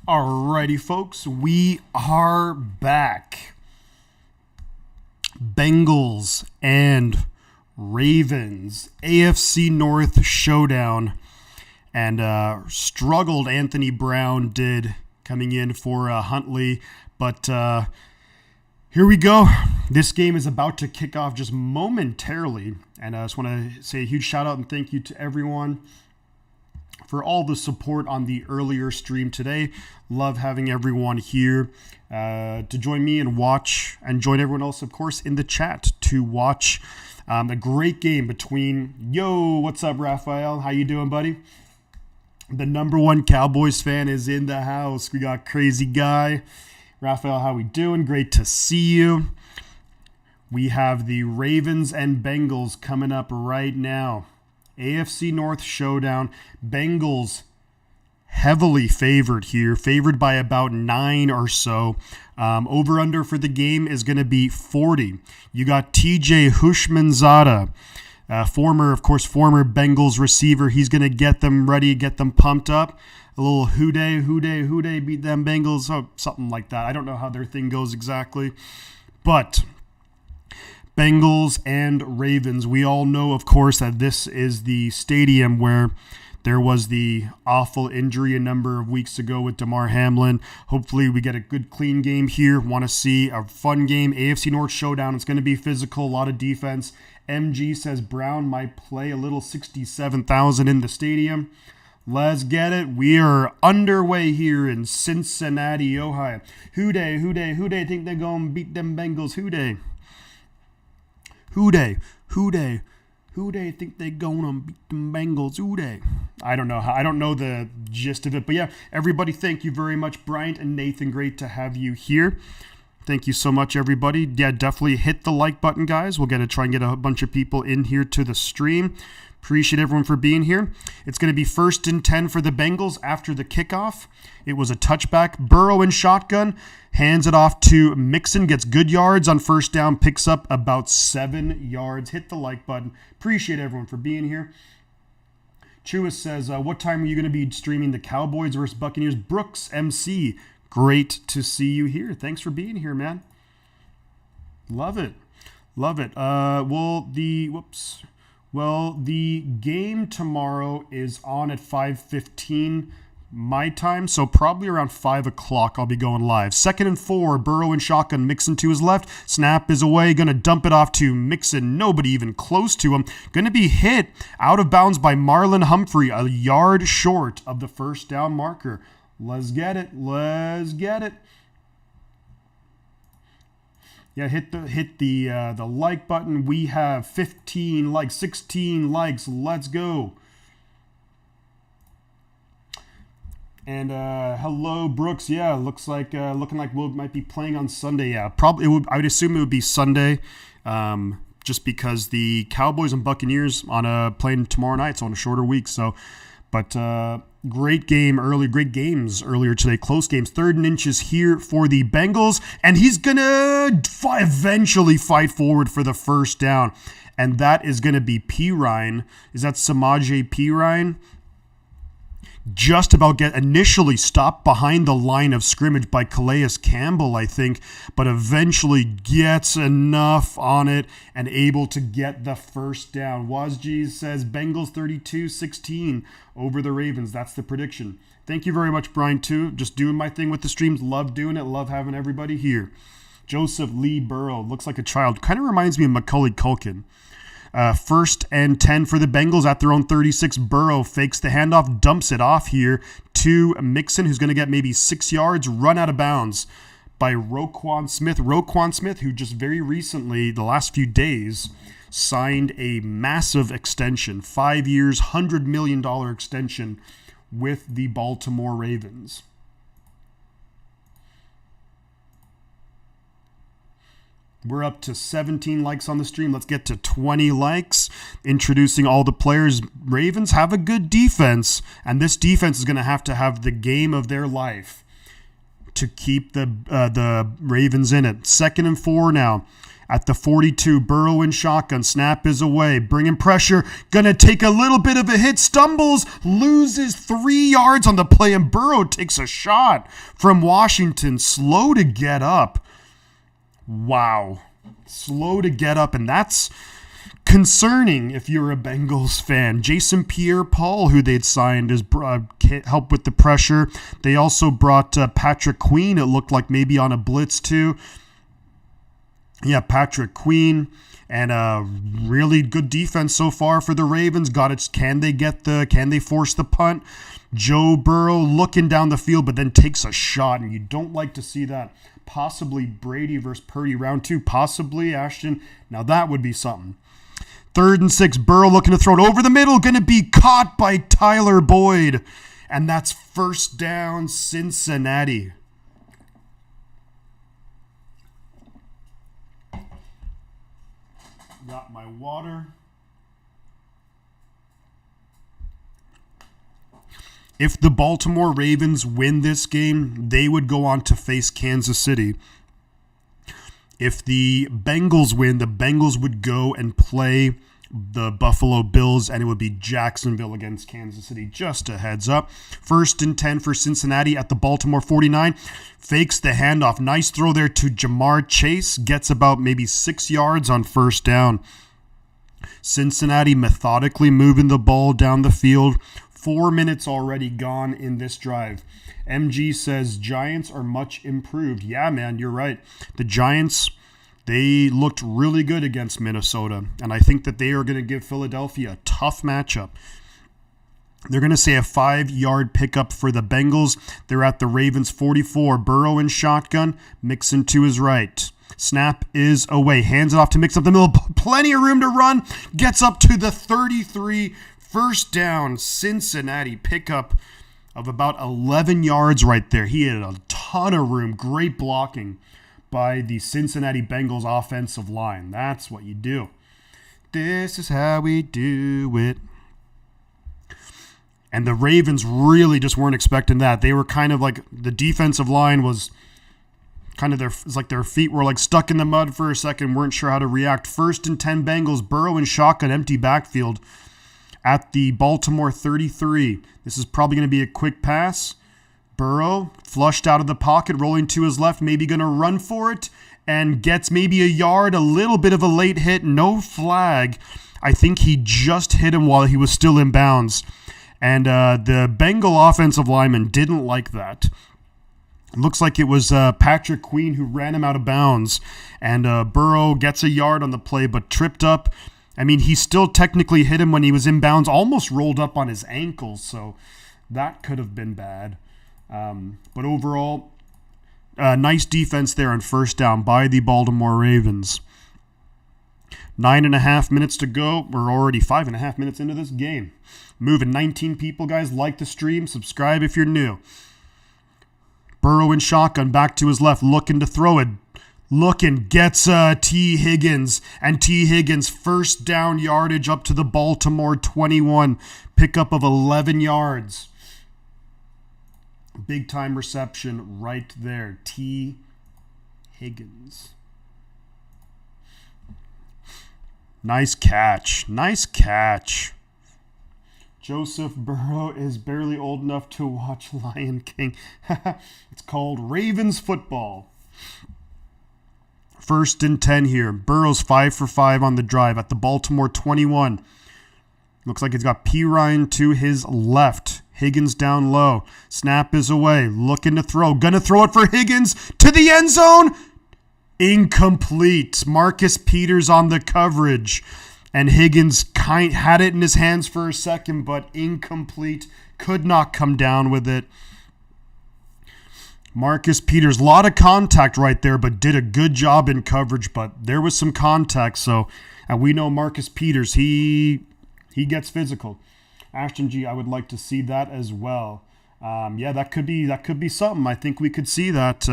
Alrighty, folks, we are back. Bengals and Ravens, AFC North showdown. And struggled Anthony Brown did coming in for Huntley. But here we go. This game is about to kick off just momentarily. And I just want to say a huge shout out and thank you to everyone for all the support on the earlier stream today. Love having everyone here to join me and watch, and join everyone else, of course, in the chat to watch a great game between, what's up, Raphael? How you doing, buddy? The number one Cowboys fan is in the house. We got Crazy Guy. Raphael, how we doing? Great to see you. We have the Ravens and Bengals coming up right now. AFC North showdown. Bengals heavily favored here, favored by about 9 or so. Over-under for the game is going to be 40. You got TJ Houshmandzadeh, former Bengals receiver. He's going to get them ready, get them pumped up. A little who dey, beat them Bengals, something like that. I don't know how their thing goes exactly, but Bengals and Ravens. We all know, of course, that this is the stadium where there was the awful injury a number of weeks ago with Damar Hamlin. Hopefully we get a good, clean game here. Want to see a fun game. AFC North showdown. It's going to be physical, a lot of defense. MG says Brown might play a little 67,000 in the stadium. Let's get it. We are underway here in Cincinnati, Ohio. Who dey think they're going to beat them Bengals? Who dey think they gonna beat them Bengals? Who dey? I don't know the gist of it, but yeah, everybody, thank you very much, Bryant and Nathan. Great to have you here. Thank you so much, everybody. Yeah, definitely hit the like button, guys. We'll try and get a bunch of people in here to the stream. Appreciate everyone for being here. It's going to be 1st and 10 for the Bengals after the kickoff. It was a touchback. Burrow in shotgun. Hands it off to Mixon. Gets good yards on first down. Picks up about 7 yards. Hit the like button. Appreciate everyone for being here. Chewis says, what time are you going to be streaming the Cowboys versus Buccaneers? Brooks MC. Great to see you here. Thanks for being here, man. Love it. Well, the game tomorrow is on at 5:15 my time, so probably around 5 o'clock I'll be going live. 2nd and 4, Burrow and shotgun, Mixon to his left. Snap is away, going to dump it off to Mixon. Nobody even close to him. Going to be hit out of bounds by Marlon Humphrey, a yard short of the first down marker. Let's get it. Yeah, hit the like button. We have 15 likes, 16 likes. Let's go. And hello, Brooks. Yeah, looking like we might be playing on Sunday. Yeah, probably. I would assume it would be Sunday, just because the Cowboys and Buccaneers playing tomorrow night, so on a shorter week. So, but great games earlier today. Close games. 3rd and inches here for the Bengals, and he's gonna eventually fight forward for the first down, and that is gonna be Pirine. Is that Samaje Pirine? Just about get initially stopped behind the line of scrimmage by Calais Campbell, I think, but eventually gets enough on it and able to get the first down. Wazjeez says Bengals 32-16 over the Ravens. That's the prediction. Thank you very much, Brian, too. Just doing my thing with the streams. Love doing it. Love having everybody here. Joseph Lee Burrow looks like a child. Kind of reminds me of Macaulay Culkin. 1st and 10 for the Bengals at their own 36. Burrow fakes the handoff, dumps it off here to Mixon, who's going to get maybe 6 yards, run out of bounds by Roquan Smith. Roquan Smith, who just very recently, the last few days, signed a massive extension, 5 years, $100 million extension with the Baltimore Ravens. We're up to 17 likes on the stream. Let's get to 20 likes. Introducing all the players. Ravens have a good defense, and this defense is going to have the game of their life to keep the Ravens in it. 2nd and 4 now. At the 42, Burrow in shotgun. Snap is away. Bringing pressure. Gonna take a little bit of a hit. Stumbles. Loses 3 yards on the play. And Burrow takes a shot from Washington. Slow to get up. Wow. Slow to get up. And that's concerning if you're a Bengals fan. Jason Pierre-Paul, who they'd signed, is help with the pressure. They also brought Patrick Queen. It looked like maybe on a blitz too. Yeah, Patrick Queen, and really good defense so far for the Ravens. Got it. Can they force the punt? Joe Burrow looking down the field, but then takes a shot, and you don't like to see that. Possibly Brady versus Purdy round 2. Possibly Ashton. Now that would be something. 3rd and 6, Burrow looking to throw it over the middle, going to be caught by Tyler Boyd, and that's 1st down Cincinnati. Got my water. If the Baltimore Ravens win this game, they would go on to face Kansas City. If the Bengals win, the Bengals would go and play the Buffalo Bills, and it would be Jacksonville against Kansas City. Just a heads up. 1st and 10 for Cincinnati at the Baltimore 49. Fakes the handoff. Nice throw there to Jamar Chase. Gets about maybe 6 yards on 1st down. Cincinnati methodically moving the ball down the field. 4 minutes already gone in this drive. MG says Giants are much improved. Yeah, man, you're right. The Giants, they looked really good against Minnesota, and I think that they are going to give Philadelphia a tough matchup. They're going to say a 5-yard pickup for the Bengals. They're at the Ravens 44. Burrow in shotgun. Mixon to his right. Snap is away. Hands it off to mix up the middle. Plenty of room to run. Gets up to the 33. 1st down. Cincinnati pickup of about 11 yards right there. He had a ton of room. Great blocking by the Cincinnati Bengals offensive line. That's what you do. This is how we do it. And the Ravens really just weren't expecting that. They were kind of like, the defensive line was kind of their feet were like stuck in the mud for a second, weren't sure how to react. 1st and 10 Bengals, Burrow in shotgun, empty backfield at the Baltimore 33. This is probably going to be a quick pass. Burrow flushed out of the pocket, rolling to his left, maybe going to run for it, and gets maybe a yard, a little bit of a late hit, no flag. I think he just hit him while he was still in bounds. And the Bengal offensive lineman didn't like that. Looks like it was Patrick Queen who ran him out of bounds. And Burrow gets a yard on the play, but tripped up. I mean, he still technically hit him when he was in bounds, almost rolled up on his ankles. So that could have been bad. But overall, nice defense there on 1st down by the Baltimore Ravens. 9.5 minutes to go. We're already 5.5 minutes into this game. Moving 19 people, guys. Like the stream. Subscribe if you're new. Burrow in shotgun. Back to his left. Looking to throw it. Looking. Gets T. Higgins. And T. Higgins 1st down yardage up to the Baltimore 21. Pickup of 11 yards. Big time reception right there. T. Higgins. Nice catch. Nice catch. Joseph Burrow is barely old enough to watch Lion King. It's called Ravens football. 1st and 10 here. Burrow's 5 for 5 on the drive at the Baltimore 21. Looks like he's got P. Ryan to his left. Higgins down low. Snap is away. Looking to throw. Gonna throw it for Higgins to the end zone. Incomplete. Marcus Peters on the coverage. And Higgins had it in his hands for a second, but incomplete. Could not come down with it. Marcus Peters, a lot of contact right there, but did a good job in coverage. But there was some contact, and we know Marcus Peters, he gets physical. Ashton G, I would like to see that as well. That could be something. I think we could see that.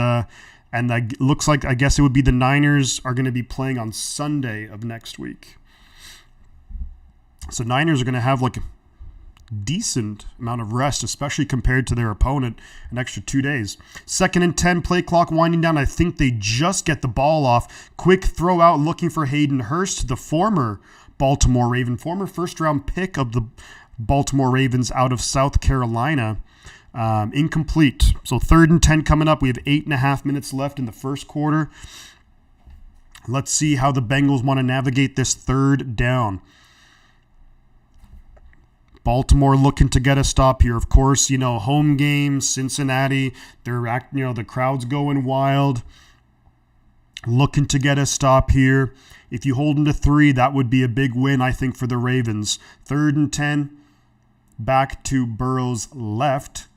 And that looks like, I guess it would be the Niners are going to be playing on Sunday of next week. So Niners are going to have like decent amount of rest, especially compared to their opponent, an extra 2 days. 2nd and 10, play clock winding down. I think they just get the ball off. Quick throw out looking for Hayden Hurst, the former Baltimore Raven, former first-round pick of the Baltimore Ravens out of South Carolina. Incomplete. So 3rd and 10 coming up. We have 8.5 minutes left in the first quarter. Let's see how the Bengals want to navigate this 3rd down. Baltimore looking to get a stop here. Of course, home game, Cincinnati. The crowd's going wild. Looking to get a stop here. If you hold them to 3, that would be a big win, I think, for the Ravens. 3rd and 10. Back to Burrow's left.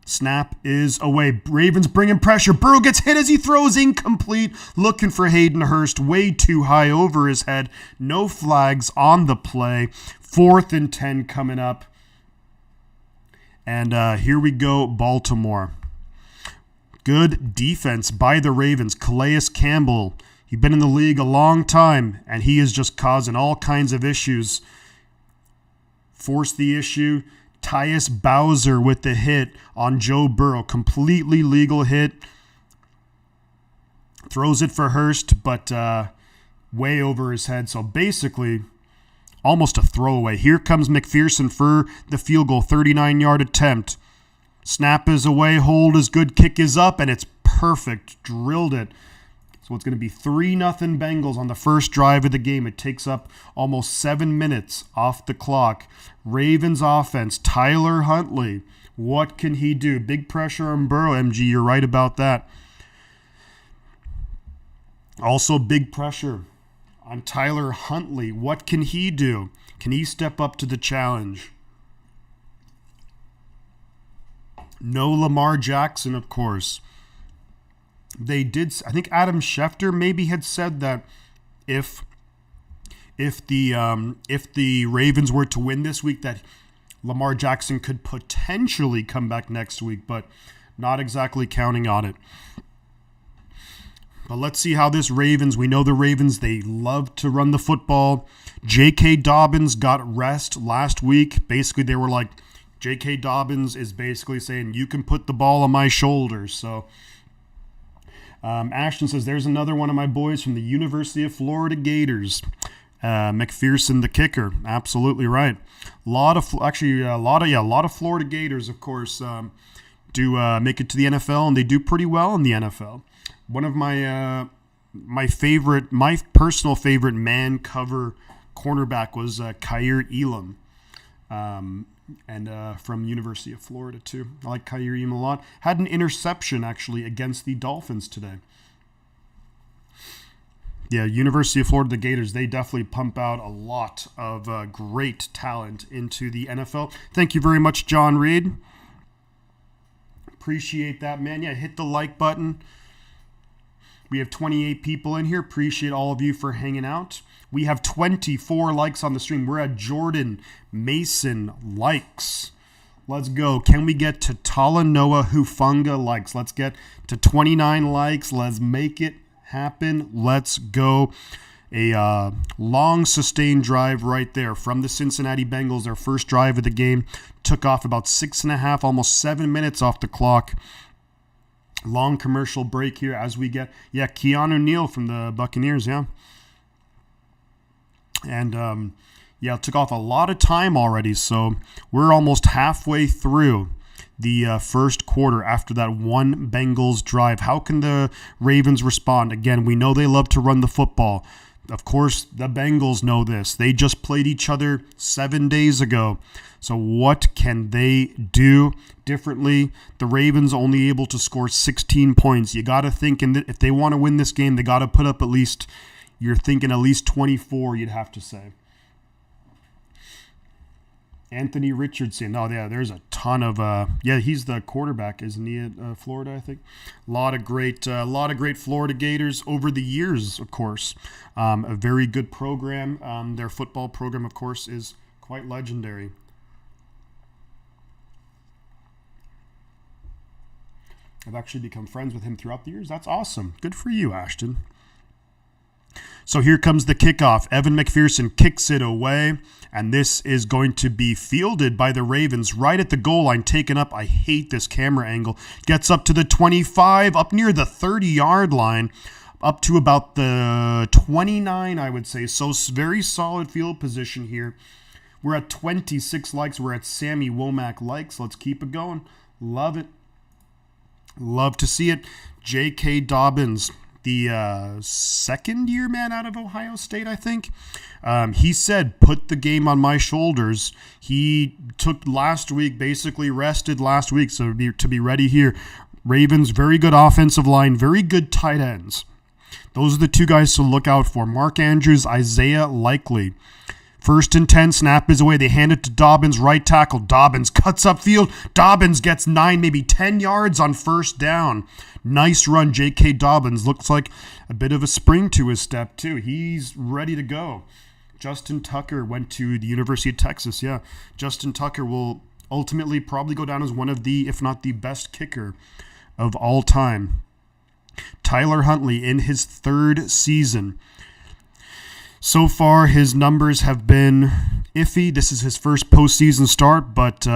Snap is away. Ravens bringing pressure. Burrow gets hit as he throws, incomplete. Looking for Hayden Hurst. Way too high over his head. No flags on the play. 4th and 10 coming up. And here we go, Baltimore. Good defense by the Ravens. Calais Campbell. He's been in the league a long time, and he is just causing all kinds of issues. Force the issue. Tyus Bowser with the hit on Joe Burrow. Completely legal hit. Throws it for Hurst, but way over his head. So basically, almost a throwaway. Here comes McPherson for the field goal. 39-yard attempt. Snap is away. Hold is good. Kick is up, and it's perfect. Drilled it. So it's going to be 3-0 Bengals on the first drive of the game. It takes up almost 7 minutes off the clock. Ravens offense, Tyler Huntley. What can he do? Big pressure on Burrow, MG. You're right about that. Also big pressure on Tyler Huntley. What can he do? Can he step up to the challenge? No Lamar Jackson, of course. They did. I think Adam Schefter maybe had said that if the Ravens were to win this week, that Lamar Jackson could potentially come back next week, but not exactly counting on it. But let's see how this Ravens. We know the Ravens. They love to run the football. J.K. Dobbins got rest last week. Basically, they were like, J.K. Dobbins is basically saying, you can put the ball on my shoulders. So. Ashton says, there's another one of my boys from the University of Florida Gators. McPherson, the kicker. Absolutely right. A lot of Florida Gators, of course, do make it to the NFL, and they do pretty well in the NFL. One of my personal favorite man cover cornerback was Kaiir Elam. And from University of Florida, too. I like Kaiir Elam a lot. Had an interception, actually, against the Dolphins today. Yeah, University of Florida, the Gators, they definitely pump out a lot of great talent into the NFL. Thank you very much, John Reed. Appreciate that, man. Yeah, hit the like button. We have 28 people in here. Appreciate all of you for hanging out. We have 24 likes on the stream. We're at Jordan Mason likes. Let's go. Can we get to Talanoa Hufunga likes? Let's get to 29 likes. Let's make it happen. Let's go. A long sustained drive right there from the Cincinnati Bengals. Their first drive of the game took off about 6.5, almost 7 minutes off the clock. Long commercial break here as we get, Keanu Neal from the Buccaneers, yeah. And, it took off a lot of time already, so we're almost halfway through the first quarter after that one Bengals drive. How can the Ravens respond? Again, we know they love to run the football. Of course, the Bengals know this. They just played each other 7 days ago. So what can they do differently? The Ravens only able to score 16 points. You got to think, if they want to win this game, they got to put up at least, you're thinking at least 24, you'd have to say. Anthony Richardson. Oh, yeah, there's a ton of, he's the quarterback, isn't he, at Florida, I think? A lot of great Florida Gators over the years, of course. A very good program. Their football program, of course, is quite legendary. I've actually become friends with him throughout the years. That's awesome. Good for you, Ashton. So here comes the kickoff. Evan McPherson kicks it away, and this is going to be fielded by the Ravens right at the goal line, taken up. I hate this camera angle. Gets up to the 25, up near the 30-yard line, up to about the 29, I would say. So very solid field position here. We're at 26 likes. We're at Sammy Womack likes. Let's keep it going. Love it. Love to see it. J.K. Dobbins, the second-year man out of Ohio State, I think. He said, put the game on my shoulders. He took last week, basically rested last week, so to be ready here. Ravens, very good offensive line, very good tight ends. Those are the two guys to look out for. Mark Andrews, Isaiah Likely. 1st and 10, snap is away. They hand it to Dobbins, right tackle. Dobbins cuts upfield. Dobbins gets 9, maybe 10 yards on first down. Nice run, J.K. Dobbins. Looks like a bit of a spring to his step, too. He's ready to go. Justin Tucker went to the University of Texas. Yeah, Justin Tucker will ultimately probably go down as one of the, if not the best kicker of all time. Tyler Huntley in his 3rd season. So far, his numbers have been iffy. This is his first postseason start, but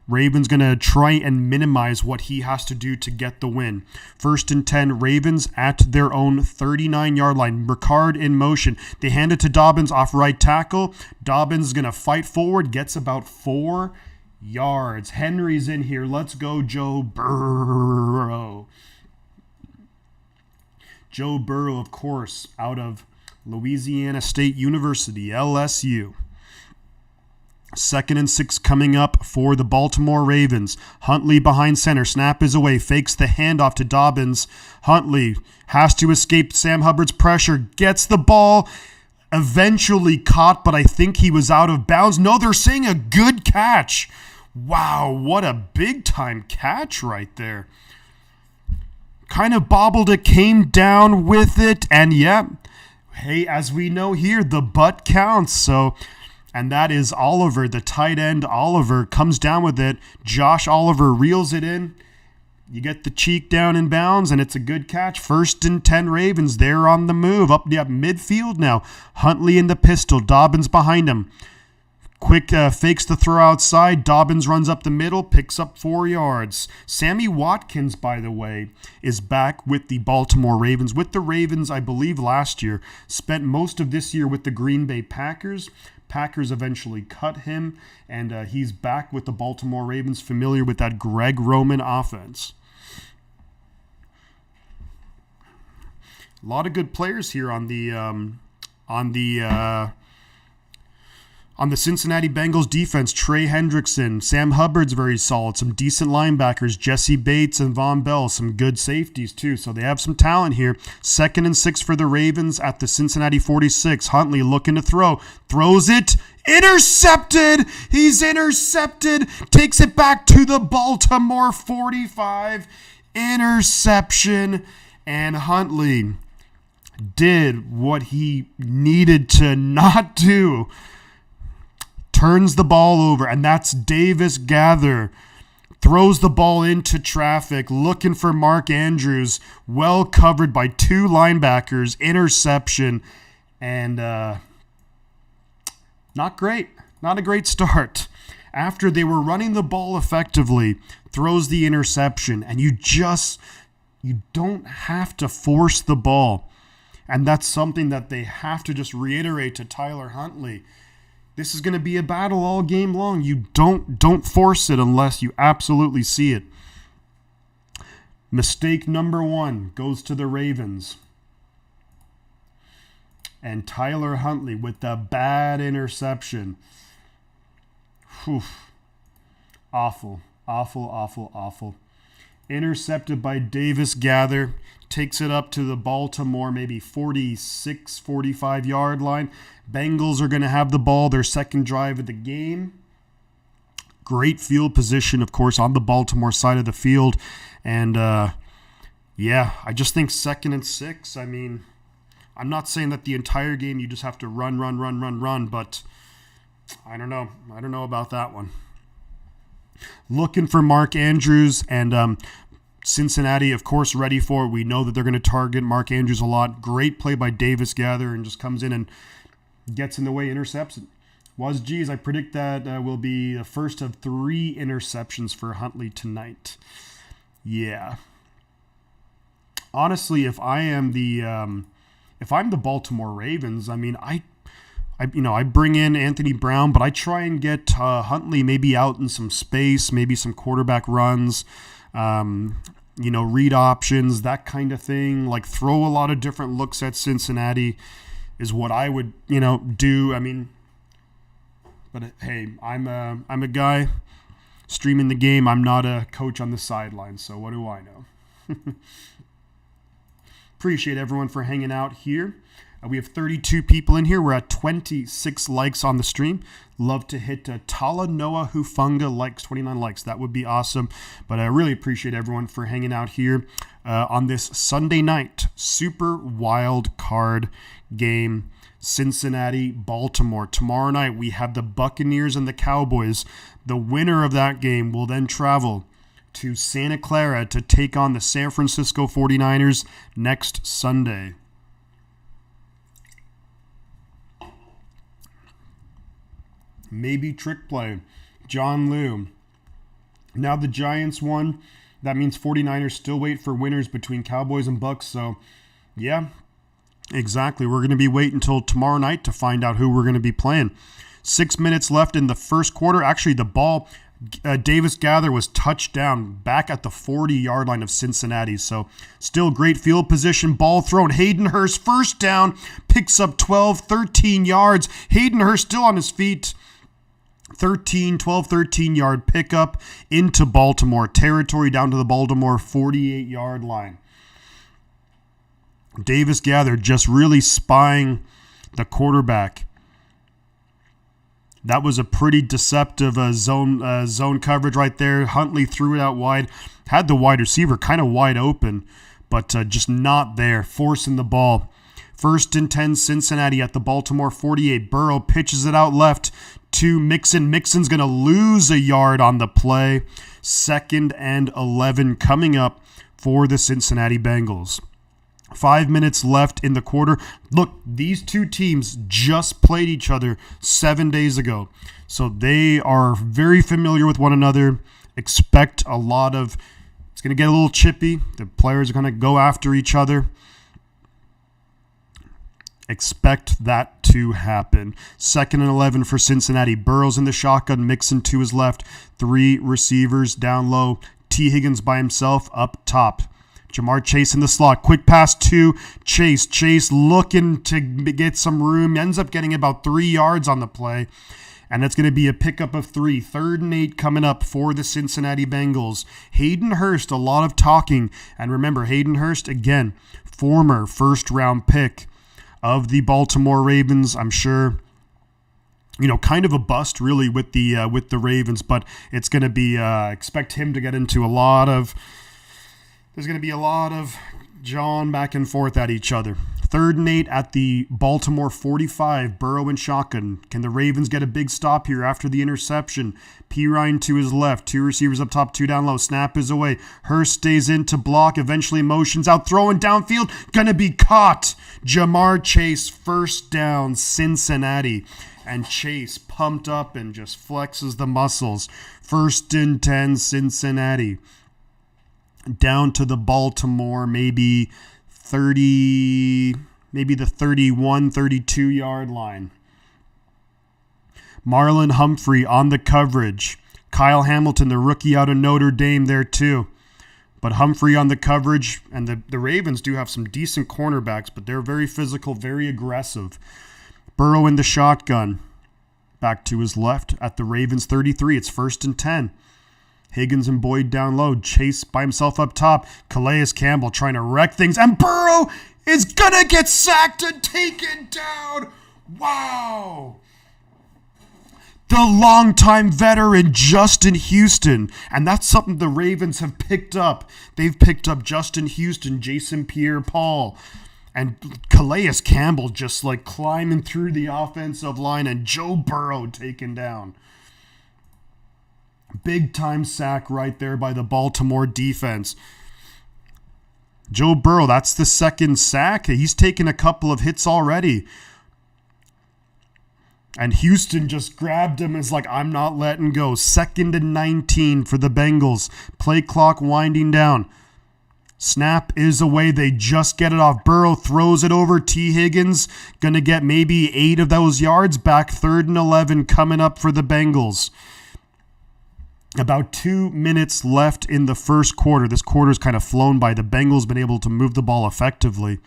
Ravens going to try and minimize what he has to do to get the win. 1st and 10, Ravens at their own 39-yard line. Ricard in motion. They hand it to Dobbins off right tackle. Dobbins is going to fight forward, gets about 4 yards. Henry's in here. Let's go, Joe Burrow. Joe Burrow, of course, out of Louisiana State University, LSU. 2nd and 6 coming up for the Baltimore Ravens. Huntley behind center. Snap is away. Fakes the handoff to Dobbins. Huntley has to escape Sam Hubbard's pressure. Gets the ball. Eventually caught, but I think he was out of bounds. No, they're saying a good catch. Wow, what a big-time catch right there. Kind of bobbled it, came down with it, and yeah, hey, as we know here, the butt counts. So, and that is Oliver, the tight end. Oliver comes down with it. Josh Oliver reels it in. You get the cheek down in bounds, and it's a good catch. 1st and 10 Ravens. They're on the move. Up midfield now. Huntley in the pistol. Dobbins behind him. Quick fakes the throw outside. Dobbins runs up the middle, picks up 4 yards. Sammy Watkins, by the way, is back with the Baltimore Ravens. With the Ravens, I believe, last year. Spent most of this year with the Green Bay Packers. Packers eventually cut him, and he's back with the Baltimore Ravens, familiar with that Greg Roman offense. A lot of good players here on the Cincinnati Bengals defense. Trey Hendrickson, Sam Hubbard's very solid. Some decent linebackers, Jesse Bates and Von Bell. Some good safeties too. So they have some talent here. 2nd and 6 for the Ravens at the Cincinnati 46. Huntley looking to throw. Throws it. Intercepted. He's intercepted. Takes it back to the Baltimore 45. Interception. And Huntley did what he needed to not do. Turns the ball over, and that's Davis Gather. Throws the ball into traffic, looking for Mark Andrews. Well covered by 2 linebackers. Interception, and not great. Not a great start. After they were running the ball effectively, throws the interception, and you don't have to force the ball. And that's something that they have to just reiterate to Tyler Huntley. This is going to be a battle all game long. You don't force it unless you absolutely see it. Mistake number 1 goes to the Ravens. And Tyler Huntley with the bad interception. Whew. Awful. Intercepted by Davis Gather. Takes it up to the Baltimore, maybe 46, 45-yard line. Bengals are going to have the ball, their second drive of the game. Great field position, of course, on the Baltimore side of the field. And, I just think 2nd and 6. I mean, I'm not saying that the entire game you just have to run, but I don't know. I don't know about that one. Looking for Mark Andrews, and Cincinnati, of course, ready for it. We know that they're going to target Mark Andrews a lot. Great play by Davis Gather and just comes in and gets in the way, intercepts it. I predict that will be the first of 3 interceptions for Huntley tonight. Yeah. Honestly, if I'm the Baltimore Ravens, I mean, I bring in Anthony Brown, but I try and get Huntley maybe out in some space, maybe some quarterback runs, read options, that kind of thing. Like throw a lot of different looks at Cincinnati is what I would, do. I mean, but hey, I'm a guy streaming the game. I'm not a coach on the sideline, so what do I know? Appreciate everyone for hanging out here. We have 32 people in here. We're at 26 likes on the stream. Love to hit Tala Noah Hufunga likes, 29 likes. That would be awesome. But I really appreciate everyone for hanging out here on this Sunday night super wild card game. Cincinnati, Baltimore. Tomorrow night we have the Buccaneers and the Cowboys. The winner of that game will then travel to Santa Clara to take on the San Francisco 49ers next Sunday. Maybe trick play. John Liu. Now the Giants won. That means 49ers still wait for winners between Cowboys and Bucks. So, yeah, exactly. We're going to be waiting until tomorrow night to find out who we're going to be playing. 6 minutes left in the first quarter. Actually, the ball, Davis Gather was touched down back at the 40-yard line of Cincinnati. So still great field position. Ball thrown. Hayden Hurst first down. Picks up 13 yards. Hayden Hurst still on his feet. 13-yard pickup into Baltimore territory down to the Baltimore 48-yard line. Davis Gather just really spying the quarterback. That was a pretty deceptive zone coverage right there. Huntley threw it out wide. Had the wide receiver kind of wide open, but just not there, forcing the ball. 1st and 10, Cincinnati at the Baltimore 48. Burrow pitches it out left to Mixon. Mixon's going to lose a yard on the play. 2nd and 11 coming up for the Cincinnati Bengals. 5 minutes left in the quarter. Look, these two teams just played each other 7 days ago. So they are very familiar with one another. Expect a lot of, it's going to get a little chippy. The players are going to go after each other. Expect that to happen. 2nd and 11 for Cincinnati. Burrow's in the shotgun. Mixon to his left. 3 receivers down low. T. Higgins by himself up top. Jamar Chase in the slot. Quick pass to Chase. Chase looking to get some room. Ends up getting about 3 yards on the play. And that's going to be a pickup of 3. 3rd and 8 coming up for the Cincinnati Bengals. Hayden Hurst, a lot of talking. And remember, Hayden Hurst, again, former first-round pick of the Baltimore Ravens. I'm sure, kind of a bust really with the Ravens, but it's going to be, expect him to get into there's going to be a lot of jawing back and forth at each other. 3rd and 8 at the Baltimore 45. Burrow and shotgun. Can the Ravens get a big stop here after the interception? P. Ryan to his left. 2 receivers up top, 2 down low. Snap is away. Hurst stays in to block. Eventually motions out. Throwing downfield. Gonna be caught. Jamar Chase, first down, Cincinnati. And Chase pumped up and just flexes the muscles. 1st and 10, Cincinnati. Down to the Baltimore, maybe the 31, 32-yard line. Marlon Humphrey on the coverage. Kyle Hamilton, the rookie out of Notre Dame there too. But Humphrey on the coverage, and the Ravens do have some decent cornerbacks, but they're very physical, very aggressive. Burrow in the shotgun. Back to his left at the Ravens 33. It's 1st and 10. Higgins and Boyd down low. Chase by himself up top. Calais Campbell trying to wreck things. And Burrow is going to get sacked and taken down. Wow. The longtime veteran Justin Houston. And that's something the Ravens have picked up. They've picked up Justin Houston, Jason Pierre-Paul, and Calais Campbell just like climbing through the offensive line, and Joe Burrow taken down. Big time sack right there by the Baltimore defense. Joe Burrow, that's the second sack. He's taken a couple of hits already. And Houston just grabbed him and is like, I'm not letting go. 2nd and 19 for the Bengals. Play clock winding down. Snap is away. They just get it off. Burrow throws it over. T. Higgins going to get maybe 8 of those yards back. 3rd and 11 coming up for the Bengals. About 2 minutes left in the first quarter. This quarter's kind of flown by. The Bengals been able to move the ball effectively.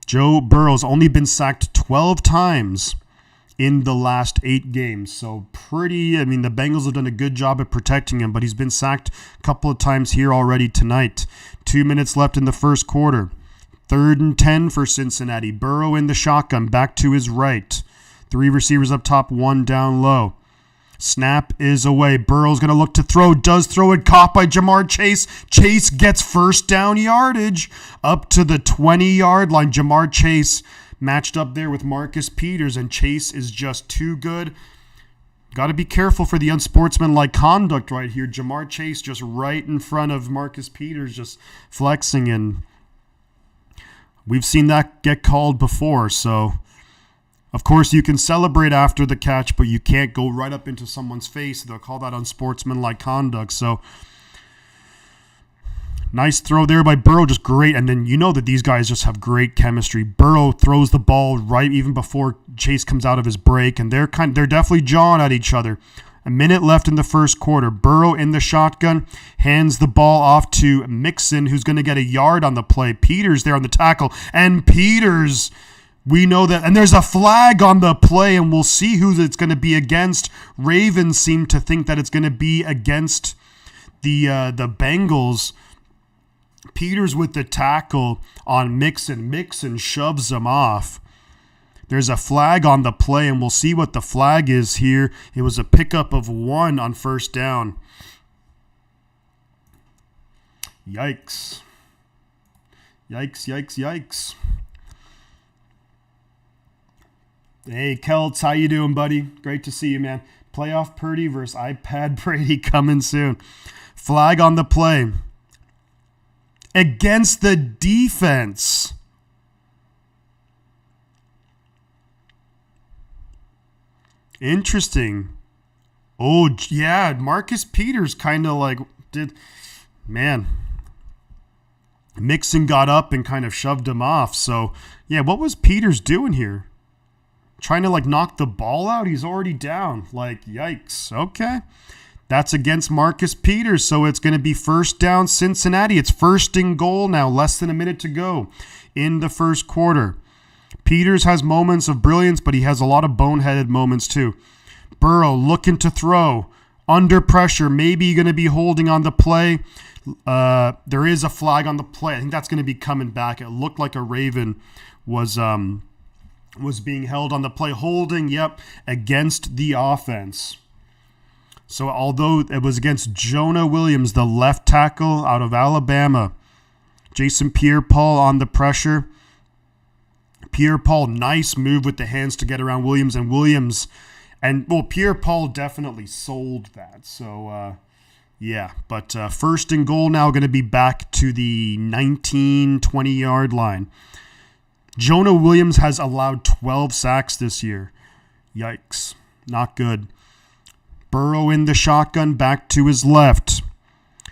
Joe Burrow's only been sacked 12 times in the last 8 games. So the Bengals have done a good job at protecting him, but he's been sacked a couple of times here already tonight. 2 minutes left in the first quarter. 3rd and 10 for Cincinnati. Burrow in the shotgun, back to his right. 3 receivers up top, 1 down low. Snap is away. Burrow's going to look to throw. Does throw it. Caught by Jamar Chase. Chase gets first down yardage up to the 20-yard line. Jamar Chase matched up there with Marcus Peters, and Chase is just too good. Got to be careful for the unsportsmanlike conduct right here. Jamar Chase just right in front of Marcus Peters, just flexing, and we've seen that get called before, so... Of course, you can celebrate after the catch, but you can't go right up into someone's face. They'll call that unsportsmanlike conduct. So, nice throw there by Burrow, just great. And then you know that these guys just have great chemistry. Burrow throws the ball right even before Chase comes out of his break, and they're definitely jawing at each other. A minute left in the first quarter. Burrow in the shotgun, hands the ball off to Mixon, who's going to get a yard on the play. Peters there on the tackle, and Peters... We know that, and there's a flag on the play, and we'll see who it's going to be against. Ravens seem to think that it's going to be against the Bengals. Peters with the tackle on Mixon. Mixon shoves him off. There's a flag on the play, and we'll see what the flag is here. It was a pickup of 1 on first down. Yikes. Yikes, yikes, yikes. Hey, Kelts, how you doing, buddy? Great to see you, man. Playoff Purdy versus iPad Brady coming soon. Flag on the play. Against the defense. Interesting. Oh, yeah, Marcus Peters kind of Mixon got up and kind of shoved him off. So, yeah, what was Peters doing here? Trying to knock the ball out? He's already down. Yikes. Okay. That's against Marcus Peters, so it's going to be first down Cincinnati. It's 1st and goal now, less than a minute to go in the first quarter. Peters has moments of brilliance, but he has a lot of boneheaded moments too. Burrow looking to throw. Under pressure, maybe going to be holding on the play. There is a flag on the play. I think that's going to be coming back. It looked like a Raven was being held on the play. Holding, against the offense. So although it was against Jonah Williams, the left tackle out of Alabama, Jason Pierre-Paul on the pressure. Pierre-Paul, nice move with the hands to get around Williams. Pierre-Paul definitely sold that. So, but 1st and goal now going to be back to the 19, 20-yard line. Jonah Williams has allowed 12 sacks this year. Yikes. Not good. Burrow in the shotgun, back to his left.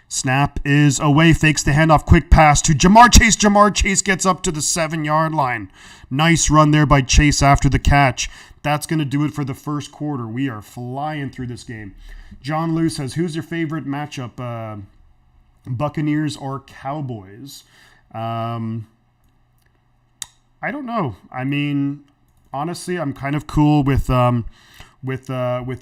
Snap is away, fakes the handoff, quick pass to Jamar Chase. Jamar Chase gets up to the 7-yard line. Nice run there by Chase after the catch. That's going to do it for the first quarter. We are flying through this game. John Lou says, who's your favorite matchup? Buccaneers or Cowboys? I don't know. I mean, honestly, I'm kind of cool with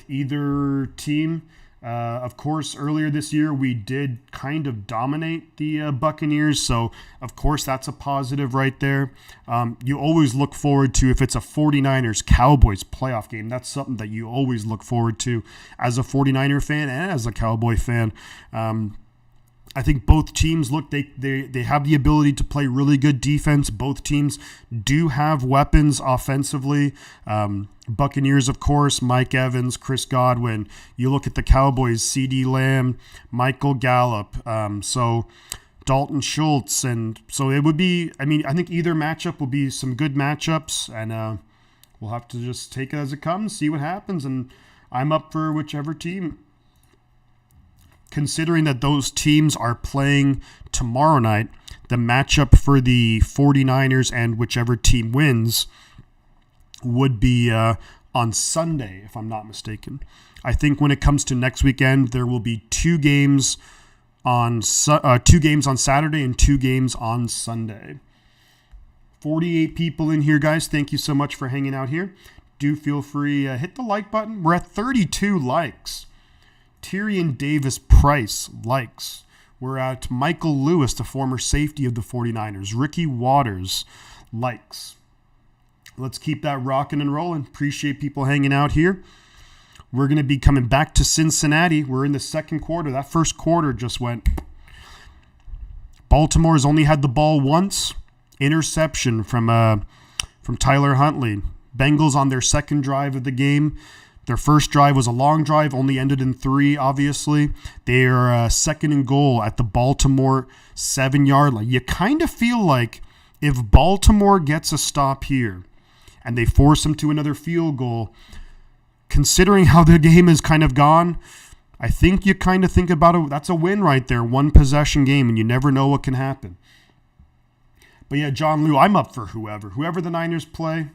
either team. Of course, earlier this year, we did kind of dominate the Buccaneers, so of course that's a positive right there. You always look forward to, if it's a 49ers-Cowboys playoff game, that's something that you always look forward to as a 49er fan and as a Cowboy fan. I think both teams, look, they have the ability to play really good defense. Both teams do have weapons offensively. Buccaneers, of course, Mike Evans, Chris Godwin. You look at the Cowboys, CeeDee Lamb, Michael Gallup. So Dalton Schultz. And so it would be, I think either matchup will be some good matchups. And we'll have to just take it as it comes, see what happens. And I'm up for whichever team. Considering that those teams are playing tomorrow night, the matchup for the 49ers and whichever team wins would be on Sunday, if I'm not mistaken. I think when it comes to next weekend, there will be two games on Saturday and two games on Sunday. 48 people in here, guys. Thank you so much for hanging out here. Do feel free, hit the like button. We're at 32 likes. Tyrion Davis Price likes. We're at Michael Lewis, the former safety of the 49ers. Ricky Waters likes. Let's keep that rocking and rolling. Appreciate people hanging out here. We're going to be coming back to Cincinnati. We're in the second quarter. That first quarter just went. Baltimore's only had the ball once. Interception from Tyler Huntley. Bengals on their second drive of the game. Their first drive was a long drive, only ended in 3, obviously. They are second and goal at the Baltimore 7-yard line. You kind of feel like if Baltimore gets a stop here and they force them to another field goal, considering how the game has kind of gone, I think you kind of think about it. That's a win right there, one possession game, and you never know what can happen. But yeah, John Liu, I'm up for whoever the Niners play.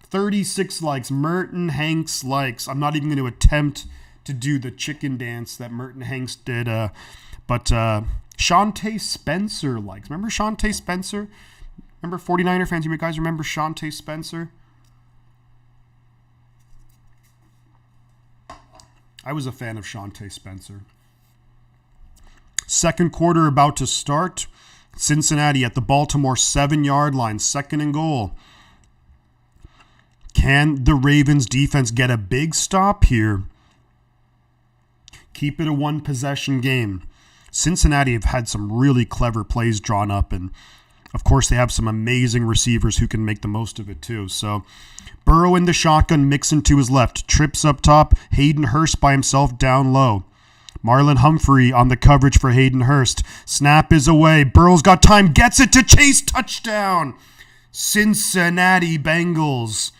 36 likes. Merton Hanks likes. I'm not even going to attempt to do the chicken dance that Merton Hanks did. But Shantae Spencer likes. Remember Shantae Spencer? Remember 49er fans? You guys remember Shantae Spencer? I was a fan of Shantae Spencer. Second quarter about to start. Cincinnati at the Baltimore 7-yard line. Second and goal. Can the Ravens defense get a big stop here? Keep it a one-possession game. Cincinnati have had some really clever plays drawn up, and of course they have some amazing receivers who can make the most of it too. So Burrow in the shotgun, Mixon to his left, trips up top, Hayden Hurst by himself down low. Marlon Humphrey on the coverage for Hayden Hurst. Snap is away. Burrow's got time, gets it to Chase, touchdown. Cincinnati Bengals.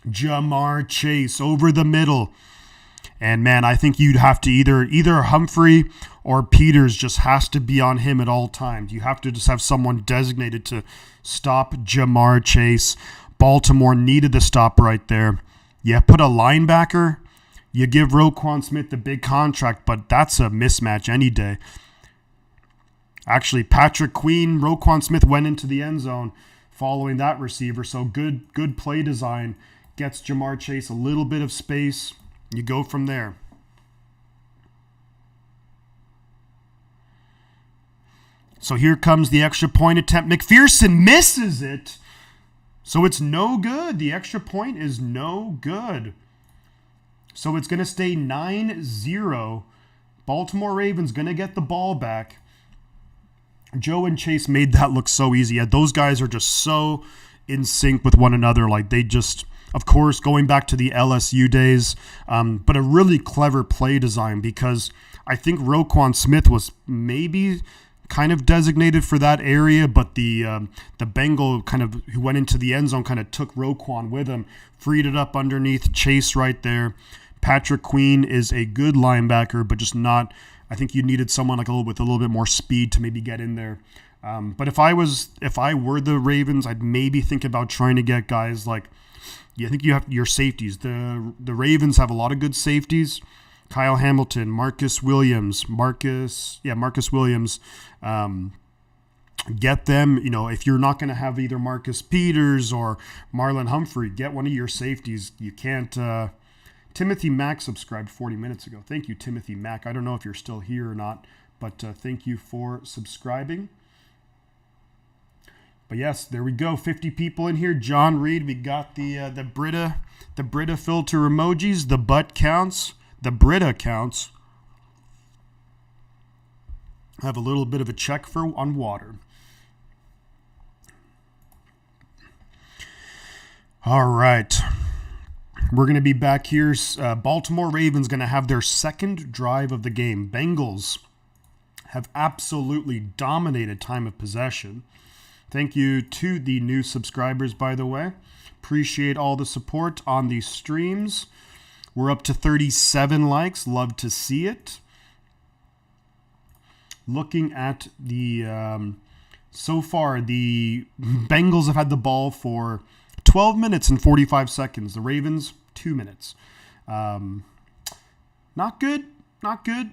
Jamar Chase over the middle. And man, I think you'd have to either Humphrey or Peters just has to be on him at all times. You have to just have someone designated to stop Jamar Chase. Baltimore needed the stop right there. You put a linebacker, you give Roquan Smith the big contract, but that's a mismatch any day. Actually, Patrick Queen, Roquan Smith went into the end zone following that receiver, so good play design. Gets Jamar Chase a little bit of space. You go from there. So here comes the extra point attempt. McPherson misses it. So it's no good. The extra point is no good. So it's going to stay 9-0. Baltimore Ravens going to get the ball back. Joe and Chase made that look so easy. Yeah, those guys are just so in sync with one another. Like they just... Of course, going back to the LSU days, but a really clever play design because I think Roquan Smith was maybe kind of designated for that area, but the Bengal kind of who went into the end zone kind of took Roquan with him, freed it up underneath Chase right there. Patrick Queen is a good linebacker, but just not. I think you needed someone like with a little bit more speed to maybe get in there. But if I were the Ravens, I'd maybe think about trying to get guys like. Yeah, I think you have your safeties. The Ravens have a lot of good safeties. Kyle Hamilton, Marcus Williams. Get them, if you're not going to have either Marcus Peters or Marlon Humphrey, get one of your safeties. You can't. Timothy Mack subscribed 40 minutes ago. Thank you, Timothy Mack. I don't know if you're still here or not, but thank you for subscribing. But yes, there we go. 50 people in here. John Reed, we got the Brita filter emojis. The butt counts. The Brita counts. Have a little bit of a check on water. All right. We're going to be back here. Baltimore Ravens going to have their second drive of the game. Bengals have absolutely dominated time of possession. Thank you to the new subscribers, by the way. Appreciate all the support on these streams. We're up to 37 likes. Love to see it. Looking at the so far, the Bengals have had the ball for 12 minutes and 45 seconds. The Ravens, 2 minutes. Not good. Not good.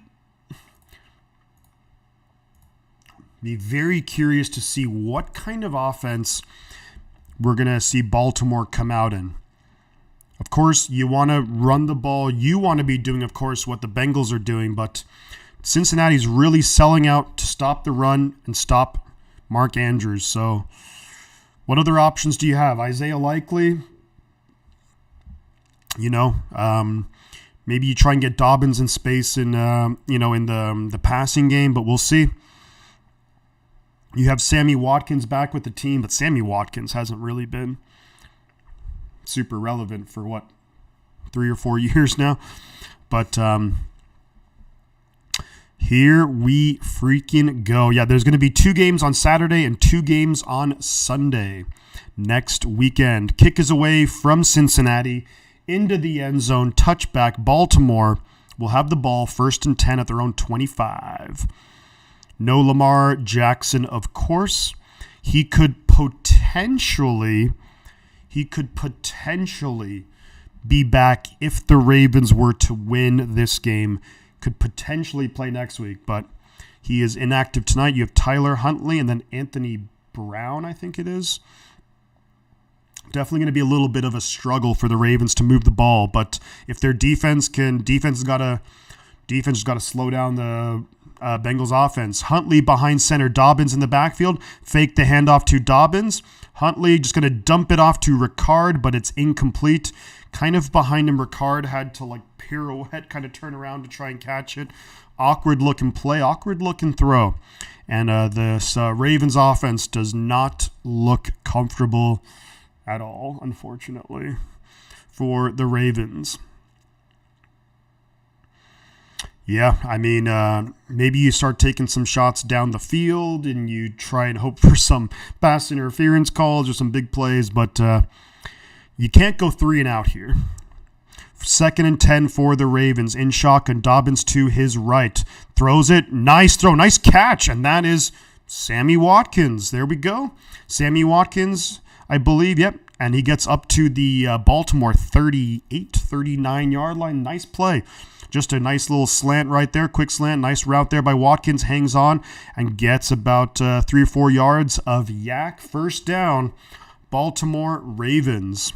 Be very curious to see what kind of offense we're going to see Baltimore come out in. Of course, you want to run the ball. You want to be doing, of course, what the Bengals are doing, but Cincinnati's really selling out to stop the run and stop Mark Andrews. So what other options do you have? Isaiah Likely, maybe you try and get Dobbins in space in the passing game, but we'll see. You have Sammy Watkins back with the team, but Sammy Watkins hasn't really been super relevant for 3 or 4 years now. But here we freaking go. Yeah, there's going to be 2 games on Saturday and 2 games on Sunday next weekend. Kick is away from Cincinnati into the end zone. Touchback. Baltimore will have the ball 1st and 10 at their own 25. No Lamar Jackson, of course. He could potentially be back if the Ravens were to win this game. Could potentially play next week, but he is inactive tonight. You have Tyler Huntley and then Anthony Brown, I think it is. Definitely going to be a little bit of a struggle for the Ravens to move the ball, but if their defense has got to slow down the Bengals offense. Huntley behind center, Dobbins in the backfield. Fake the handoff to Dobbins. Huntley just going to dump it off to Ricard, but it's incomplete. Kind of behind him, Ricard had to pirouette, kind of turn around to try and catch it. Awkward looking play, awkward looking throw. And this Ravens offense does not look comfortable at all, unfortunately, for the Ravens. Yeah, I mean, maybe you start taking some shots down the field and you try and hope for some pass interference calls or some big plays, but you can't go 3 and out here. 2nd and 10 for the Ravens. In shotgun, Dobbins to his right. Throws it. Nice throw. Nice catch. And that is Sammy Watkins. There we go. Sammy Watkins, I believe. Yep. And he gets up to the Baltimore 38, 39-yard line. Nice play. Just a nice little slant right there. Quick slant. Nice route there by Watkins. Hangs on and gets about 3 or 4 yards of yak. First down, Baltimore Ravens.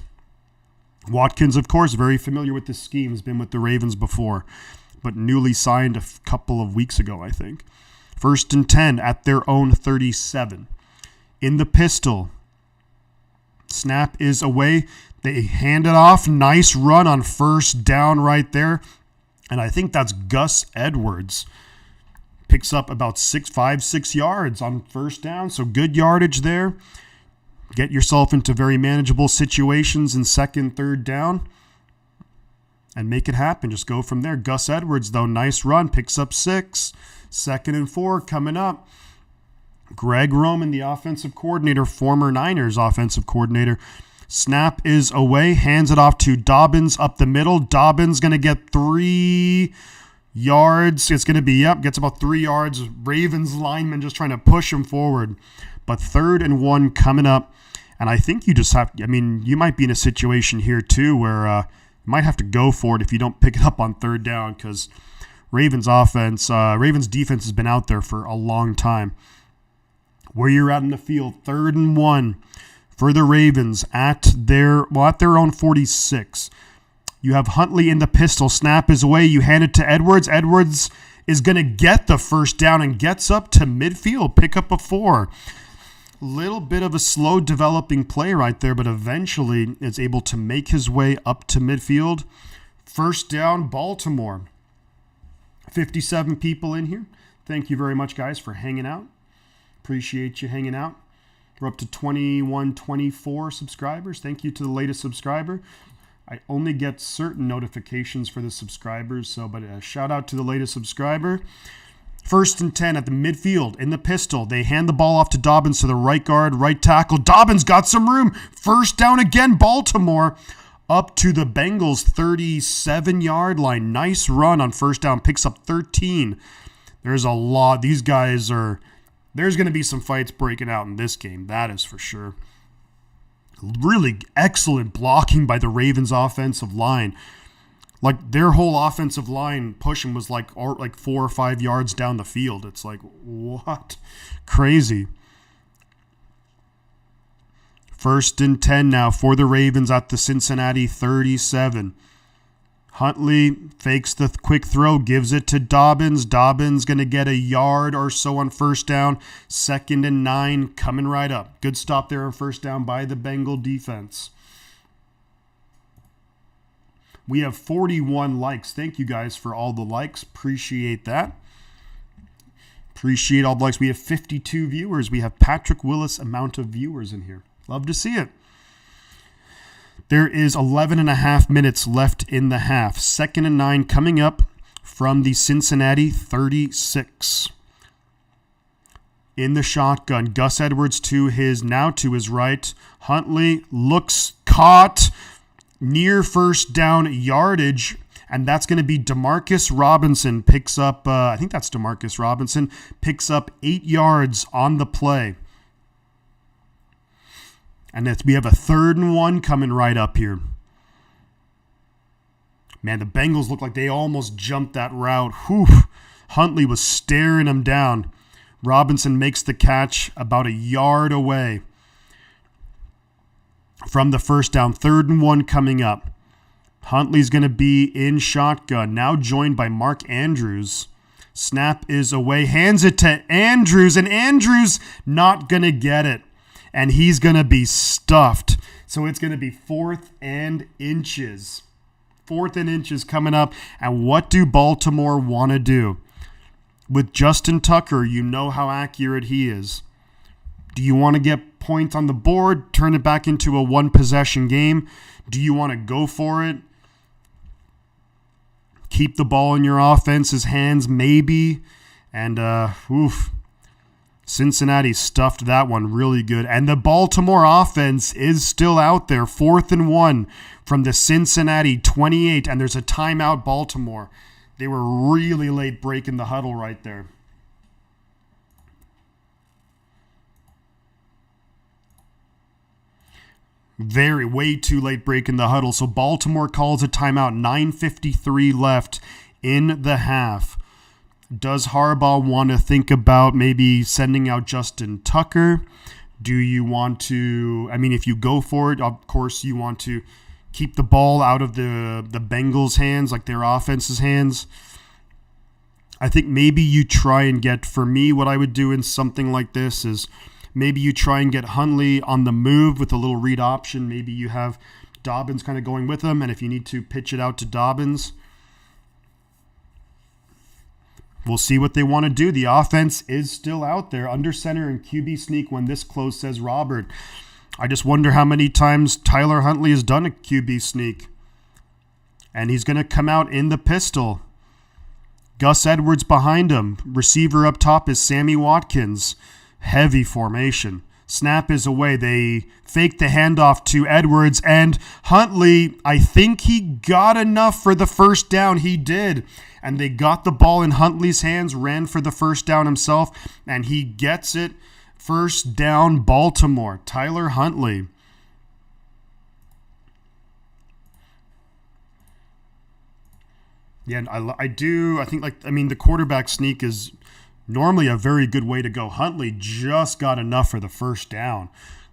Watkins, of course, very familiar with this scheme. Has been with the Ravens before, but newly signed a couple of weeks ago, I think. 1st and 10 at their own 37. In the pistol. Snap is away. They hand it off. Nice run on 1st down right there. And I think that's Gus Edwards. Picks up about 6 yards on 1st down. So good yardage there. Get yourself into very manageable situations in 2nd, 3rd down. And make it happen. Just go from there. Gus Edwards, though, nice run. Picks up 6. 2nd and 4 coming up. Greg Roman, the offensive coordinator, former Niners offensive coordinator. Snap is away. Hands it off to Dobbins up the middle. Dobbins going to get 3 yards. It's going to be, gets about 3 yards. Ravens lineman just trying to push him forward. But 3rd and 1 coming up. And I think you just have, you might be in a situation here too where you might have to go for it if you don't pick it up on 3rd down because Ravens defense has been out there for a long time. Where you're at in the field, 3rd and 1 for the Ravens at their own 46. You have Huntley in the pistol. Snap is away. You hand it to Edwards. Edwards is going to get the 1st down and gets up to midfield. Pick up a 4. Little bit of a slow developing play right there, but eventually is able to make his way up to midfield. 1st down, Baltimore. 57 people in here. Thank you very much, guys, for hanging out. Appreciate you hanging out. We're up to 24 subscribers. Thank you to the latest subscriber. I only get certain notifications for the subscribers, but a shout out to the latest subscriber. 1st and 10 at the midfield in the pistol. They hand the ball off to Dobbins to the right guard, right tackle. Dobbins got some room. 1st down again, Baltimore. Up to the Bengals 37-yard line. Nice run on 1st down. Picks up 13. There's a lot. These guys are... There's going to be some fights breaking out in this game. That is for sure. Really excellent blocking by the Ravens offensive line. Like, their whole offensive line pushing was like 4 or 5 yards down the field. It's like, what? Crazy. 1st and 10 now for the Ravens at the Cincinnati 37. Huntley fakes the quick throw, gives it to Dobbins. Dobbins going to get a yard or so on 1st down. 2nd and 9 coming right up. Good stop there on 1st down by the Bengal defense. We have 41 likes. Thank you guys for all the likes. Appreciate that. Appreciate all the likes. We have 52 viewers. We have Patrick Willis amount of viewers in here. Love to see it. There is 11 and a half minutes left in the half. 2nd and 9 coming up from the Cincinnati 36. In the shotgun, Gus Edwards to his right. Huntley looks caught near 1st down yardage, and that's going to be Demarcus Robinson. Picks up, I think that's Demarcus Robinson, picks up 8 yards on the play. And we have a 3rd and 1 coming right up here. Man, the Bengals look like they almost jumped that route. Whew. Huntley was staring him down. Robinson makes the catch about a yard away from the 1st down. 3rd and 1 coming up. Huntley's going to be in shotgun, now joined by Mark Andrews. Snap is away, hands it to Andrews, and Andrews not going to get it. And he's going to be stuffed. So it's going to be 4th and inches. 4th and inches coming up. And what do Baltimore want to do? With Justin Tucker, you know how accurate he is. Do you want to get points on the board, turn it back into a one-possession game? Do you want to go for it? Keep the ball in your offense's hands, maybe. And, Cincinnati stuffed that one really good. And the Baltimore offense is still out there. 4th and 1 from the Cincinnati 28. And there's a timeout, Baltimore. They were really late breaking the huddle right there. Way too late breaking the huddle. So Baltimore calls a timeout. 9:53 left in the half. Does Harbaugh want to think about maybe sending out Justin Tucker? Do you want to, if you go for it, of course you want to keep the ball out of the Bengals' hands, like their offense's hands. I think maybe you try and get, for me, what I would do in something like this is maybe you try and get Huntley on the move with a little read option. Maybe you have Dobbins kind of going with him, and if you need to pitch it out to Dobbins, we'll see what they want to do. The offense is still out there. Under center and QB sneak when this close, says Robert. I just wonder how many times Tyler Huntley has done a QB sneak. And he's going to come out in the pistol. Gus Edwards behind him. Receiver up top is Sammy Watkins. Heavy formation. Snap is away. They fake the handoff to Edwards. And Huntley, I think he got enough for the 1st down. He did. And they got the ball in Huntley's hands, ran for the 1st down himself, and he gets it. 1st down, Baltimore. Tyler Huntley. Yeah, I think the quarterback sneak is normally a very good way to go. Huntley just got enough for the 1st down.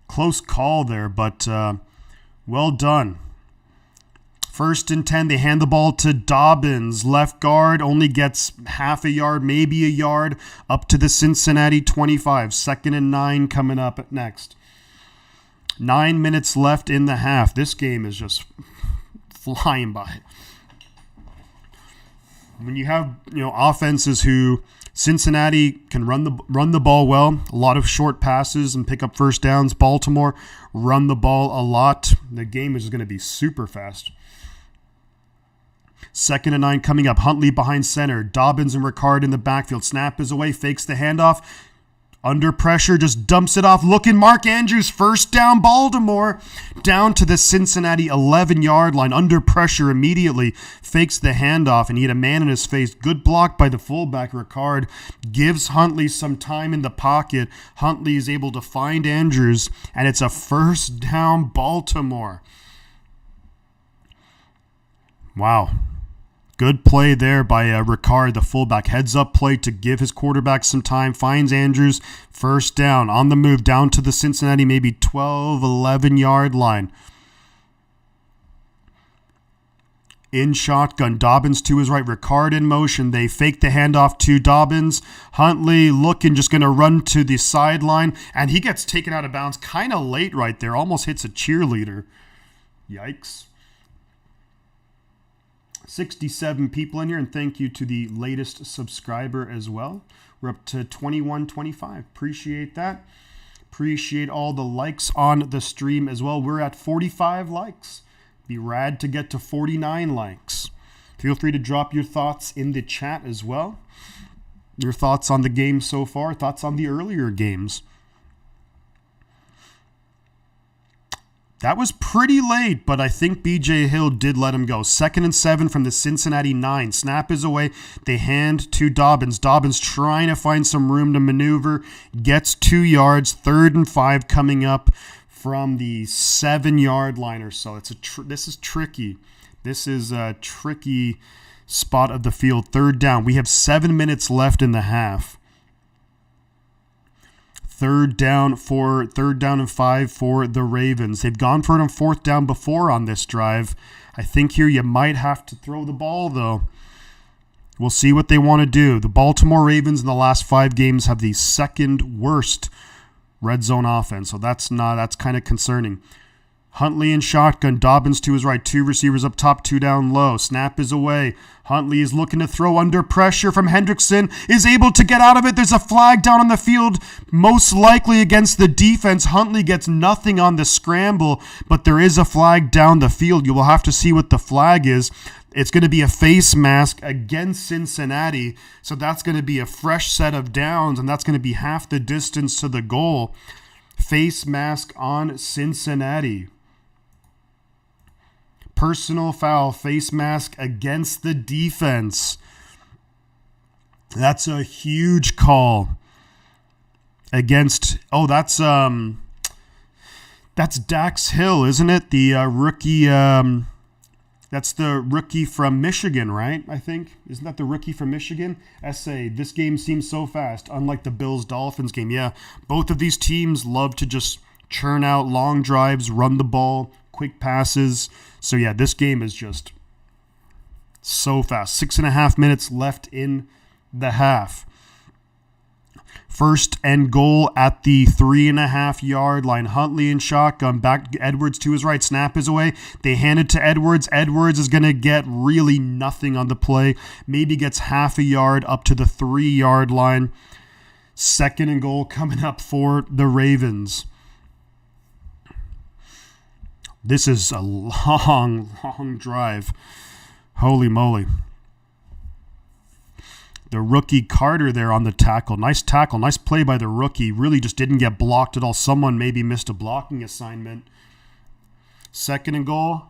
Close call there, but well done. 1st and 10, they hand the ball to Dobbins. Left guard only gets half a yard, maybe a yard, up to the Cincinnati 25. 2nd and 9 coming up next. 9 minutes left in the half. This game is just flying by. When you have offenses who Cincinnati can run the ball well, a lot of short passes and pick up first downs. Baltimore run the ball a lot. The game is going to be super fast. 2nd and 9 coming up. Huntley behind center. Dobbins and Ricard in the backfield. Snap is away, fakes the handoff. Under pressure, just dumps it off. Looking, Mark Andrews, first down, Baltimore. Down to the Cincinnati 11-yard line. Under pressure immediately. Fakes the handoff, and he had a man in his face. Good block by the fullback, Ricard. Gives Huntley some time in the pocket. Huntley is able to find Andrews, and it's a first down, Baltimore. Wow. Good play there by Ricard, the fullback. Heads up play to give his quarterback some time. Finds Andrews. First down on the move down to the Cincinnati maybe 12, 11-yard line. In shotgun. Dobbins to his right. Ricard in motion. They fake the handoff to Dobbins. Huntley looking, just going to run to the sideline. And he gets taken out of bounds kind of late right there. Almost hits a cheerleader. Yikes. 67 people in here, and thank you to the latest subscriber as well. We're up to 2125. Appreciate that. Appreciate all the likes on the stream as well. We're at 45 likes. Be rad to get to 49 likes. Feel free to drop your thoughts in the chat as well. Your thoughts on the game so far, thoughts on the earlier games. That was pretty late, but I think B.J. Hill did let him go. 2nd and 7 from the Cincinnati 9. Snap is away. They hand to Dobbins. Dobbins trying to find some room to maneuver. Gets 2 yards. 3rd and 5 coming up from the 7-yard line or so. This is tricky. This is a tricky spot of the field. 3rd down. We have 7 minutes left in the half. Third down and 5 for the Ravens. They've gone for it on 4th down before on this drive. I think here you might have to throw the ball, though. We'll see what they want to do. The Baltimore Ravens in the last 5 games have the 2nd worst red zone offense, so that's kind of concerning. Huntley in shotgun. Dobbins to his right. 2 receivers up top, 2 down low. Snap is away. Huntley is looking to throw under pressure from Hendrickson. Is able to get out of it. There's a flag down on the field, most likely against the defense. Huntley gets nothing on the scramble, but there is a flag down the field. You will have to see what the flag is. It's going to be a face mask against Cincinnati, so that's going to be a fresh set of downs, and that's going to be half the distance to the goal. Face mask on Cincinnati. Personal foul, face mask against the defense. That's a huge call against. Oh, that's Dax Hill, isn't it? The rookie. That's the rookie from Michigan, right? I think isn't that the rookie from Michigan? SA. This game seems so fast, unlike the Bills-Dolphins game. Yeah, both of these teams love to just churn out long drives, run the ball, quick passes. So, yeah, this game is just so fast. 6.5 minutes left in the half. 1st and goal at the 3.5-yard line. Huntley in shotgun. Back Edwards to his right. Snap is away. They hand it to Edwards. Edwards is going to get really nothing on the play. Maybe gets half a yard up to the 3-yard line. 2nd and goal coming up for the Ravens. This is a long drive. Holy moly. The rookie Carter there on the tackle. Nice tackle. Nice play by the rookie. Really just didn't get blocked at all. Someone maybe missed a blocking assignment. 2nd and goal.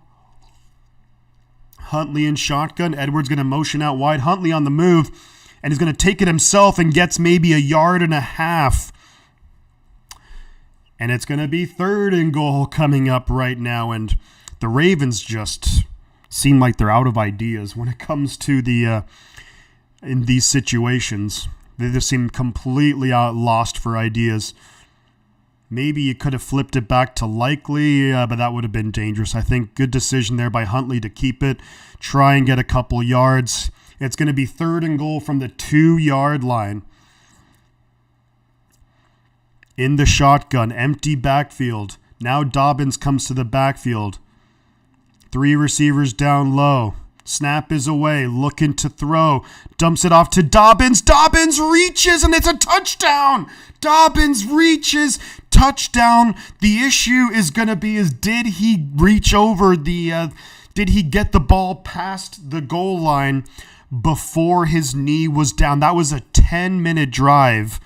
Huntley in shotgun. Edwards going to motion out wide. Huntley on the move. And he's going to take it himself and gets maybe 1.5 yards. And it's going to be 3rd and goal coming up right now. And the Ravens just seem like they're out of ideas when it comes to the in these situations. They just seem completely lost for ideas. Maybe you could have flipped it back to Likely, but that would have been dangerous. I think good decision there by Huntley to keep it, try and get a couple yards. It's going to be 3rd and goal from the 2-yard line. In the shotgun, empty backfield. Now Dobbins comes to the backfield. 3 receivers down low. Snap is away, looking to throw. Dumps it off to Dobbins. Dobbins reaches, and it's a touchdown. Dobbins reaches, touchdown. The issue is going to be did he reach over did he get the ball past the goal line before his knee was down? That was a 10-minute drive.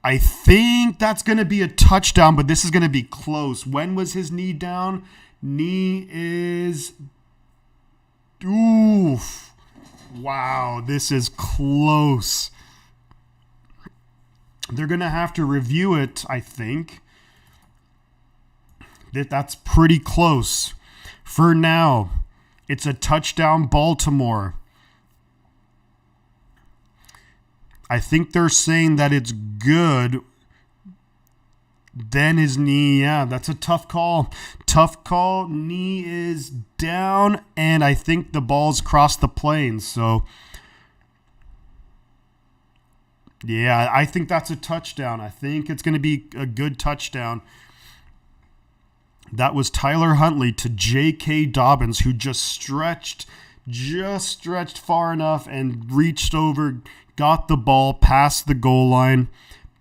I think that's going to be a touchdown, but this is going to be close. When was his knee down? Knee is... Oof. Wow, this is close. They're going to have to review it, I think. That's pretty close. For now, it's a touchdown, Baltimore. I think they're saying that it's good. Then his knee, that's a tough call. Tough call. Knee is down, and I think the ball's crossed the plane. So, yeah, I think that's a touchdown. I think it's going to be a good touchdown. That was Tyler Huntley to J.K. Dobbins, who just stretched far enough and reached over, got the ball past the goal line.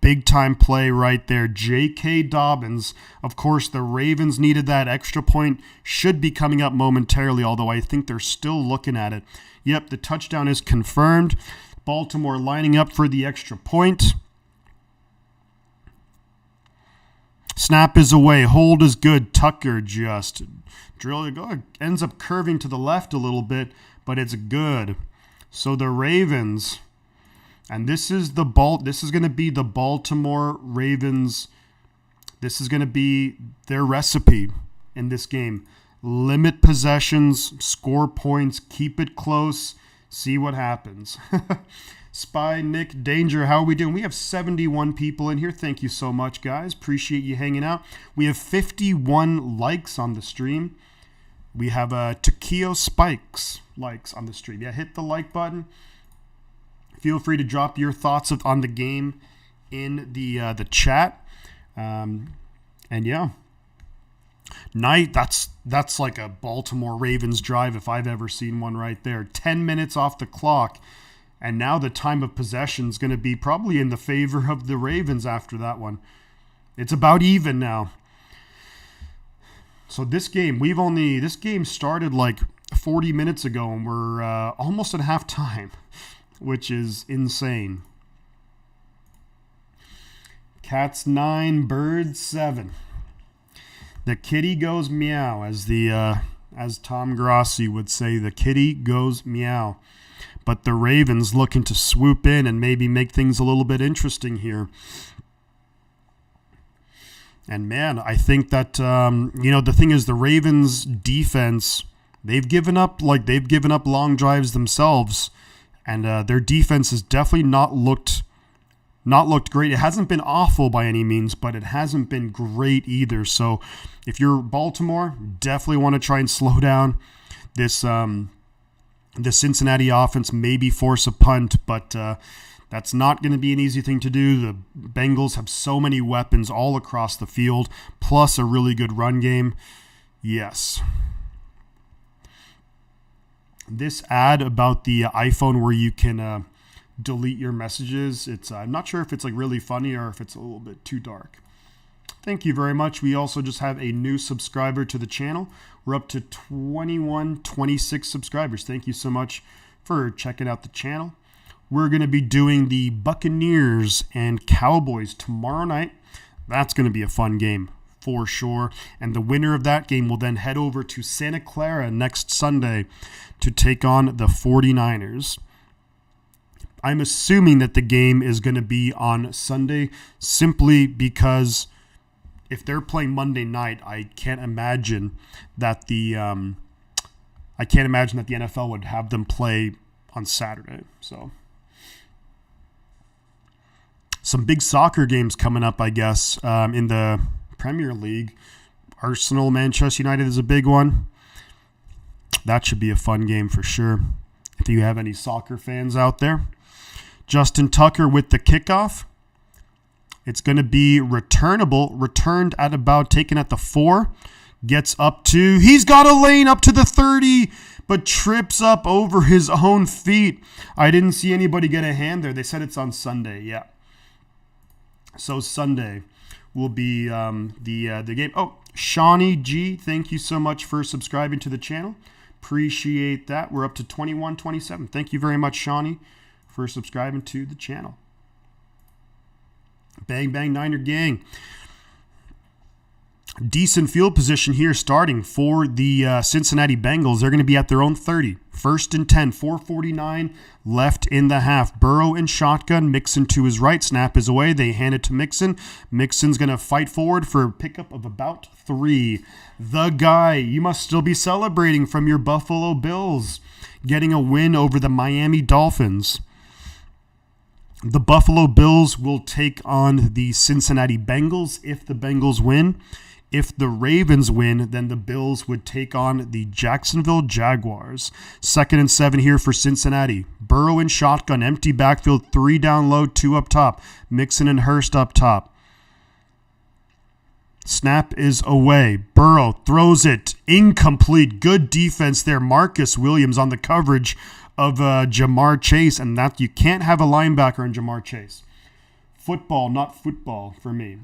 Big time play right there. J.K. Dobbins. Of course, the Ravens needed that extra point. Should be coming up momentarily, although I think they're still looking at it. Yep, the touchdown is confirmed. Baltimore lining up for the extra point. Snap is away. Hold is good. Tucker just ends up curving to the left a little bit, but it's good. So the Ravens... And this is going to be the Baltimore Ravens. This is going to be their recipe in this game. Limit possessions, score points, keep it close, see what happens. Spy, Nick, Danger, how are we doing? We have 71 people in here. Thank you so much, guys. Appreciate you hanging out. We have 51 likes on the stream. We have Takio Spikes likes on the stream. Yeah, hit the like button. Feel free to drop your thoughts on the game in the chat. And yeah. That's like a Baltimore Ravens drive if I've ever seen one right there. 10 minutes off the clock. And now the time of possession is going to be probably in the favor of the Ravens after that one. It's about even now. So this game started like 40 minutes ago, and we're almost at halftime, which is insane. Cats 9, birds 7. The kitty goes meow, as Tom Grossi would say. The kitty goes meow. But the Ravens looking to swoop in and maybe make things a little bit interesting here. And man, I think that the thing is, the Ravens defense, they've given up long drives themselves, and their defense has definitely not looked great. It hasn't been awful by any means, but it hasn't been great either. So if you're Baltimore, definitely want to try and slow down this the Cincinnati offense, maybe force a punt, but that's not going to be an easy thing to do. The Bengals have so many weapons all across the field, plus a really good run game. Yes. This ad about the iPhone where you can delete your messages, I'm not sure if it's like really funny or if it's a little bit too dark. Thank you very much. We also just have a new subscriber to the channel. We're up to 26 subscribers. Thank you so much for checking out the channel. We're going to be doing the Buccaneers and Cowboys tomorrow night. That's going to be a fun game for sure. And the winner of that game will then head over to Santa Clara next Sunday to take on the 49ers. I'm assuming that the game is going to be on Sunday simply because if they're playing Monday night, I can't imagine that the NFL would have them play on Saturday. So some big soccer games coming up, I guess, in the Premier League. Arsenal, Manchester United is a big one. That should be a fun game for sure. If you have any soccer fans out there. Justin Tucker with the kickoff. It's going to be returned at about taken at the 4. Gets up to, he's got a lane up to the 30, but trips up over his own feet. I didn't see anybody get a hand there. They said it's on Sunday. Yeah. So Sunday will be the game. Oh, Shawnee G, thank you so much for subscribing to the channel. Appreciate that. We're up to 2127. Thank you very much, Shawnee, for subscribing to the channel. Bang, bang, Niner gang. Decent field position here starting for the Cincinnati Bengals. They're going to be at their own 30. 1st and 10, 4:49 left in the half. Burrow in shotgun. Mixon to his right. Snap is away. They hand it to Mixon. Mixon's going to fight forward for a pickup of about 3. The guy, you must still be celebrating from your Buffalo Bills getting a win over the Miami Dolphins. The Buffalo Bills will take on the Cincinnati Bengals if the Bengals win. If the Ravens win, then the Bills would take on the Jacksonville Jaguars. 2nd and 7 here for Cincinnati. Burrow in shotgun, empty backfield, 3 down low, 2 up top. Mixon and Hurst up top. Snap is away. Burrow throws it. Incomplete. Good defense there. Marcus Williams on the coverage of Jamar Chase, and that you can't have a linebacker in Jamar Chase. Football, not football for me.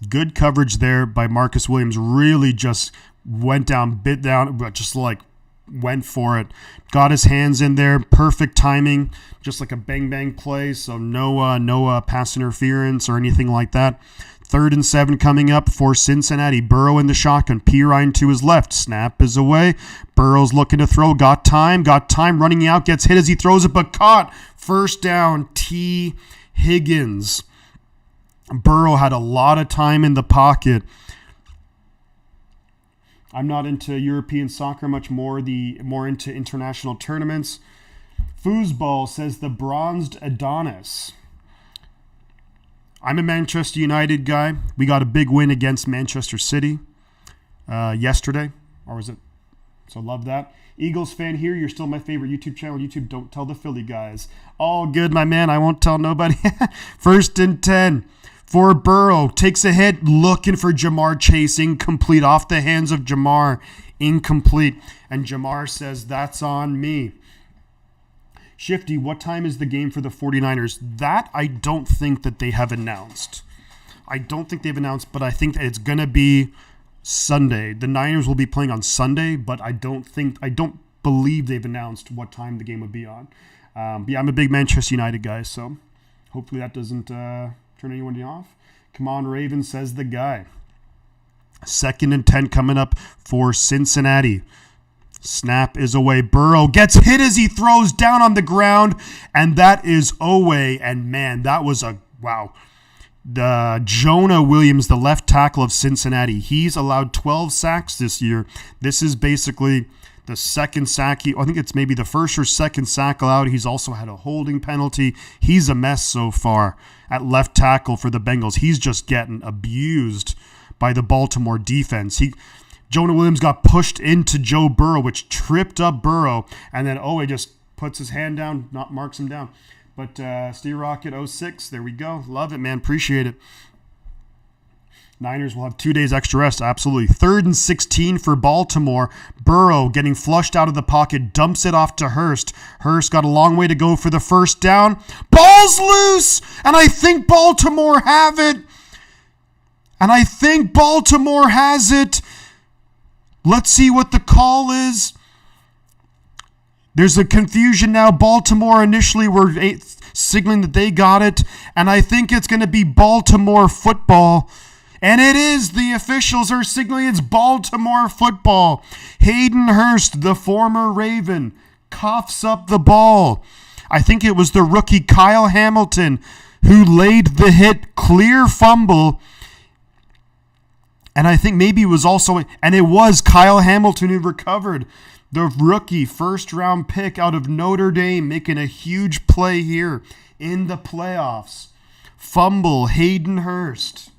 Good coverage there by Marcus Williams. Really just went down, bit down, but just like went for it. Got his hands in there. Perfect timing. Just like a bang-bang play. So no pass interference or anything like that. 3rd and 7 coming up for Cincinnati. Burrow in the shotgun. Pirine to his left. Snap is away. Burrow's looking to throw. Got time. Running out. Gets hit as he throws it, but caught. 1st down. T. Higgins. Burrow had a lot of time in the pocket. I'm not into European soccer much more into international tournaments. Foosball says the bronzed Adonis. I'm a Manchester United guy. We got a big win against Manchester City yesterday. Or was it? So love that. Eagles fan here. You're still my favorite YouTube channel. YouTube, don't tell the Philly guys. All good, my man. I won't tell nobody. 1st and 10. For Burrow, takes a hit, looking for Jamar Chase, incomplete, off the hands of Jamar, incomplete. And Jamar says, that's on me. Shifty, what time is the game for the 49ers? That I don't think that they have announced. But I think that it's going to be Sunday. The Niners will be playing on Sunday, but I don't believe they've announced what time the game would be on. Yeah, I'm a big Manchester United guy, so hopefully that doesn't turn anyone off. Come on, Ravens, says the guy. 2nd and 10 coming up for Cincinnati. Snap is away. Burrow gets hit as he throws down on the ground, and that is away. And man, that was a wow. Jonah Williams, the left tackle of Cincinnati, he's allowed 12 sacks this year. This is basically the second sack. I think it's maybe the first or second sack allowed. He's also had a holding penalty. He's a mess so far at left tackle for the Bengals. He's just getting abused by the Baltimore defense. Jonah Williams got pushed into Joe Burrow, which tripped up Burrow, and then Owe just puts his hand down, not marks him down. But Steve Rocket 06, there we go. Love it, man. Appreciate it. Niners will have 2 days extra rest, absolutely. 3rd and 16 for Baltimore. Burrow getting flushed out of the pocket, dumps it off to Hurst. Hurst got a long way to go for the 1st down. Ball's loose, and I think Baltimore have it. Has it. Let's see what the call is. There's a confusion now. Baltimore initially were signaling that they got it, and I think it's going to be Baltimore football. And it is. The officials are signaling it's Baltimore football. Hayden Hurst, the former Raven, coughs up the ball. I think it was the rookie Kyle Hamilton who laid the hit, clear fumble. And I think maybe it was also, and it was Kyle Hamilton who recovered. The rookie first-round pick out of Notre Dame making a huge play here in the playoffs. Fumble, Hayden Hurst.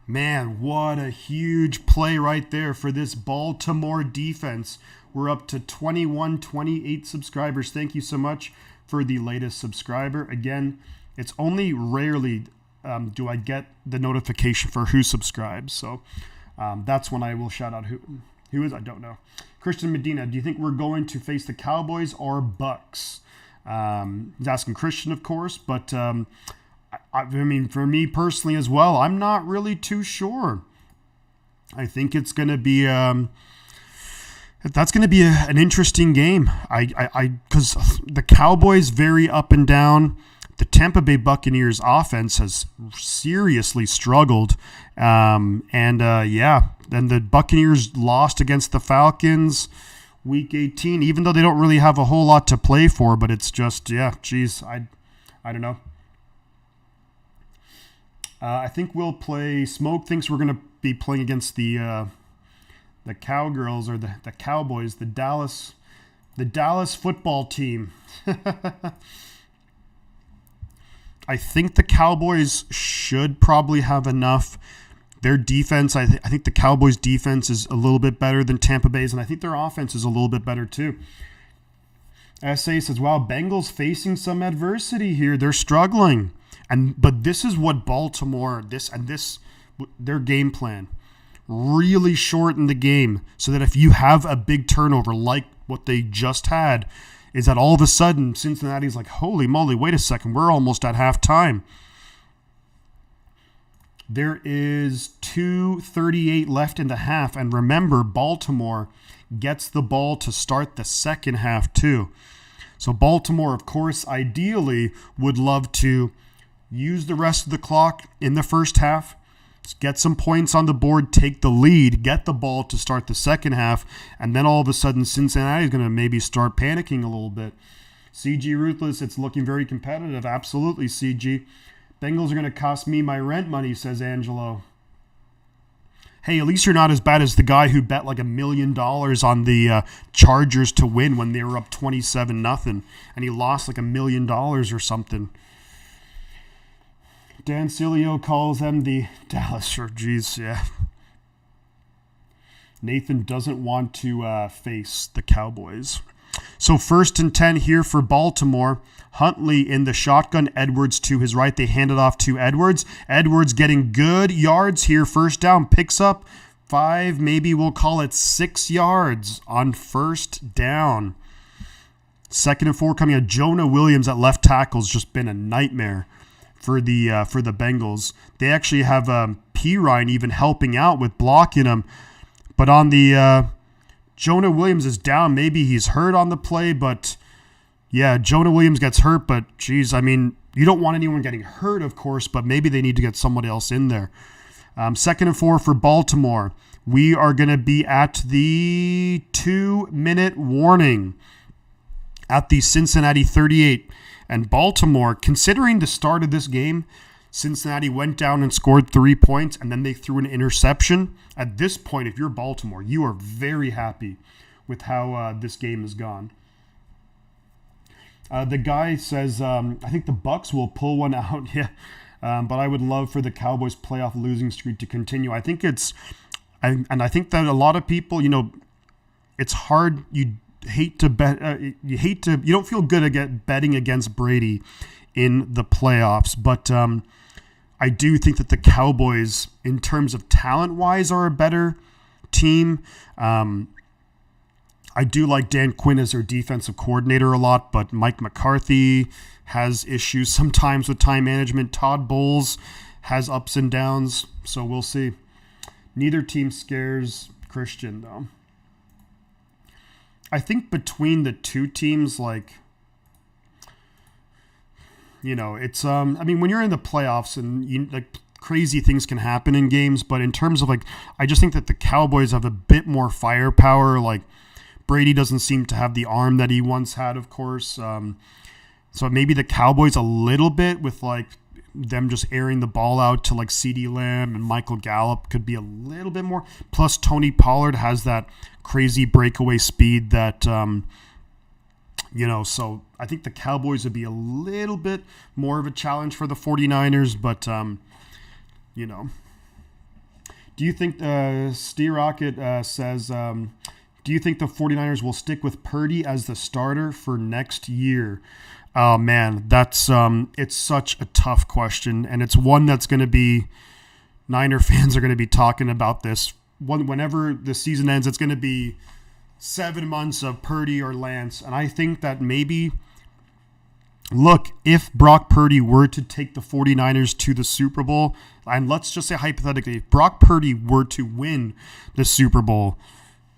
Man, what a huge play right there for this Baltimore defense. We're up to 28 subscribers. Thank you so much for the latest subscriber. Again, It's only rarely do I get the notification for who subscribes. So that's when I will shout out who is, I don't know. Christian Medina, do you think we're going to face the Cowboys or Bucks? He's asking Christian, of course, but I mean, for me personally as well, I'm not really too sure. I think it's going to be that's going to be an interesting game. Because the Cowboys very up and down. The Tampa Bay Buccaneers offense has seriously struggled. Then the Buccaneers lost against the Falcons week 18, even though they don't really have a whole lot to play for, but it's just, I don't know. I think we'll play, Smoke thinks we're going to be playing against the Cowgirls or the Cowboys, the Dallas football team. I think the Cowboys should probably have enough. Their defense, I think the Cowboys' defense is a little bit better than Tampa Bay's, and I think their offense is a little bit better too. SA says, wow, Bengals facing some adversity here. They're struggling. But this is what Baltimore, their game plan. Really shorten the game so that if you have a big turnover like what they just had, is that all of a sudden Cincinnati's like, holy moly, wait a second, we're almost at halftime. There is 2:38 left in the half, and remember, Baltimore gets the ball to start the second half too. So Baltimore, of course, ideally would love to use the rest of the clock in the first half, get some points on the board, take the lead, get the ball to start the second half, and then all of a sudden Cincinnati is going to maybe start panicking a little bit. CG Ruthless, it's looking very competitive. Absolutely, CG. Bengals are going to cost me my rent money, says Angelo. Hey, at least you're not as bad as the guy who bet like $1 million on the Chargers to win when they were up 27-0, and he lost like $1 million or something. Dan Cilio calls them the Dallas, or geez, yeah. Nathan doesn't want to face the Cowboys. So 1st and 10 here for Baltimore. Huntley in the shotgun, Edwards to his right. They hand it off to Edwards. Edwards getting good yards here. First down, picks up 5, maybe we'll call it 6 yards on first down. 2nd and 4 coming out. Jonah Williams at left tackle has just been a nightmare for the Bengals. They actually have Pirine even helping out with blocking him. But on the Jonah Williams is down. Maybe he's hurt on the play, but yeah, Jonah Williams gets hurt. But geez, I mean, you don't want anyone getting hurt, of course, but maybe they need to get somebody else in there. 2nd and 4 for Baltimore. We are going to be at the 2-minute warning at the Cincinnati 38. And Baltimore, considering the start of this game, Cincinnati went down and scored 3 points, and then they threw an interception. At this point, if you're Baltimore, you are very happy with how this game has gone. The guy says, I think the Bucks will pull one out. Yeah, but I would love for the Cowboys' playoff losing streak to continue. I think I think that a lot of people, it's hard. You hate to bet. You don't feel good betting against Brady in the playoffs, but I do think that the Cowboys, in terms of talent-wise, are a better team. I do like Dan Quinn as their defensive coordinator a lot, but Mike McCarthy has issues sometimes with time management. Todd Bowles has ups and downs, so we'll see. Neither team scares Christian, though. I think between the two teams, it's I mean, when you're in the playoffs and crazy things can happen in games, but in terms of I just think that the Cowboys have a bit more firepower. Brady doesn't seem to have the arm that he once had, of course. So maybe the Cowboys a little bit with them just airing the ball out to CeeDee Lamb and Michael Gallup could be a little bit more. Plus Tony Pollard has that crazy breakaway speed that, so I think the Cowboys would be a little bit more of a challenge for the 49ers, but, Do you think, Steerocket says, do you think the 49ers will stick with Purdy as the starter for next year? Oh man, that's it's such a tough question, and it's one that's going to be Niner fans are going to be talking about this whenever the season ends. It's going to be 7 months of Purdy or Lance, and I think that maybe, look, if Brock Purdy were to take the 49ers to the Super Bowl, and let's just say hypothetically, if Brock Purdy were to win the Super Bowl,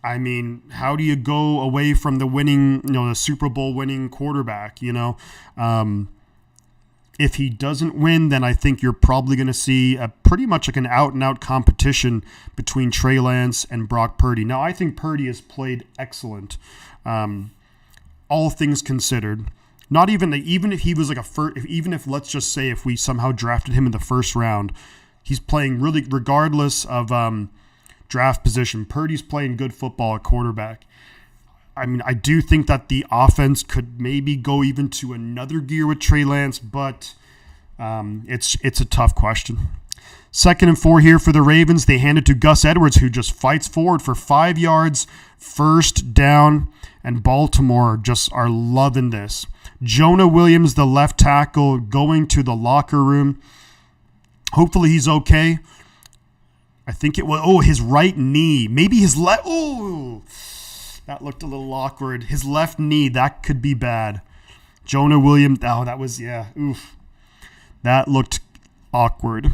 I mean, how do you go away from the winning, the Super Bowl winning quarterback, If he doesn't win, then I think you're probably going to see a pretty much like an out-and-out competition between Trey Lance and Brock Purdy. Now, I think Purdy has played excellent, all things considered. Not even if he was like even if let's just say if we somehow drafted him in the first round, he's playing really regardless of draft position. Purdy's playing good football at quarterback. I mean, I do think that the offense could maybe go even to another gear with Trey Lance, but it's a tough question. 2nd and 4 here for the Ravens. They hand it to Gus Edwards, who just fights forward for 5 yards, first down, and Baltimore just are loving this. Jonah Williams, the left tackle, going to the locker room. Hopefully he's okay. I think it was, his right knee. Maybe his left. Oh, that looked a little awkward. His left knee, that could be bad. Jonah Williams, that was, oof. That looked awkward.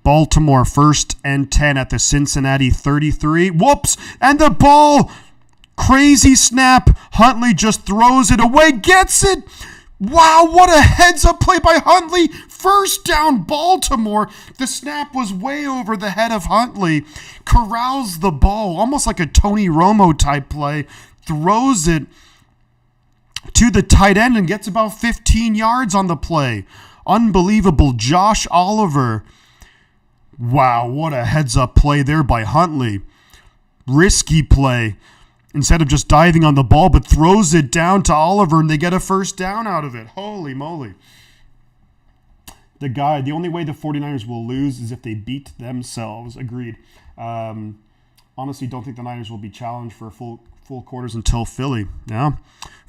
Baltimore, 1st and 10 at the Cincinnati 33. Whoops, and the ball, crazy snap. Huntley just throws it away, gets it. Wow, what a heads-up play by Huntley. First down, Baltimore. The snap was way over the head of Huntley. Corrals the ball, almost like a Tony Romo type play. Throws it to the tight end and gets about 15 yards on the play. Unbelievable. Josh Oliver. Wow, what a heads-up play there by Huntley. Risky play. Instead of just diving on the ball, but throws it down to Oliver, and they get a first down out of it. Holy moly. The only way the 49ers will lose is if they beat themselves. Agreed. Honestly, don't think the Niners will be challenged for full quarters until Philly. Yeah.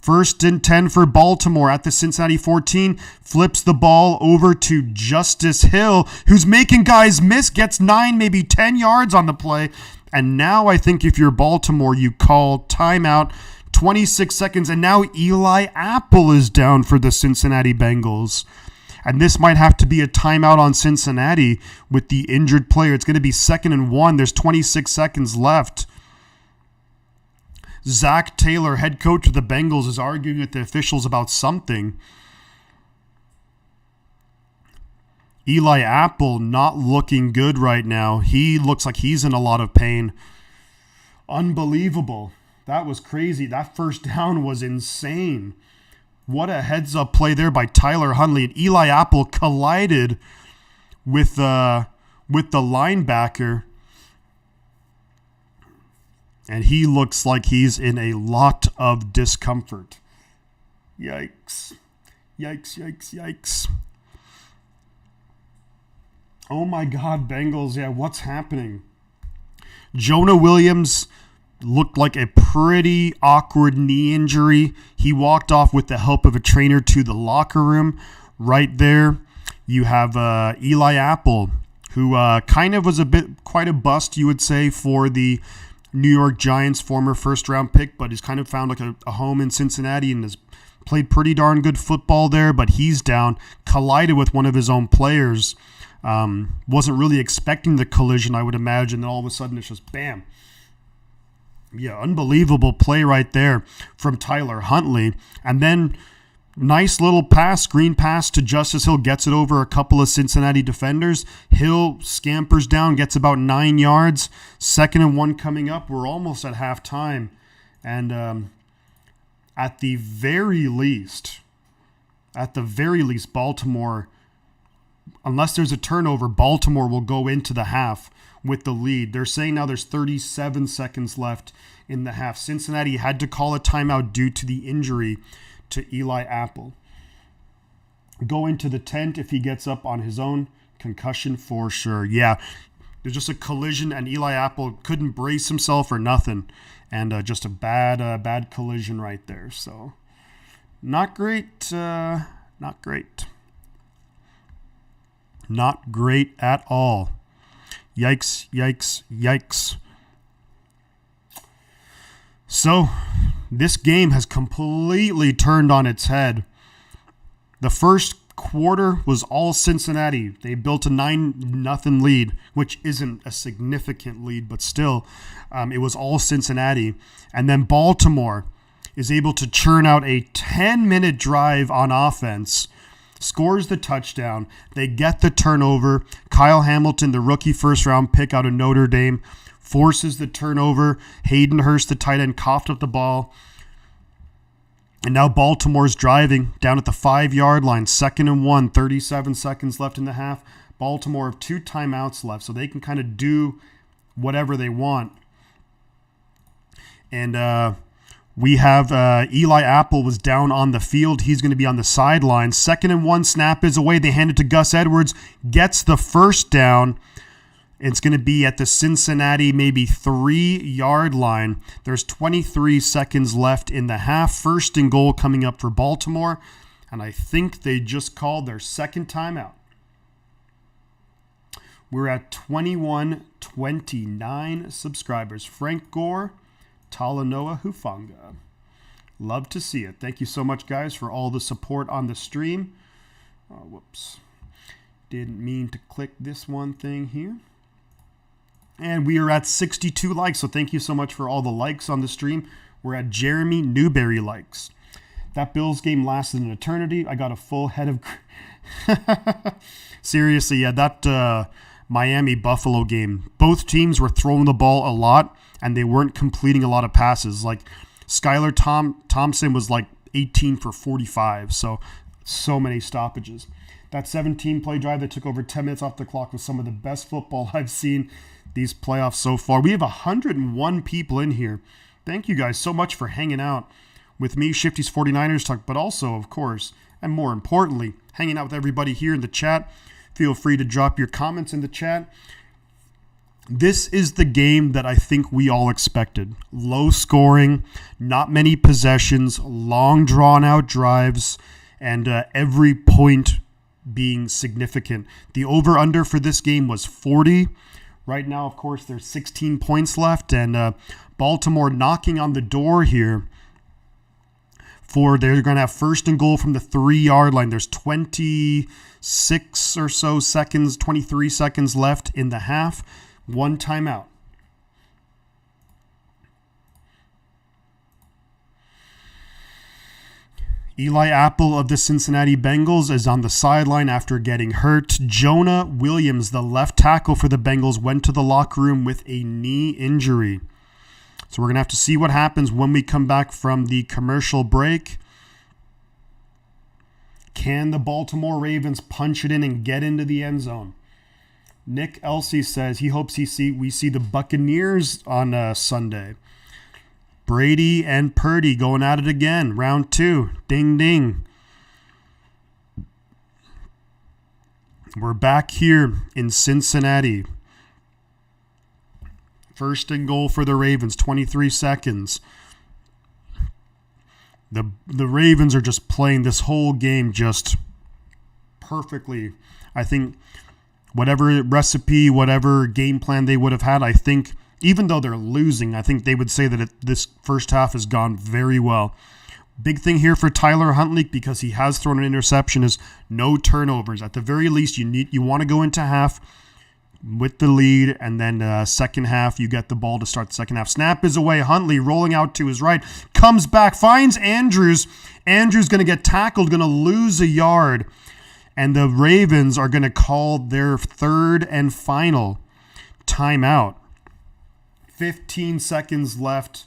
1st and 10 for Baltimore at the Cincinnati 14. Flips the ball over to Justice Hill, who's making guys miss, gets 9, maybe 10 yards on the play. And now I think if you're Baltimore, you call timeout, 26 seconds, and now Eli Apple is down for the Cincinnati Bengals. And this might have to be a timeout on Cincinnati with the injured player. It's going to be 2nd and 1. There's 26 seconds left. Zach Taylor, head coach of the Bengals, is arguing with the officials about something. Eli Apple not looking good right now. He looks like he's in a lot of pain. Unbelievable. That was crazy. That first down was insane. What a heads-up play there by Tyler Huntley. And Eli Apple collided with the linebacker. And he looks like he's in a lot of discomfort. Yikes. Yikes, yikes, yikes. Oh my God, Bengals. Yeah, what's happening? Jonah Williams looked like a pretty awkward knee injury. He walked off with the help of a trainer to the locker room. Right there, you have Eli Apple, who kind of was quite a bust, you would say, for the New York Giants, former first-round pick, but he's kind of found like a home in Cincinnati and has played pretty darn good football there, but he's down, collided with one of his own players. Wasn't really expecting the collision, I would imagine, and all of a sudden it's just bam. Yeah, unbelievable play right there from Tyler Huntley. And then nice little pass, screen pass to Justice Hill, gets it over a couple of Cincinnati defenders. Hill scampers down, gets about 9 yards. 2nd and 1 coming up. We're almost at halftime. And at the very least, Baltimore, unless there's a turnover, Baltimore will go into the half with the lead. They're saying now there's 37 seconds left in the half. Cincinnati had to call a timeout due to the injury to Eli Apple. Go into the tent if he gets up on his own. Concussion for sure. Yeah, there's just a collision, and Eli Apple couldn't brace himself or nothing. And just a bad collision right there. So Not great. Not great. Not great at all. Yikes, yikes, yikes. So, this game has completely turned on its head. The first quarter was all Cincinnati. They built a 9-0 lead, which isn't a significant lead, but still, it was all Cincinnati. And then Baltimore is able to churn out a 10-minute drive on offense, scores the touchdown. They get the turnover. Kyle Hamilton, the rookie first-round pick out of Notre Dame, forces the turnover. Hayden Hurst, the tight end, coughed up the ball. And now Baltimore's driving down at the 5-yard line, 2nd and 1, 37 seconds left in the half. Baltimore have 2 timeouts left, so they can kind of do whatever they want. And we have Eli Apple was down on the field. He's going to be on the sideline. 2nd and 1, snap is away. They hand it to Gus Edwards, gets the first down. It's going to be at the Cincinnati maybe 3-yard line. There's 23 seconds left in the half. 1st and goal coming up for Baltimore. And I think they just called their second timeout. We're at 2129 subscribers. Frank Gore, Talanoa Hufanga. Love to see it. Thank you so much, guys, for all the support on the stream. Whoops. Didn't mean to click this one thing here. And we are at 62 likes, so thank you so much for all the likes on the stream. We're at Jeremy Newberry likes. That Bills game lasted an eternity. I got a full head of... Seriously, yeah, that Miami-Buffalo game, both teams were throwing the ball a lot, and they weren't completing a lot of passes. Like, Skylar Thompson was like 18 for 45, so many stoppages. That 17-play drive that took over 10 minutes off the clock was some of the best football I've seen these playoffs so far. We have 101 people in here. Thank you guys so much for hanging out with me, Shifty's 49ers Talk, but also, of course, and more importantly, hanging out with everybody here in the chat. Feel free to drop your comments in the chat. This is the game that I think we all expected. Low scoring, not many possessions, long drawn-out drives, and every point being significant. The over-under for this game was 40. Right now, of course, there's 16 points left, and Baltimore knocking on the door here. They're going to have 1st and goal from the 3-yard line. There's 26 or so seconds, 23 seconds left in the half. 1 timeout. Eli Apple of the Cincinnati Bengals is on the sideline after getting hurt. Jonah Williams, the left tackle for the Bengals, went to the locker room with a knee injury. So we're going to have to see what happens when we come back from the commercial break. Can the Baltimore Ravens punch it in and get into the end zone? Nick Elsey says he hopes we see the Buccaneers on Sunday. Brady and Purdy going at it again. Round 2. Ding, ding. We're back here in Cincinnati. 1st and goal for the Ravens. 23 seconds. The Ravens are just playing this whole game just perfectly. I think whatever recipe, whatever game plan they would have had, I think even though they're losing, I think they would say that this first half has gone very well. Big thing here for Tyler Huntley, because he has thrown an interception, is no turnovers. At the very least, you want to go into half with the lead, and then second half, you get the ball to start the second half. Snap is away. Huntley rolling out to his right, comes back, finds Andrews. Andrews going to get tackled, going to lose a yard. And the Ravens are going to call their 3rd and final timeout. 15 seconds left.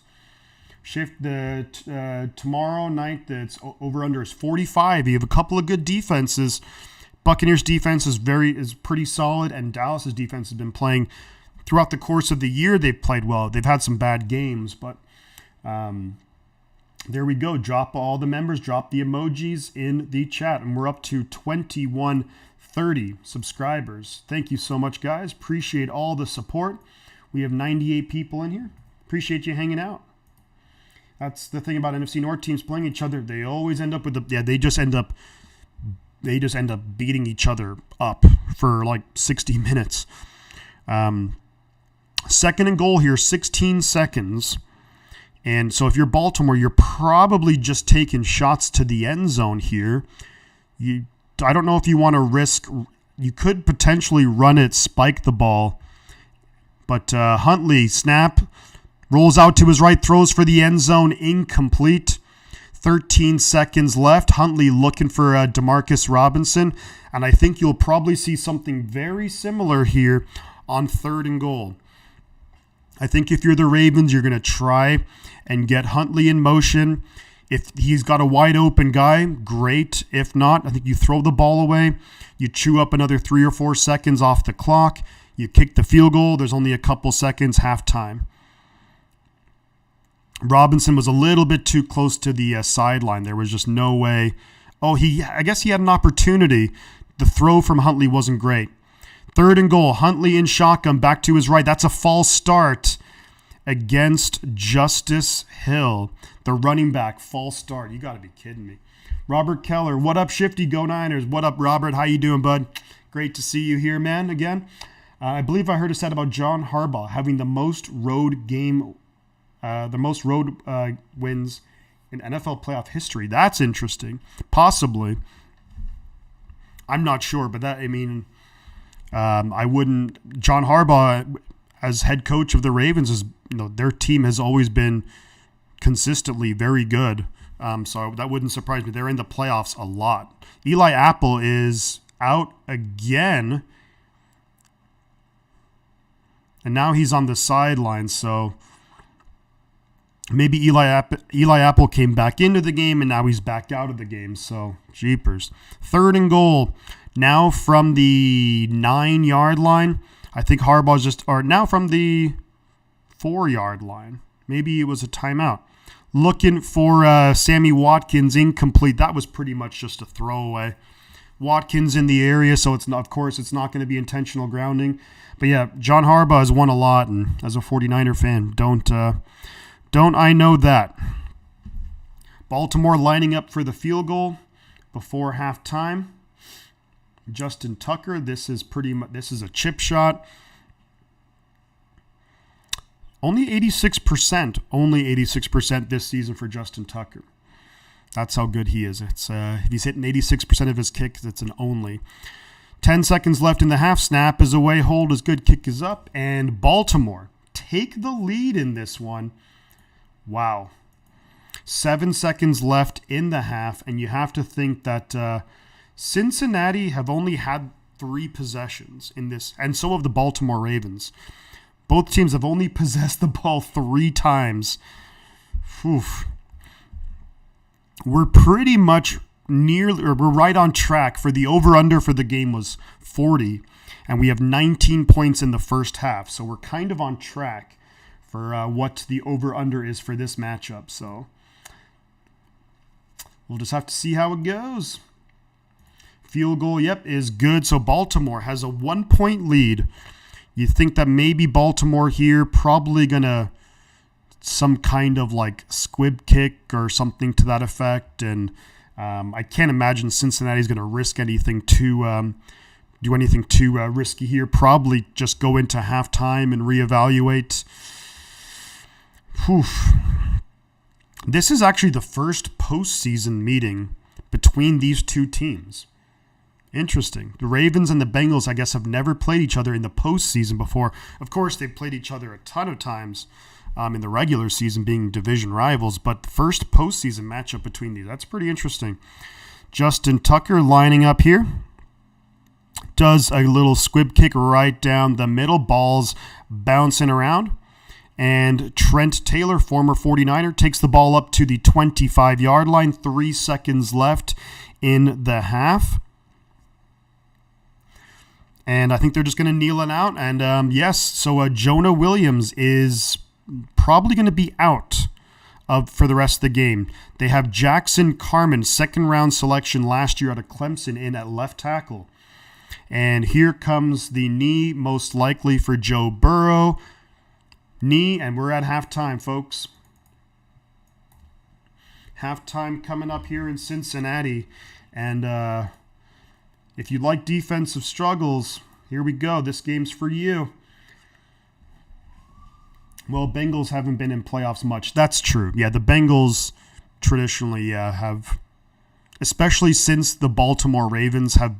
Tomorrow night, that's over-under is 45. You have a couple of good defenses. Buccaneers defense is pretty solid, and Dallas's defense has been playing throughout the course of the year. They've played well. They've had some bad games, but there we go. Drop all the members, drop the emojis in the chat, and we're up to 2130 subscribers. Thank you so much, guys. Appreciate all the support. We have 98 people in here. Appreciate you hanging out. That's the thing about NFC North teams playing each other. They always end up with they just end up beating each other up for like 60 minutes. Second and goal here, 16 seconds. And so if you're Baltimore, you're probably just taking shots to the end zone here. I don't know if you want to risk. You could potentially run it, spike the ball. But Huntley, snap, rolls out to his right, throws for the end zone, incomplete. 13 seconds left. Huntley looking for Demarcus Robinson. And I think you'll probably see something very similar here on third and goal. I think if you're the Ravens, you're going to try and get Huntley in motion. If he's got a wide open guy, great. If not, I think you throw the ball away. You chew up another 3 or 4 seconds off the clock. You kick the field goal. There's only a couple seconds, halftime. Robinson was a little bit too close to the sideline. There was just no way. I guess he had an opportunity. The throw from Huntley wasn't great. Third and goal. Huntley in shotgun, back to his right. That's a false start against Justice Hill. The running back, false start. You got to be kidding me. Robert Keller, what up, Shifty? Go Niners. What up, Robert? How you doing, bud? Great to see you here, man, again. I believe I heard it said about John Harbaugh having the most road wins in NFL playoff history. That's interesting. Possibly. I'm not sure, but I wouldn't. John Harbaugh, as head coach of the Ravens, their team has always been consistently very good. So that wouldn't surprise me. They're in the playoffs a lot. Eli Apple is out again, and now he's on the sideline. So maybe Eli Apple came back into the game, and now he's back out of the game. So jeepers. Third and goal. Now from the 9-yard line. I think Harbaugh's now from the 4-yard line. Maybe it was a timeout. Looking for Sammy Watkins, incomplete. That was pretty much just a throwaway. Watkins in the area, so it's not going to be intentional grounding. But yeah, John Harbaugh has won a lot, and as a 49er fan, don't I know that. Baltimore lining up for the field goal before halftime. Justin Tucker, this is a chip shot. Only 86% this season for Justin Tucker. That's how good he is. It's if he's hitting 86% of his kicks, it's an only. 10 seconds left in the half. Snap is away, hold is good, kick is up, and Baltimore take the lead in this one. Wow. 7 seconds left in the half, and you have to think that Cincinnati have only had 3 possessions in this, and so have the Baltimore Ravens. Both teams have only possessed the ball 3 times. Oof. We're pretty much we're right on track for the over-under for the game was 40, and we have 19 points in the first half. So we're kind of on track for what the over-under is for this matchup. So we'll just have to see how it goes. Field goal, is good. So Baltimore has a 1-point lead. You think that maybe Baltimore here probably going to some kind of like squib kick or something to that effect. And I can't imagine Cincinnati's going to risk anything do anything too risky here. Probably just go into halftime and reevaluate. This is actually the first postseason meeting between these two teams. Interesting. The Ravens and the Bengals, I guess, have never played each other in the postseason before. Of course, they've played each other a ton of times in the regular season, being division rivals, but the first postseason matchup between these, that's pretty interesting. Justin Tucker lining up here. Does a little squib kick right down the middle. Ball's bouncing around. And Trent Taylor, former 49er, takes the ball up to the 25-yard line. 3 seconds left in the half. And I think they're just going to kneel it out. And so Jonah Williams is probably going to be out for the rest of the game. They have Jackson Carman, second-round selection last year out of Clemson, in at left tackle. And here comes the knee, most likely for Joe Burrow. Knee, and we're at halftime, folks. Halftime coming up here in Cincinnati. And if you like defensive struggles, here we go. This game's for you. Well, Bengals haven't been in playoffs much. That's true. Yeah, the Bengals traditionally have, especially since the Baltimore Ravens have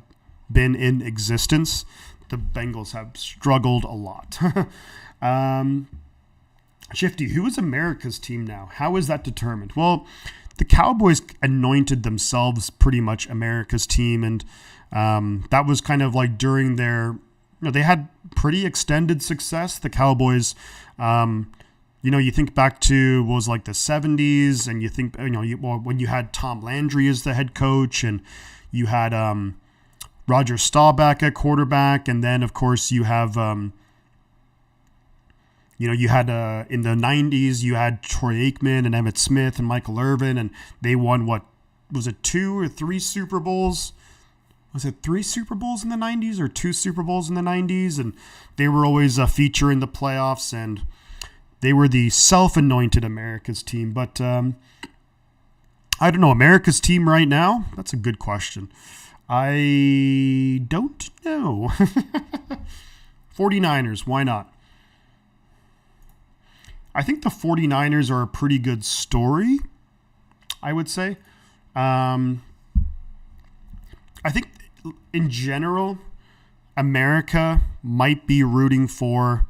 been in existence, the Bengals have struggled a lot. Shifty, who is America's team now? How is that determined? Well, the Cowboys anointed themselves pretty much America's team, and that was kind of like during their, they had pretty extended success. The Cowboys, you think back to what was like the 70s, and you think, when you had Tom Landry as the head coach, and you had Roger Staubach at quarterback, and then of course you have, you had in the 90s, you had Troy Aikman and Emmitt Smith and Michael Irvin, and they won, what was it, 2 or 3 Super Bowls? Was it 3 Super Bowls in the 90s or 2 Super Bowls in the 90s? And they were always a feature in the playoffs, and they were the self-anointed America's team. But I don't know, America's team right now? That's a good question. I don't know. 49ers, why not? I think the 49ers are a pretty good story, I would say. I think in general, America might be rooting for,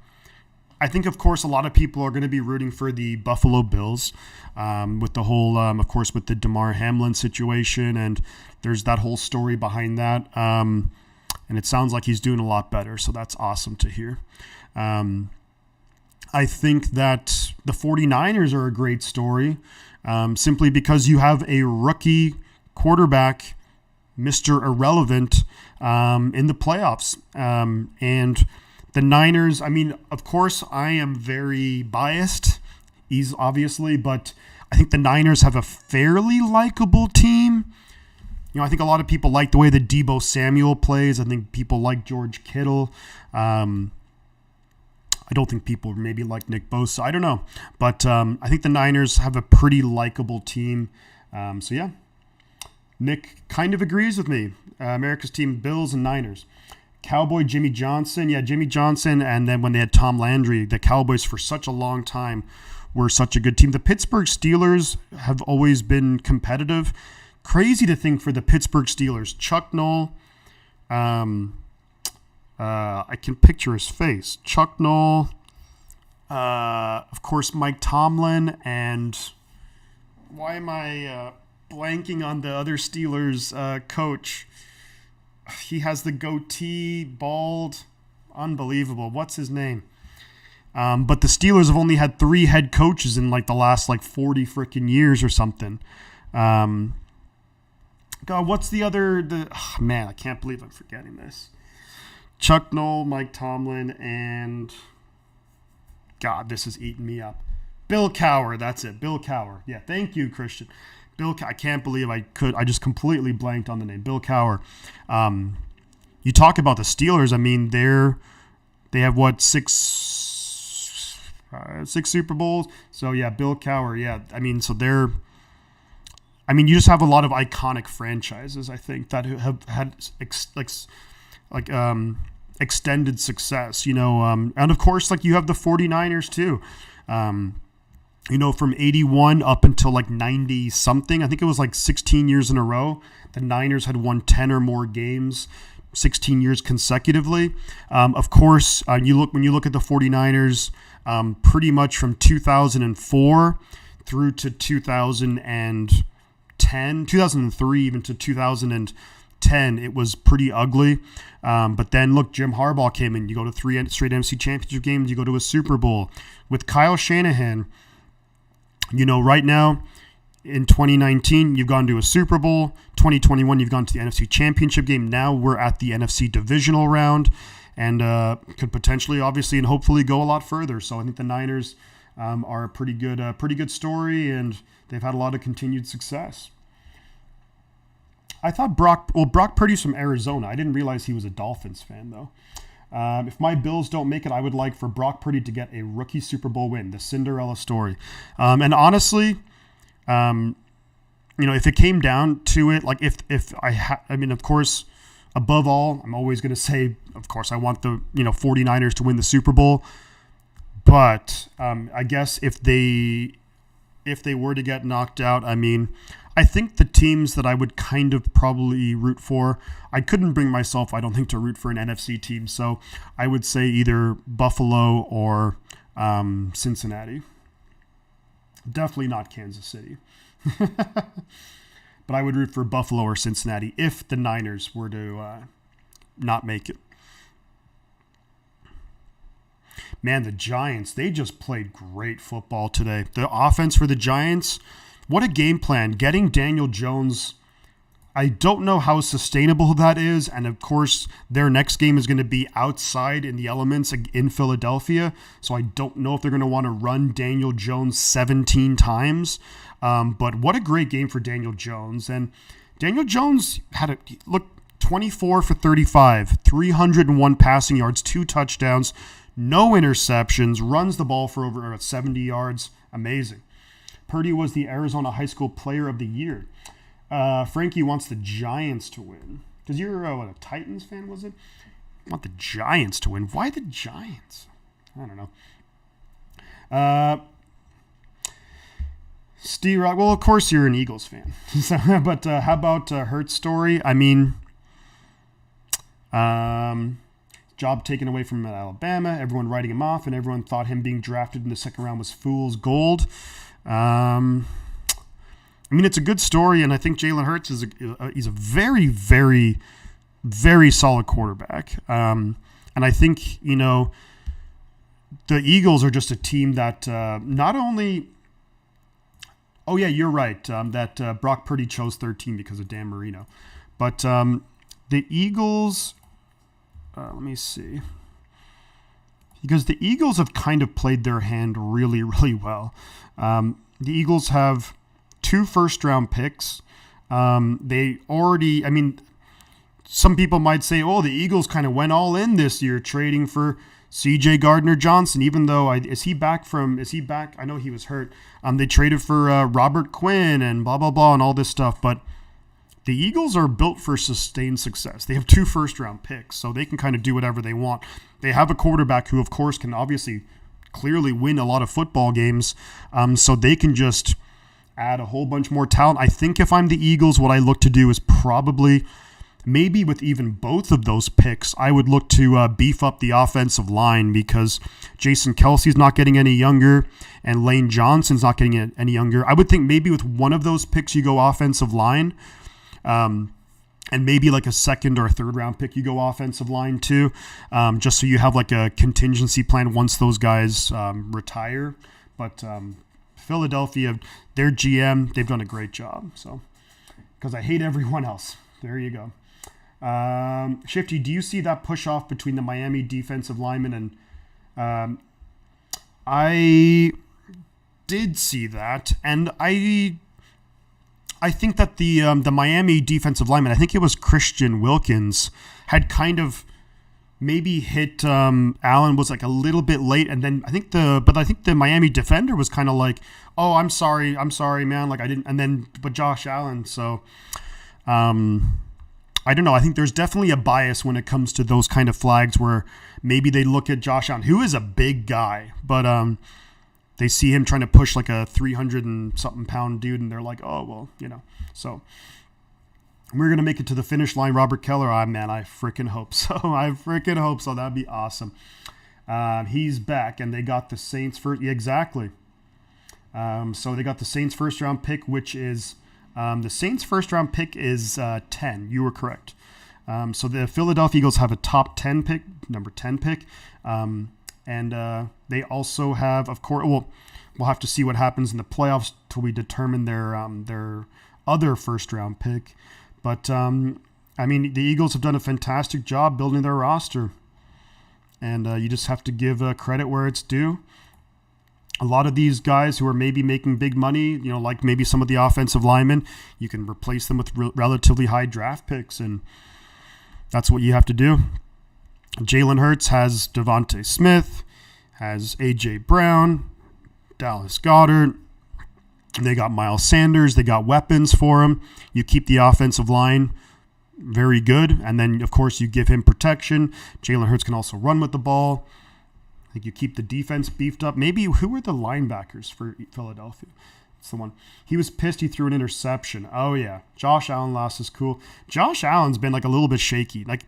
I think, of course, a lot of people are going to be rooting for the Buffalo Bills with the whole, of course, with the Damar Hamlin situation. And there's that whole story behind that. And it sounds like he's doing a lot better. So that's awesome to hear. I think that the 49ers are a great story simply because you have a rookie quarterback, Mr. Irrelevant, in the playoffs. And the Niners, I mean, of course, I am very biased, obviously, but I think the Niners have a fairly likable team. I think a lot of people like the way that Deebo Samuel plays. I think people like George Kittle. I don't think people maybe like Nick Bosa. I don't know. But I think the Niners have a pretty likable team. So, yeah. Nick kind of agrees with me. America's team, Bills and Niners. Cowboy Jimmy Johnson. Yeah, Jimmy Johnson. And then when they had Tom Landry, the Cowboys for such a long time were such a good team. The Pittsburgh Steelers have always been competitive. Crazy to think for the Pittsburgh Steelers. Chuck Noll. I can picture his face. Chuck Noll. Of course, Mike Tomlin. And why am I blanking on the other Steelers coach? He has the goatee, bald. Unbelievable. What's his name? But the Steelers have only had 3 head coaches in like the last 40 freaking years or something. God, what's the other? Man, I can't believe I'm forgetting this. Chuck Noll, Mike Tomlin, and God, this is eating me up. Bill Cowher, that's it. Bill Cowher. Yeah, thank you, Christian. I can't believe I just completely blanked on the name. Bill Cowher. You talk about the Steelers. I mean, they have what, 6 Super Bowls. So yeah, Bill Cowher. Yeah, I mean, you just have a lot of iconic franchises, I think, that have had extended success, and of course, you have the 49ers too. From 81 up until 90 something, I think it was 16 years in a row, the Niners had won 10 or more games, 16 years consecutively. Of course, when you look at the 49ers, pretty much from 2004 through to 2003, even to 2010, it was pretty ugly. But then look, Jim Harbaugh came in. You go to 3 straight NFC Championship games. You go to a Super Bowl with Kyle Shanahan. Right now in 2019, you've gone to a Super Bowl. 2021, you've gone to the NFC Championship game. Now we're at the NFC Divisional round, and could potentially, obviously, and hopefully go a lot further. So I think the Niners are a pretty good story, and they've had a lot of continued success. I thought Brock Purdy's from Arizona. I didn't realize he was a Dolphins fan, though. If my Bills don't make it, I would like for Brock Purdy to get a rookie Super Bowl win, the Cinderella story. And honestly, if it came down to it, like I mean, of course, above all, I'm always going to say, of course, I want the 49ers to win the Super Bowl. But I guess if they were to get knocked out, I mean, I think the teams that I would kind of probably root for, I couldn't bring myself, I don't think, to root for an NFC team. So I would say either Buffalo or Cincinnati. Definitely not Kansas City. But I would root for Buffalo or Cincinnati if the Niners were to not make it. Man, the Giants, they just played great football today. The offense for the Giants, what a game plan. Getting Daniel Jones, I don't know how sustainable that is. And of course, their next game is going to be outside in the elements in Philadelphia. So I don't know if they're going to want to run Daniel Jones 17 times. But what a great game for Daniel Jones. And Daniel Jones had 24 for 35, 301 passing yards, 2 touchdowns, no interceptions, runs the ball for over 70 yards. Amazing. Purdy was the Arizona High School Player of the Year. Frankie wants the Giants to win. Because you're a Titans fan, was it? I want the Giants to win. Why the Giants? I don't know. Steve Rock, well, of course you're an Eagles fan. But how about Hurt's story? I mean, job taken away from Alabama, everyone writing him off, and everyone thought him being drafted in the second round was fool's gold. I mean, it's a good story, and I think Jalen Hurts he's a very, very, very solid quarterback. And I think, the Eagles are just a team that not only... Oh, yeah, you're right, that Brock Purdy chose 13 because of Dan Marino. But the Eagles... let me see. Because the Eagles have kind of played their hand really, really well. The Eagles have 2 first-round picks. They already, I mean, some people might say, oh, the Eagles kind of went all in this year trading for C.J. Gardner-Johnson, even though, is he back? I know he was hurt. They traded for Robert Quinn and blah, blah, blah, and all this stuff. But the Eagles are built for sustained success. They have 2 first-round picks, so they can kind of do whatever they want. They have a quarterback who, of course, can obviously clearly win a lot of football games, so they can just add a whole bunch more talent. I think if I'm the Eagles, what I look to do is probably, maybe with even both of those picks, I would look to beef up the offensive line because Jason Kelsey's not getting any younger and Lane Johnson's not getting any younger. I would think maybe with one of those picks you go offensive line, and maybe like a second or third round pick you go offensive line too, just so you have like a contingency plan once those guys retire. But Philadelphia, their GM, they've done a great job. So, because I hate everyone else. There you go. Shifty, do you see that push off between the Miami defensive linemen and I did see that, and I think that the Miami defensive lineman, I think it was Christian Wilkins, had kind of maybe hit Allen was like a little bit late, and then I think the Miami defender was kind of like, oh, I'm sorry, man, like I didn't, and then but Josh Allen, so I don't know. I think there's definitely a bias when it comes to those kind of flags where maybe they look at Josh Allen, who is a big guy, but they see him trying to push like a 300 and something pound dude, and they're like, oh, well, So we're going to make it to the finish line. Robert Keller, man, I freaking hope so. That'd be awesome. He's back, and they got the Saints first. Yeah, exactly. So they got the Saints first round pick, which is the Saints first round pick is 10. You were correct. So the Philadelphia Eagles have a top 10 pick, number 10 pick. And they also have, of course, we'll have to see what happens in the playoffs till we determine their other first-round pick. But, I mean, the Eagles have done a fantastic job building their roster. And you just have to give credit where it's due. A lot of these guys who are maybe making big money, like maybe some of the offensive linemen, you can replace them with relatively high draft picks, and that's what you have to do. Jalen Hurts has Devontae Smith, has A.J. Brown, Dallas Goedert, They got Miles Sanders. They got weapons for him. You keep the offensive line very good. And then, of course, you give him protection. Jalen Hurts can also run with the ball. I think you keep the defense beefed up. Maybe who were the linebackers for Philadelphia? It's the one. He was pissed he threw an interception. Oh, yeah. Josh Allen lost is cool. Josh Allen's been like a little bit shaky. Like,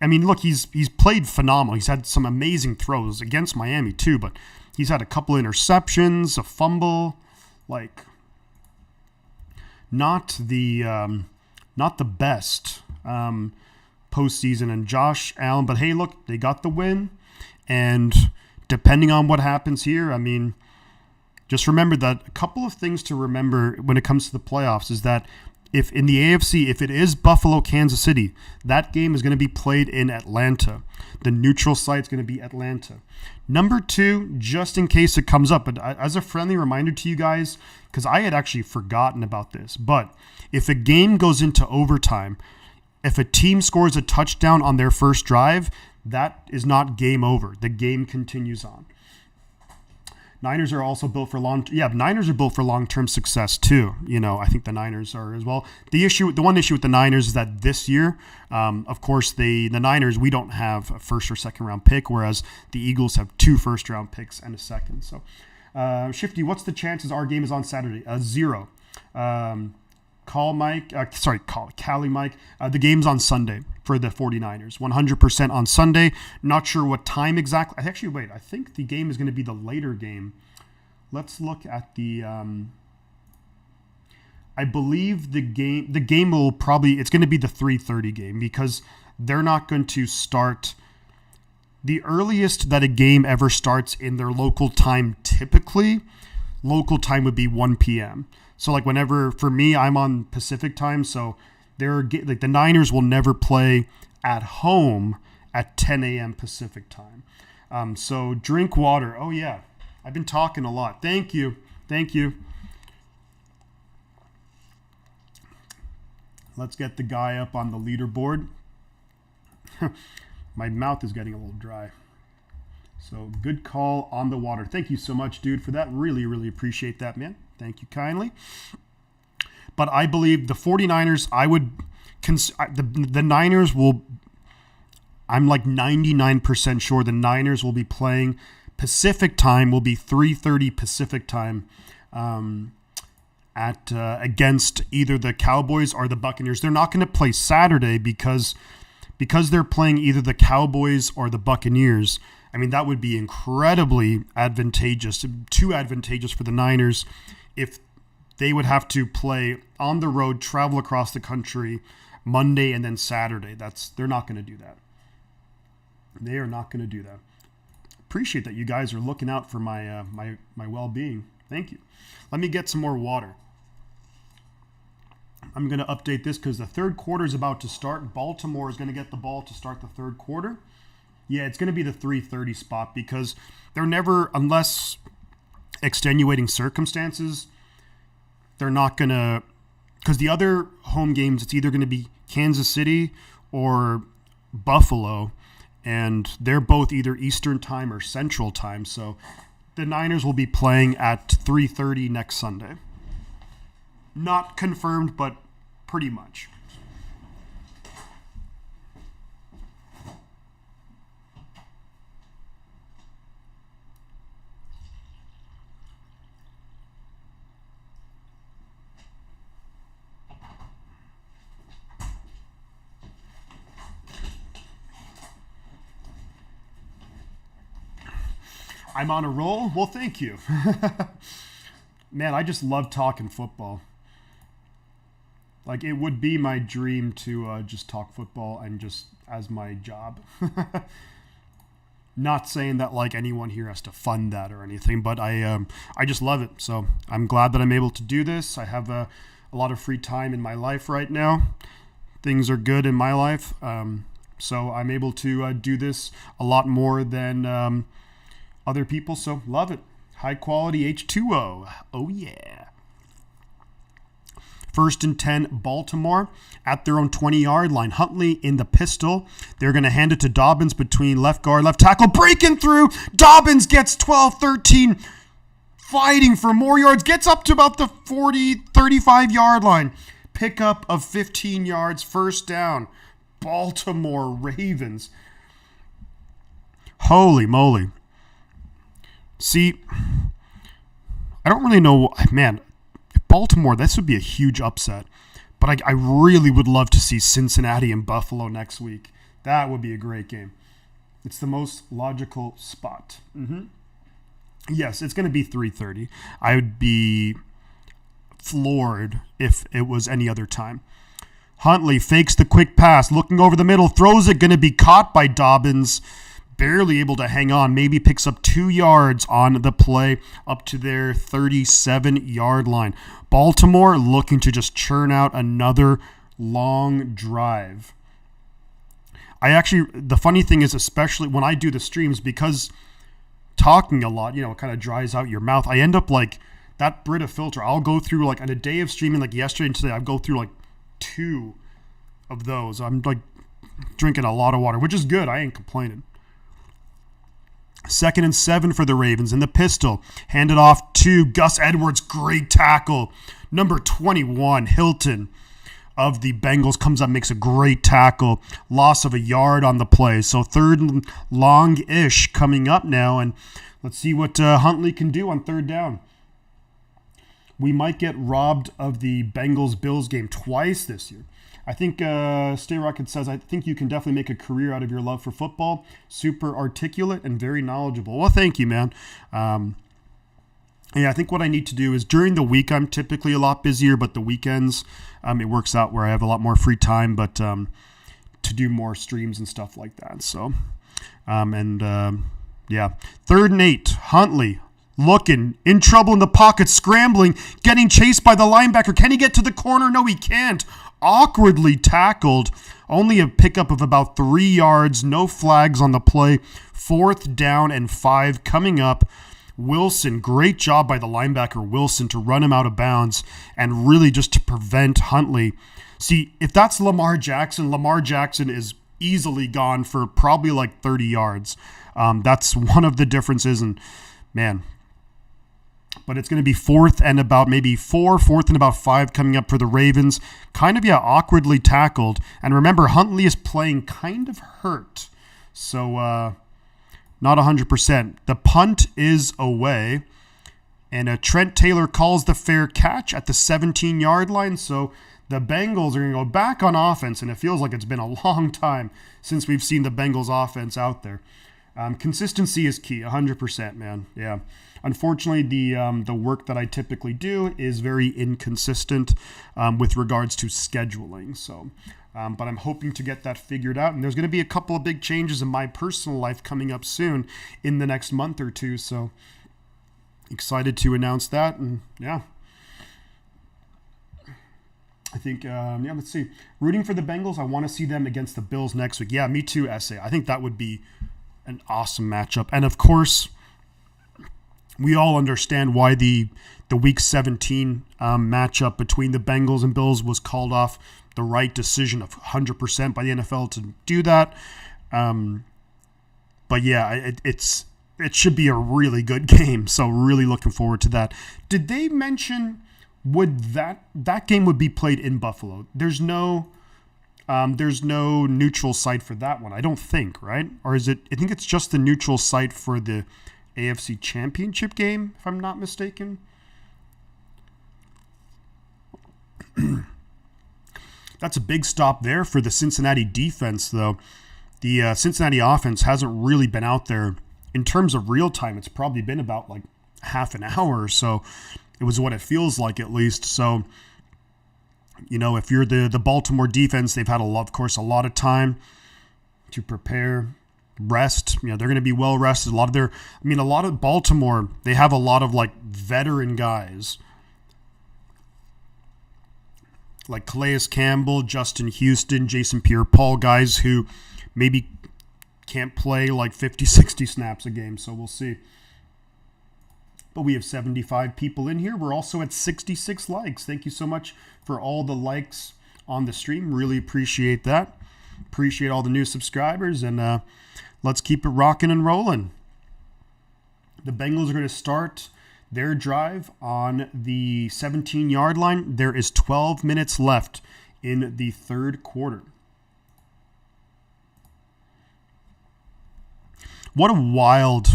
I mean, look, he's played phenomenal. He's had some amazing throws against Miami too, but he's had a couple of interceptions, a fumble, like not the best postseason. And Josh Allen, but hey, look, they got the win, and depending on what happens here, I mean, just remember that a couple of things to remember when it comes to the playoffs is that if in the AFC, if it is Buffalo, Kansas City, that game is going to be played in Atlanta. The neutral site is going to be Atlanta. Number two, just in case it comes up, but as a friendly reminder to you guys, because I had actually forgotten about this, but if a game goes into overtime, if a team scores a touchdown on their first drive, that is not game over. The game continues on. Niners are also built for Niners are built for long-term success too. You know, I think the Niners are as well. The one issue with the Niners is that this year, of course, the Niners, we don't have a first or second round pick, whereas the Eagles have 2 first-round picks and a second. So, Shifty, what's the chances our game is on Saturday? 0. Callie Mike. The game's on Sunday for the 49ers. 100% on Sunday. Not sure what time exactly. Actually, wait. I think the game is going to be the later game. Let's look at the... I believe the game will probably... It's going to be the 3:30 game because they're not going to start... The earliest that a game ever starts in their local time, typically, local time would be 1 p.m. So, like, whenever, for me, I'm on Pacific time, so the Niners will never play at home at 10 a.m. Pacific time. So, drink water. Oh, yeah. I've been talking a lot. Thank you. Let's get the guy up on the leaderboard. My mouth is getting a little dry. So, good call on the water. Thank you so much, dude, for that. Really, really appreciate that, man. Thank you kindly. But I believe the 49ers, the Niners will, I'm like 99% sure the Niners will be playing Pacific time, will be 3:30 Pacific time against either the Cowboys or the Buccaneers. They're not going to play Saturday because they're playing either the Cowboys or the Buccaneers. I mean, that would be incredibly advantageous, too advantageous for the Niners if they would have to play on the road, travel across the country Monday and then Saturday. They're not going to do that. They are not going to do that. Appreciate that you guys are looking out for my well-being. Thank you. Let me get some more water. I'm going to update this because the third quarter is about to start. Baltimore is going to get the ball to start the third quarter. Yeah, it's going to be the 3:30 spot because they're never, unless extenuating circumstances, they're not going to, because the other home games, it's either going to be Kansas City or Buffalo, and they're both either Eastern time or Central time. So the Niners will be playing at 3:30 next Sunday. Not confirmed, but pretty much. I'm on a roll? Well, thank you. Man, I just love talking football. Like, it would be my dream to just talk football and just as my job. Not saying that, like, anyone here has to fund that or anything, but I just love it. So I'm glad that I'm able to do this. I have a lot of free time in my life right now. Things are good in my life. So I'm able to do this a lot more than... other people, so love it. High quality H2O. Oh, yeah. 1st and 10, Baltimore at their own 20-yard line. Huntley in the pistol. They're going to hand it to Dobbins between left guard, left tackle. Breaking through. Dobbins gets 12, 13, fighting for more yards, gets up to about the 40, 35-yard line. Pickup of 15 yards, first down. Baltimore Ravens. Holy moly. See, I don't really know. Man, Baltimore, this would be a huge upset. But I really would love to see Cincinnati and Buffalo next week. That would be a great game. It's the most logical spot. Yes, it's going to be 3:30. I would be floored if it was any other time. Huntley fakes the quick pass, looking over the middle, throws it, going to be caught by Dobbins. Barely able to hang on, maybe picks up 2 yards on the play up to their 37-yard line. Baltimore looking to just churn out another long drive. The funny thing is, especially when I do the streams, because talking a lot, kind of dries out your mouth, I end up like that Brita filter. I'll go through like on a day of streaming like yesterday and today, I'll go through like 2 of those. I'm like drinking a lot of water, which is good. I ain't complaining. 2nd and 7 for the Ravens in the pistol. Handed off to Gus Edwards. Great tackle. Number 21, Hilton of the Bengals comes up, makes a great tackle. Loss of a yard on the play. So 3rd and long-ish coming up now. And let's see what Huntley can do on 3rd down. We might get robbed of the Bengals-Bills game twice this year. I think Stay Rocket says, I think you can definitely make a career out of your love for football. Super articulate and very knowledgeable. Well, thank you, man. I think what I need to do is during the week, I'm typically a lot busier, but the weekends, it works out where I have a lot more free time, but to do more streams and stuff like that. So, 3rd and 8, Huntley. Looking, in trouble in the pocket, scrambling, getting chased by the linebacker. Can he get to the corner? No, he can't. Awkwardly tackled. Only a pickup of about 3 yards. No flags on the play. 4th down and 5 coming up. Wilson, great job by the linebacker Wilson to run him out of bounds and really just to prevent Huntley. See, if that's Lamar Jackson is easily gone for probably like 30 yards. That's one of the differences. And man, but it's going to be 4th and about maybe 4th and about 5 coming up for the Ravens. Kind of, awkwardly tackled. And remember, Huntley is playing kind of hurt. So, not 100%. The punt is away. And Trent Taylor calls the fair catch at the 17-yard line. So, the Bengals are going to go back on offense. And it feels like it's been a long time since we've seen the Bengals offense out there. Consistency is key, 100%, man. Yeah. Unfortunately, the work that I typically do is very inconsistent with regards to scheduling. So, but I'm hoping to get that figured out. And there's going to be a couple of big changes in my personal life coming up soon in the next month or two. So, excited to announce that. And yeah, I think, let's see. Rooting for the Bengals. I want to see them against the Bills next week. Yeah, me too, SA. I think that would be an awesome matchup. And of course, we all understand why the Week 17 matchup between the Bengals and Bills was called off. The right decision of 100% by the NFL to do that. But yeah, it should be a really good game. So really looking forward to that. Did they mention that game would be played in Buffalo? There's no neutral site for that one, I don't think, right? Or is it? I think it's just the neutral site for the AFC Championship game, if I'm not mistaken. That's a big stop there for the Cincinnati defense, though. The Cincinnati offense hasn't really been out there. In terms of real time, it's probably been about like half an hour or so. It was what it feels like, at least. So, if you're the Baltimore defense, they've had, of course, a lot of time to prepare, rest. They're going to be well rested. A lot of Baltimore, they have a lot of like veteran guys like Calais Campbell, Justin Houston, Jason Pierre-Paul, guys who maybe can't play like 50, 60 snaps a game. So we'll see. But we have 75 people in here. We're also at 66 likes. Thank you so much for all the likes on the stream. Really appreciate that. Appreciate all the new subscribers. And let's keep it rocking and rolling. The Bengals are going to start Their drive on the 17-yard line, there is 12 minutes left in the third quarter. What a wild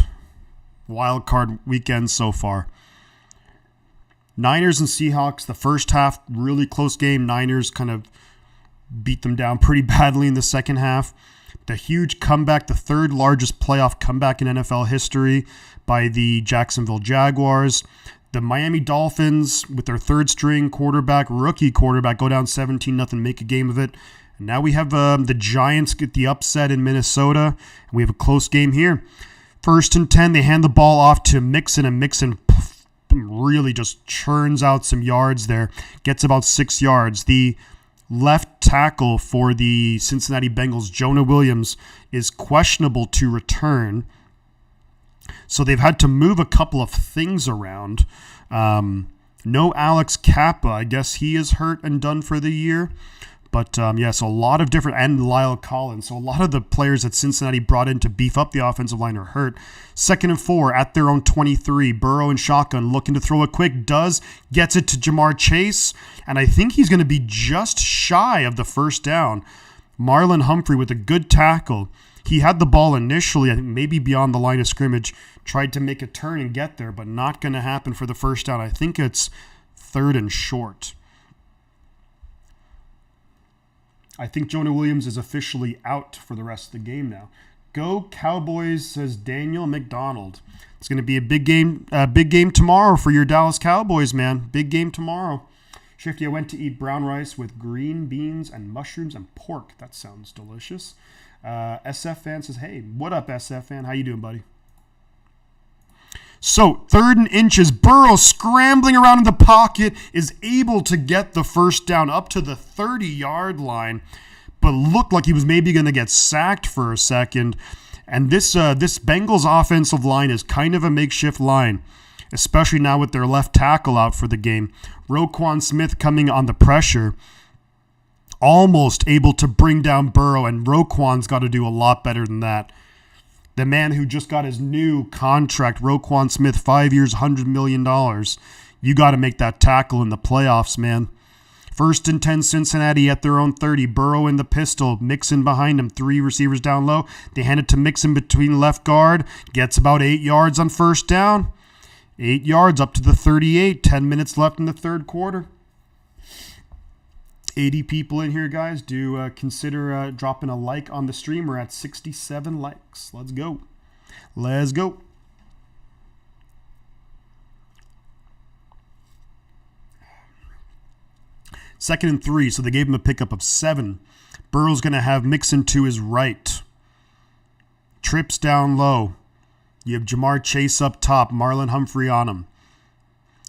card weekend so far. Niners and Seahawks, the first half, really close game. Niners kind of beat them down pretty badly in the second half. The huge comeback, the third largest playoff comeback in NFL history by the Jacksonville Jaguars. The Miami Dolphins, with their third string quarterback, rookie quarterback, go down 17-0, make a game of it. And now we have the Giants get the upset in Minnesota. And we have a close game here. 1st and 10, they hand the ball off to Mixon, and Mixon really just churns out some yards there. Gets about 6 yards. The left tackle for the Cincinnati Bengals, Jonah Williams, is questionable to return. So they've had to move a couple of things around. No Alex Kappa. I guess he is hurt and done for the year. But, so a lot of different, and Lyle Collins. So a lot of the players that Cincinnati brought in to beef up the offensive line are hurt. 2nd and 4 at their own 23. Burrow and shotgun looking to throw it quick. Gets it to Jamar Chase. And I think he's going to be just shy of the first down. Marlon Humphrey with a good tackle. He had the ball initially, I think maybe beyond the line of scrimmage. Tried to make a turn and get there, but not going to happen for the first down. I think it's 3rd and short. I think Jonah Williams is officially out for the rest of the game now. Go Cowboys, says Daniel McDonald. It's going to be a big game tomorrow for your Dallas Cowboys, man. Big game tomorrow. Shifty, I went to eat brown rice with green beans and mushrooms and pork. That sounds delicious. SF fan says, hey, what up, SF fan? How you doing, buddy? So, 3rd and inches, Burrow scrambling around in the pocket is able to get the first down up to the 30-yard line, but looked like he was maybe going to get sacked for a second. And this Bengals offensive line is kind of a makeshift line, especially now with their left tackle out for the game. Roquan Smith coming on the pressure, almost able to bring down Burrow, and Roquan's got to do a lot better than that. The man who just got his new contract, Roquan Smith, 5 years, $100 million. You got to make that tackle in the playoffs, man. 1st and 10, Cincinnati at their own 30. Burrow in the pistol. Mixon behind him. 3 receivers down low. They hand it to Mixon between left guard. Gets about 8 yards on first down. 8 yards up to the 38. 10 minutes left in the third quarter. 80 people in here, guys. Do consider dropping a like on the stream. We're at 67 likes. Let's go. Let's go. Second and 3, so they gave him a pickup of 7. Burrow's going to have Mixon to his right. Trips down low. You have Jamar Chase up top. Marlon Humphrey on him.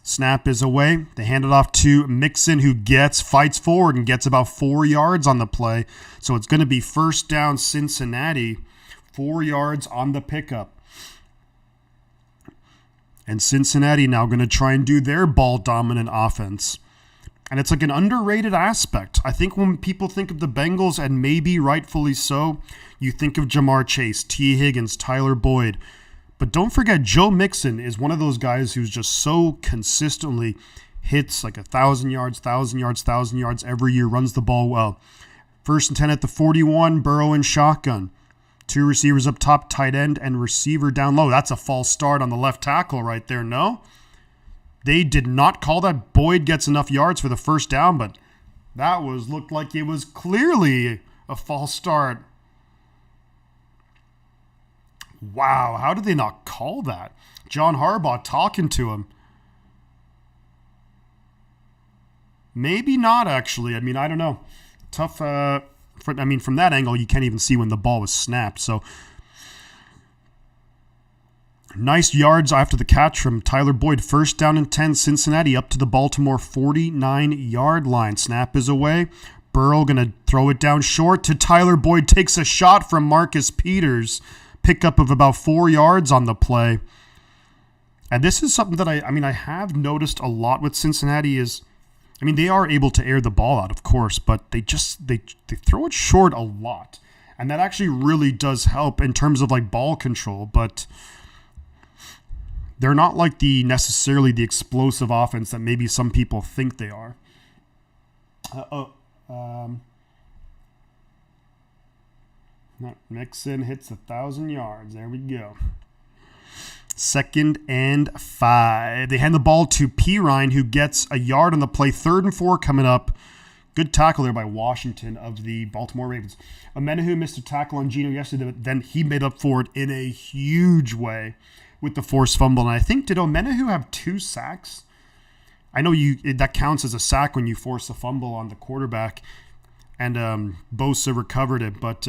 Snap is away. They hand it off to Mixon, who fights forward and gets about 4 yards on the play. So it's going to be first down Cincinnati, 4 yards on the pickup. And Cincinnati now going to try and do their ball-dominant offense. And it's like an underrated aspect. I think when people think of the Bengals, and maybe rightfully so, you think of Jamar Chase, T. Higgins, Tyler Boyd. But don't forget, Joe Mixon is one of those guys who's just so consistently hits like 1,000 yards, 1,000 yards, 1,000 yards every year, runs the ball well. 1st and 10 at the 41, Burrow and shotgun. 2 receivers up top, tight end and receiver down low. That's a false start on the left tackle right there, no? They did not call that. Boyd gets enough yards for the first down, but that looked like it was clearly a false start. Wow, how did they not call that? John Harbaugh talking to him. Maybe not, actually. I mean, I don't know. Tough. From that angle, you can't even see when the ball was snapped. So, nice yards after the catch from Tyler Boyd. 1st down and 10, Cincinnati up to the Baltimore 49-yard line. Snap is away. Burrow going to throw it down short to Tyler Boyd. Takes a shot from Marcus Peters. Pickup of about 4 yards on the play. And this is something that I have noticed a lot with Cincinnati is, they are able to air the ball out, of course, but they throw it short a lot. And that actually really does help in terms of like ball control. But They're not like necessarily the explosive offense that maybe some people think they are. Mixon hits 1,000 yards. There we go. 2nd and 5. They hand the ball to Pirine, who gets a yard on the play. 3rd and 4 coming up. Good tackle there by Washington of the Baltimore Ravens. Amenahu missed a tackle on Geno yesterday, but then he made up for it in a huge way with the forced fumble. And I think, did Amenahu have 2 sacks? I know that counts as a sack when you force a fumble on the quarterback. And Bosa recovered it, but...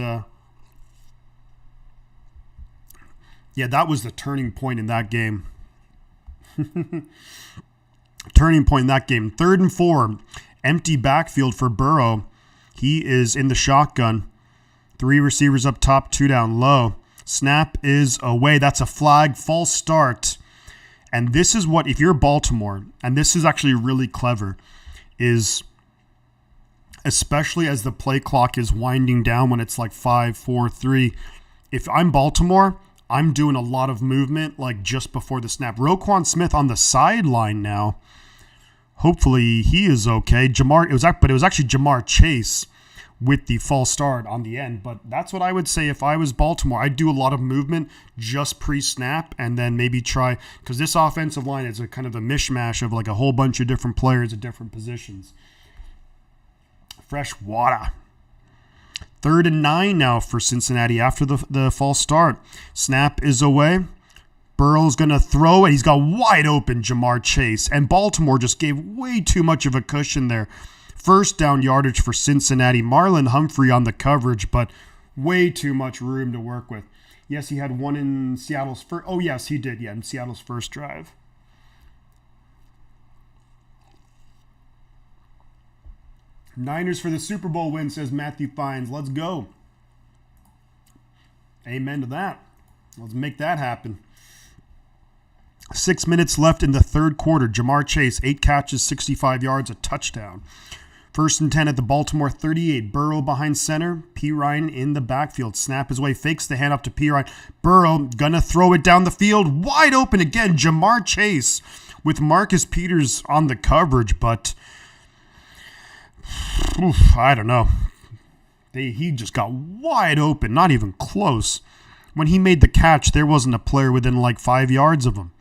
yeah, that was the turning point in that game. Turning point in that game. 3rd and 4. Empty backfield for Burrow. He is in the shotgun. 3 receivers up top, 2 down low. Snap is away. That's a flag. False start. And this is what, if you're Baltimore, and this is actually really clever, is especially as the play clock is winding down when it's like 5, 4, 3. If I'm Baltimore, I'm doing a lot of movement like just before the snap. Roquan Smith on the sideline now. Hopefully he is okay. It was actually Jamar Chase with the false start on the end. But that's what I would say if I was Baltimore. I'd do a lot of movement just pre-snap and then maybe try, because this offensive line is a kind of a mishmash of like a whole bunch of different players at different positions. Fresh water. 3rd and 9 now for Cincinnati after the false start. Snap is away. Burrow's going to throw, and he's got wide open Jamar Chase. And Baltimore just gave way too much of a cushion there. 1st down yardage for Cincinnati. Marlon Humphrey on the coverage, but way too much room to work with. Yes, he had one in Seattle's first. Oh, yes, he did. Yeah, in Seattle's first drive. Niners for the Super Bowl win, says Matthew Fines. Let's go. Amen to that. Let's make that happen. 6 minutes left in the 3rd quarter. Jamar Chase, 8 catches, 65 yards, a touchdown. 1st and 10 at the Baltimore 38. Burrow behind center. Pirine in the backfield. Snap his way, fakes the handoff to Pirine. Burrow gonna throw it down the field. Wide open again. Jamar Chase with Marcus Peters on the coverage, but... I don't know. He just got wide open, not even close. When he made the catch, there wasn't a player within like 5 yards of him.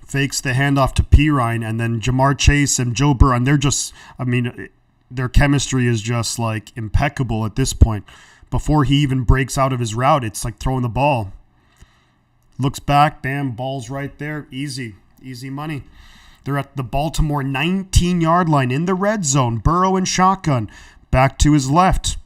Fakes the handoff to Pirine, and then Jamar Chase and Joe Burrow, and they're just, their chemistry is just like impeccable at this point. Before he even breaks out of his route, it's like throwing the ball. Looks back, bam, ball's right there. Easy money. They're at the Baltimore 19-yard line in the red zone. Burrow in shotgun. Back to his left.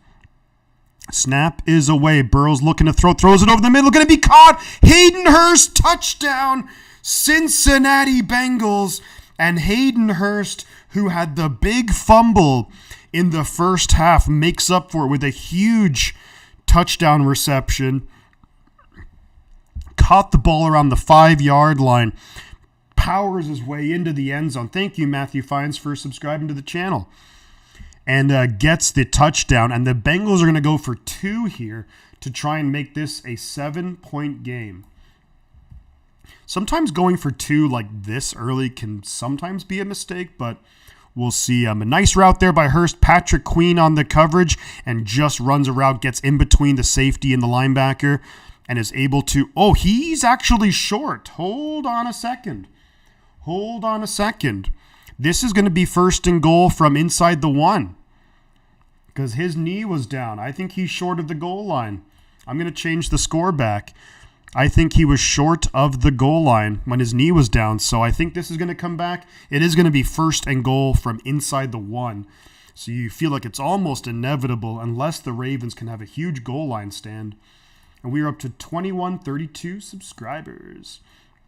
Snap is away. Burrow's looking to throw. Throws it over the middle. Going to be caught. Hayden Hurst, touchdown. Cincinnati Bengals. And Hayden Hurst, who had the big fumble in the first half, makes up for it with a huge touchdown reception. Caught the ball around the 5-yard line. Powers his way into the end zone. Thank you, Matthew Fines, for subscribing to the channel. And gets the touchdown. And the Bengals are going to go for 2 here to try and make this a 7-point game. Sometimes going for 2 like this early can sometimes be a mistake, but we'll see. A nice route there by Hurst. Patrick Queen on the coverage and just runs a route, gets in between the safety and the linebacker, and is able to... Oh, he's actually short. Hold on a second. This is going to be 1st and goal from inside the 1 because his knee was down. I think he's short of the goal line. I'm going to change the score back. I think he was short of the goal line when his knee was down, so I think this is going to come back. It is going to be 1st and goal from inside the 1. So you feel like it's almost inevitable unless the Ravens can have a huge goal line stand. And we are up to 2132 subscribers.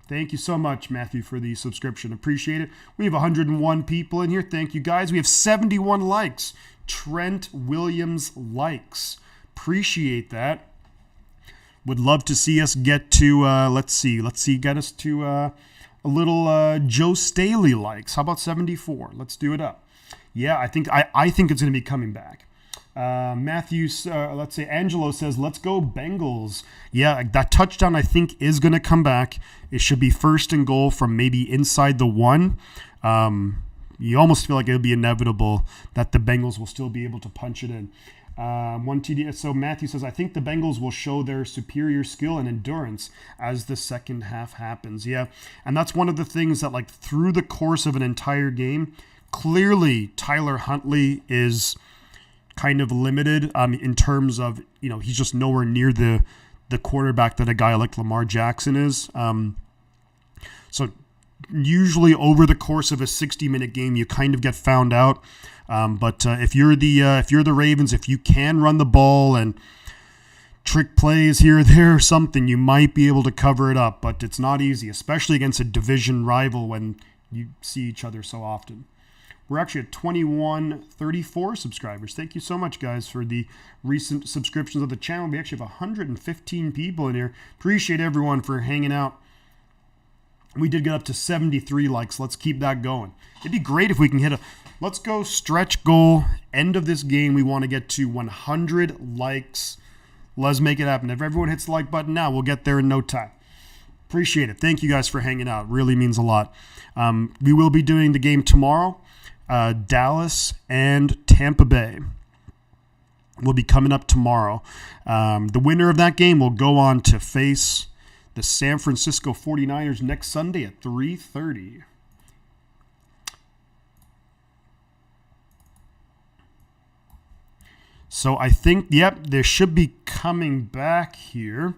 Thank you so much, Matthew, for the subscription. Appreciate it. We have 101 people in here. Thank you, guys. We have 71 likes. Trent Williams likes. Appreciate that. Would love to see us get to, get us to a little Joe Staley likes. How about 74? Let's do it up. Yeah, I think it's going to be coming back. Matthew, let's say Angelo says, let's go Bengals. Yeah, that touchdown I think is going to come back. It should be first and goal from maybe inside the 1. You almost feel like it would be inevitable that the Bengals will still be able to punch it in. One TD. So Matthew says, I think the Bengals will show their superior skill and endurance as the second half happens. Yeah, and that's one of the things that, like, through the course of an entire game, clearly Tyler Huntley is kind of limited in terms of, he's just nowhere near the quarterback that a guy like Lamar Jackson is. So usually over the course of a 60-minute game, you kind of get found out. But if you're the Ravens, if you can run the ball and trick plays here or there or something, you might be able to cover it up. But it's not easy, especially against a division rival when you see each other so often. We're actually at 2134 subscribers. Thank you so much, guys, for the recent subscriptions of the channel. We actually have 115 people in here. Appreciate everyone for hanging out. We did get up to 73 likes. Let's keep that going. It'd be great if we can hit let's go stretch goal. End of this game, we want to get to 100 likes. Let's make it happen. If everyone hits the like button now, we'll get there in no time. Appreciate it. Thank you guys for hanging out. Really means a lot. We will be doing the game tomorrow. Dallas and Tampa Bay will be coming up tomorrow. The winner of that game will go on to face the San Francisco 49ers next Sunday at 3:30. So I think, they should be coming back here.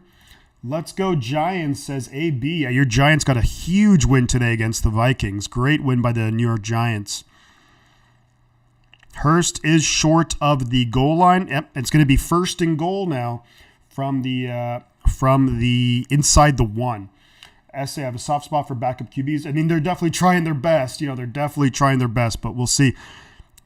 Let's go Giants, says AB. Yeah, your Giants got a huge win today against the Vikings. Great win by the New York Giants. Hurst is short of the goal line. Yep, it's going to be first and goal now from the inside the 1. SA have a soft spot for backup QBs. I mean, they're definitely trying their best. But we'll see.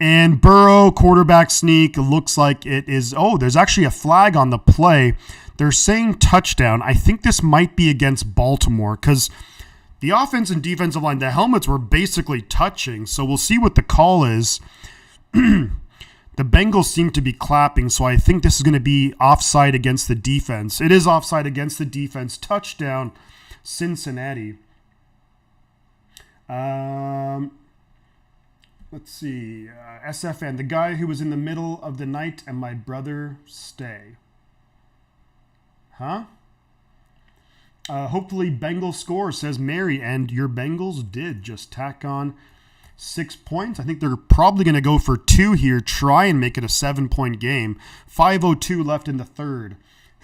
And Burrow, quarterback sneak, looks like it is. Oh, there's actually a flag on the play. They're saying touchdown. I think this might be against Baltimore because the offense and defensive line, the helmets were basically touching. So we'll see what the call is. The Bengals seem to be clapping, so I think this is going to be offside against the defense. It is offside against the defense. Touchdown, Cincinnati. Let's see. SFN, the guy who was in the middle of the night and my brother stay. Huh? Hopefully Bengals score, says Mary, and your Bengals did just tack on 6 points. I think they're probably going to go for 2 here, try and make it a 7-point game. 5:02 left in the third.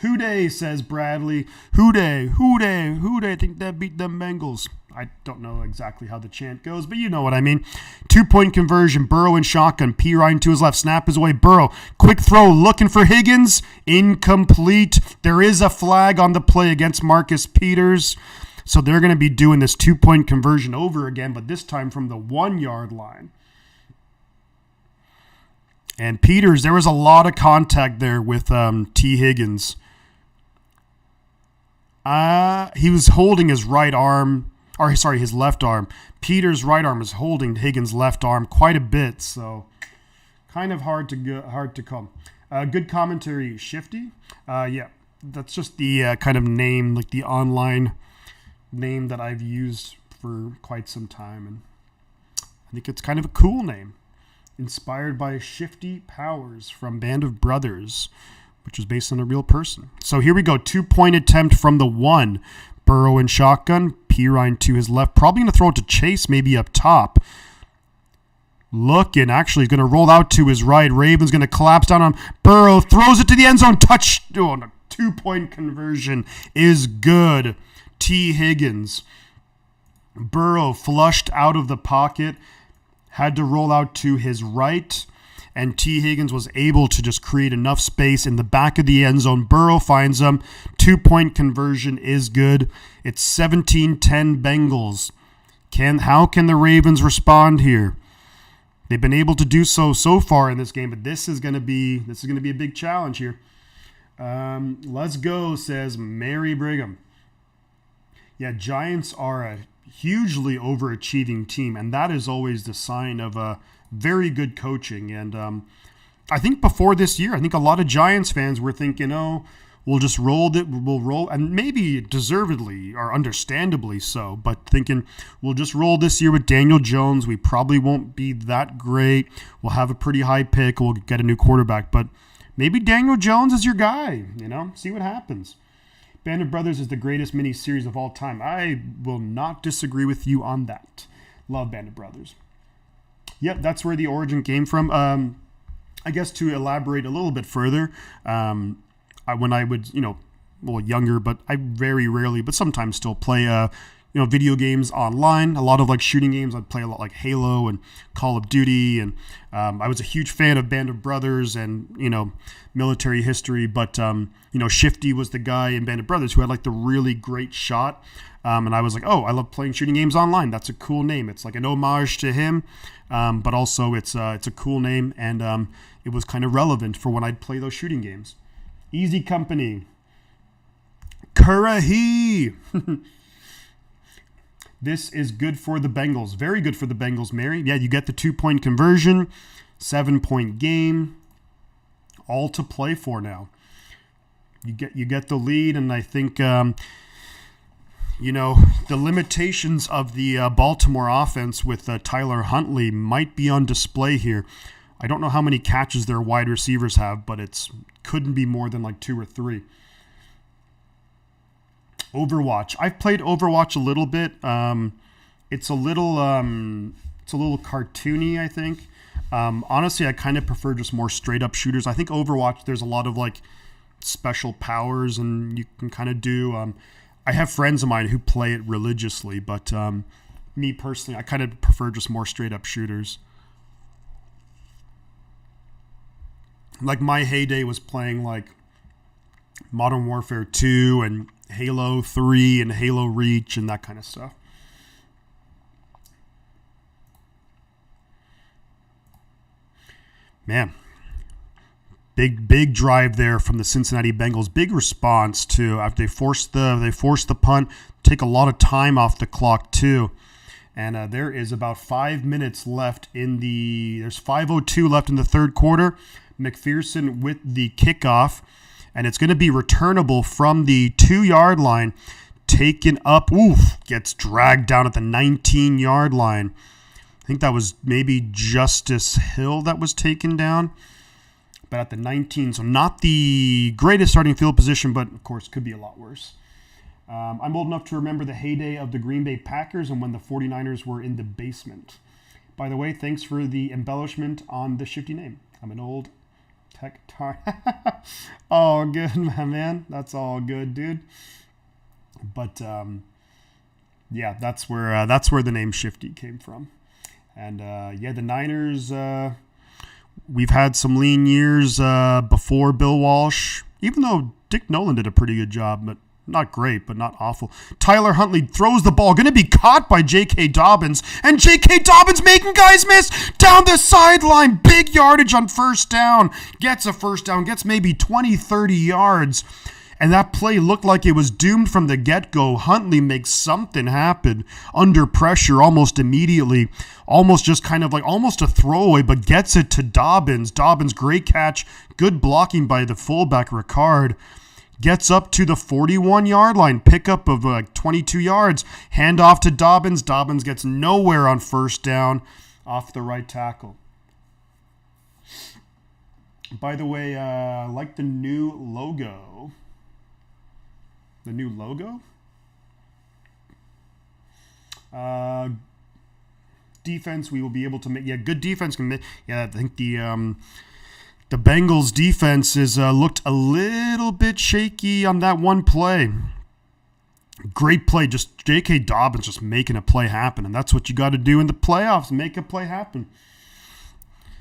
Hooday, says Bradley. Hooday. I think that beat them Bengals. I don't know exactly how the chant goes, but you know what I mean. 2-point conversion. Burrow in shotgun. P. Ryan to his left. Snap is away. Burrow. Quick throw. Looking for Higgins. Incomplete. There is a flag on the play against Marcus Peters. So they're going to be doing this 2-point conversion over again, but this time from the 1-yard line. And Peters, there was a lot of contact there with T. Higgins. He was holding his right arm, his left arm. Peters' right arm is holding Higgins' left arm quite a bit, so kind of hard to call. Good commentary, Shifty. Yeah, that's just the kind of name, like the online name that I've used for quite some time, and I think it's kind of a cool name. Inspired by Shifty Powers from Band of Brothers, which is based on a real person. So here we go. 2-point attempt from the 1. Burrow in shotgun. Pirine to his left. Probably going to throw it to Chase, maybe up top. Looking, actually, he's going to roll out to his right. Ravens going to collapse down on him. Burrow throws it to the end zone. Touch. Oh, no. 2-point conversion is good. T. Higgins. Burrow flushed out of the pocket. Had to roll out to his right, and T. Higgins was able to just create enough space in the back of the end zone. Burrow finds him. 2-point conversion is good. It's 17-10 Bengals. How can the Ravens respond here? They've been able to do so far in this game, but this is going to be a big challenge here. Let's go, says Mary Brigham. Yeah, Giants are a hugely overachieving team, and that is always the sign of a very good coaching. And I think before this year, I think a lot of Giants fans were thinking, oh, we'll just we'll roll, and maybe deservedly or understandably so, but thinking we'll just roll this year with Daniel Jones. We probably won't be that great. We'll have a pretty high pick. We'll get a new quarterback, but maybe Daniel Jones is your guy, see what happens. Band of Brothers is the greatest miniseries of all time. I will not disagree with you on that. Love Band of Brothers. Yep, that's where the origin came from. I guess to elaborate a little bit further, when I would, younger, but I very rarely, but sometimes still play, video games online. A lot of like shooting games. I'd play a lot like Halo and Call of Duty, and I was a huge fan of Band of Brothers and military history. But Shifty was the guy in Band of Brothers who had like the really great shot, and I was like, oh, I love playing shooting games online. That's a cool name. It's like an homage to him, but also it's a cool name, and it was kind of relevant for when I'd play those shooting games. Easy Company. Kurahi. This is good for the Bengals. Very good for the Bengals, Mary. Yeah, you get the 2-point conversion, 7-point game, all to play for now. You get the lead, and I think the limitations of the Baltimore offense with Tyler Huntley might be on display here. I don't know how many catches their wide receivers have, but it couldn't be more than like 2 or 3. Overwatch. I've played Overwatch a little bit. It's a little cartoony, I think. Honestly, I kind of prefer just more straight up shooters. I think Overwatch, there's a lot of like special powers, and you can kind of do. I have friends of mine who play it religiously, but me personally, I kind of prefer just more straight up shooters. Like my heyday was playing like Modern Warfare 2 and Halo 3 and Halo Reach and that kind of stuff. Man, big drive there from the Cincinnati Bengals. Big response too after they forced the punt. Take a lot of time off the clock too. And there is about 5 minutes left there's 5:02 left in the third quarter. McPherson with the kickoff. And it's going to be returnable from the 2-yard line. Taken up. Gets dragged down at the 19-yard line. I think that was maybe Justice Hill that was taken down. But at the 19, so not the greatest starting field position, but of course could be a lot worse. I'm old enough to remember the heyday of the Green Bay Packers and when the 49ers were in the basement. By the way, thanks for the embellishment on the shifty name. I'm an old tech tar. All good, my man. That's all good, dude. But yeah, that's where the name Shifty came from. And the Niners. We've had some lean years before Bill Walsh, even though Dick Nolan did a pretty good job, but not great, but not awful. Tyler Huntley throws the ball, going to be caught by J.K. Dobbins, and J.K. Dobbins making guys miss down the sideline. Big yardage on first down. Gets a first down, gets maybe 20, 30 yards. And that play looked like it was doomed from the get-go. Huntley makes something happen under pressure almost immediately. Almost just kind of like almost a throwaway, but gets it to Dobbins. Dobbins, great catch. Good blocking by the fullback, Ricard. Gets up to the 41-yard line. Pickup of like 22 yards. Hand off to Dobbins. Dobbins gets nowhere on first down off the right tackle. By the way, I like the new logo. The new logo? Defense, we will be able to make. Yeah, good defense can make. Yeah, I think the Bengals defense is looked a little bit shaky on that one play. Great play, just J.K. Dobbins just making a play happen, and that's what you got to do in the playoffs, make a play happen.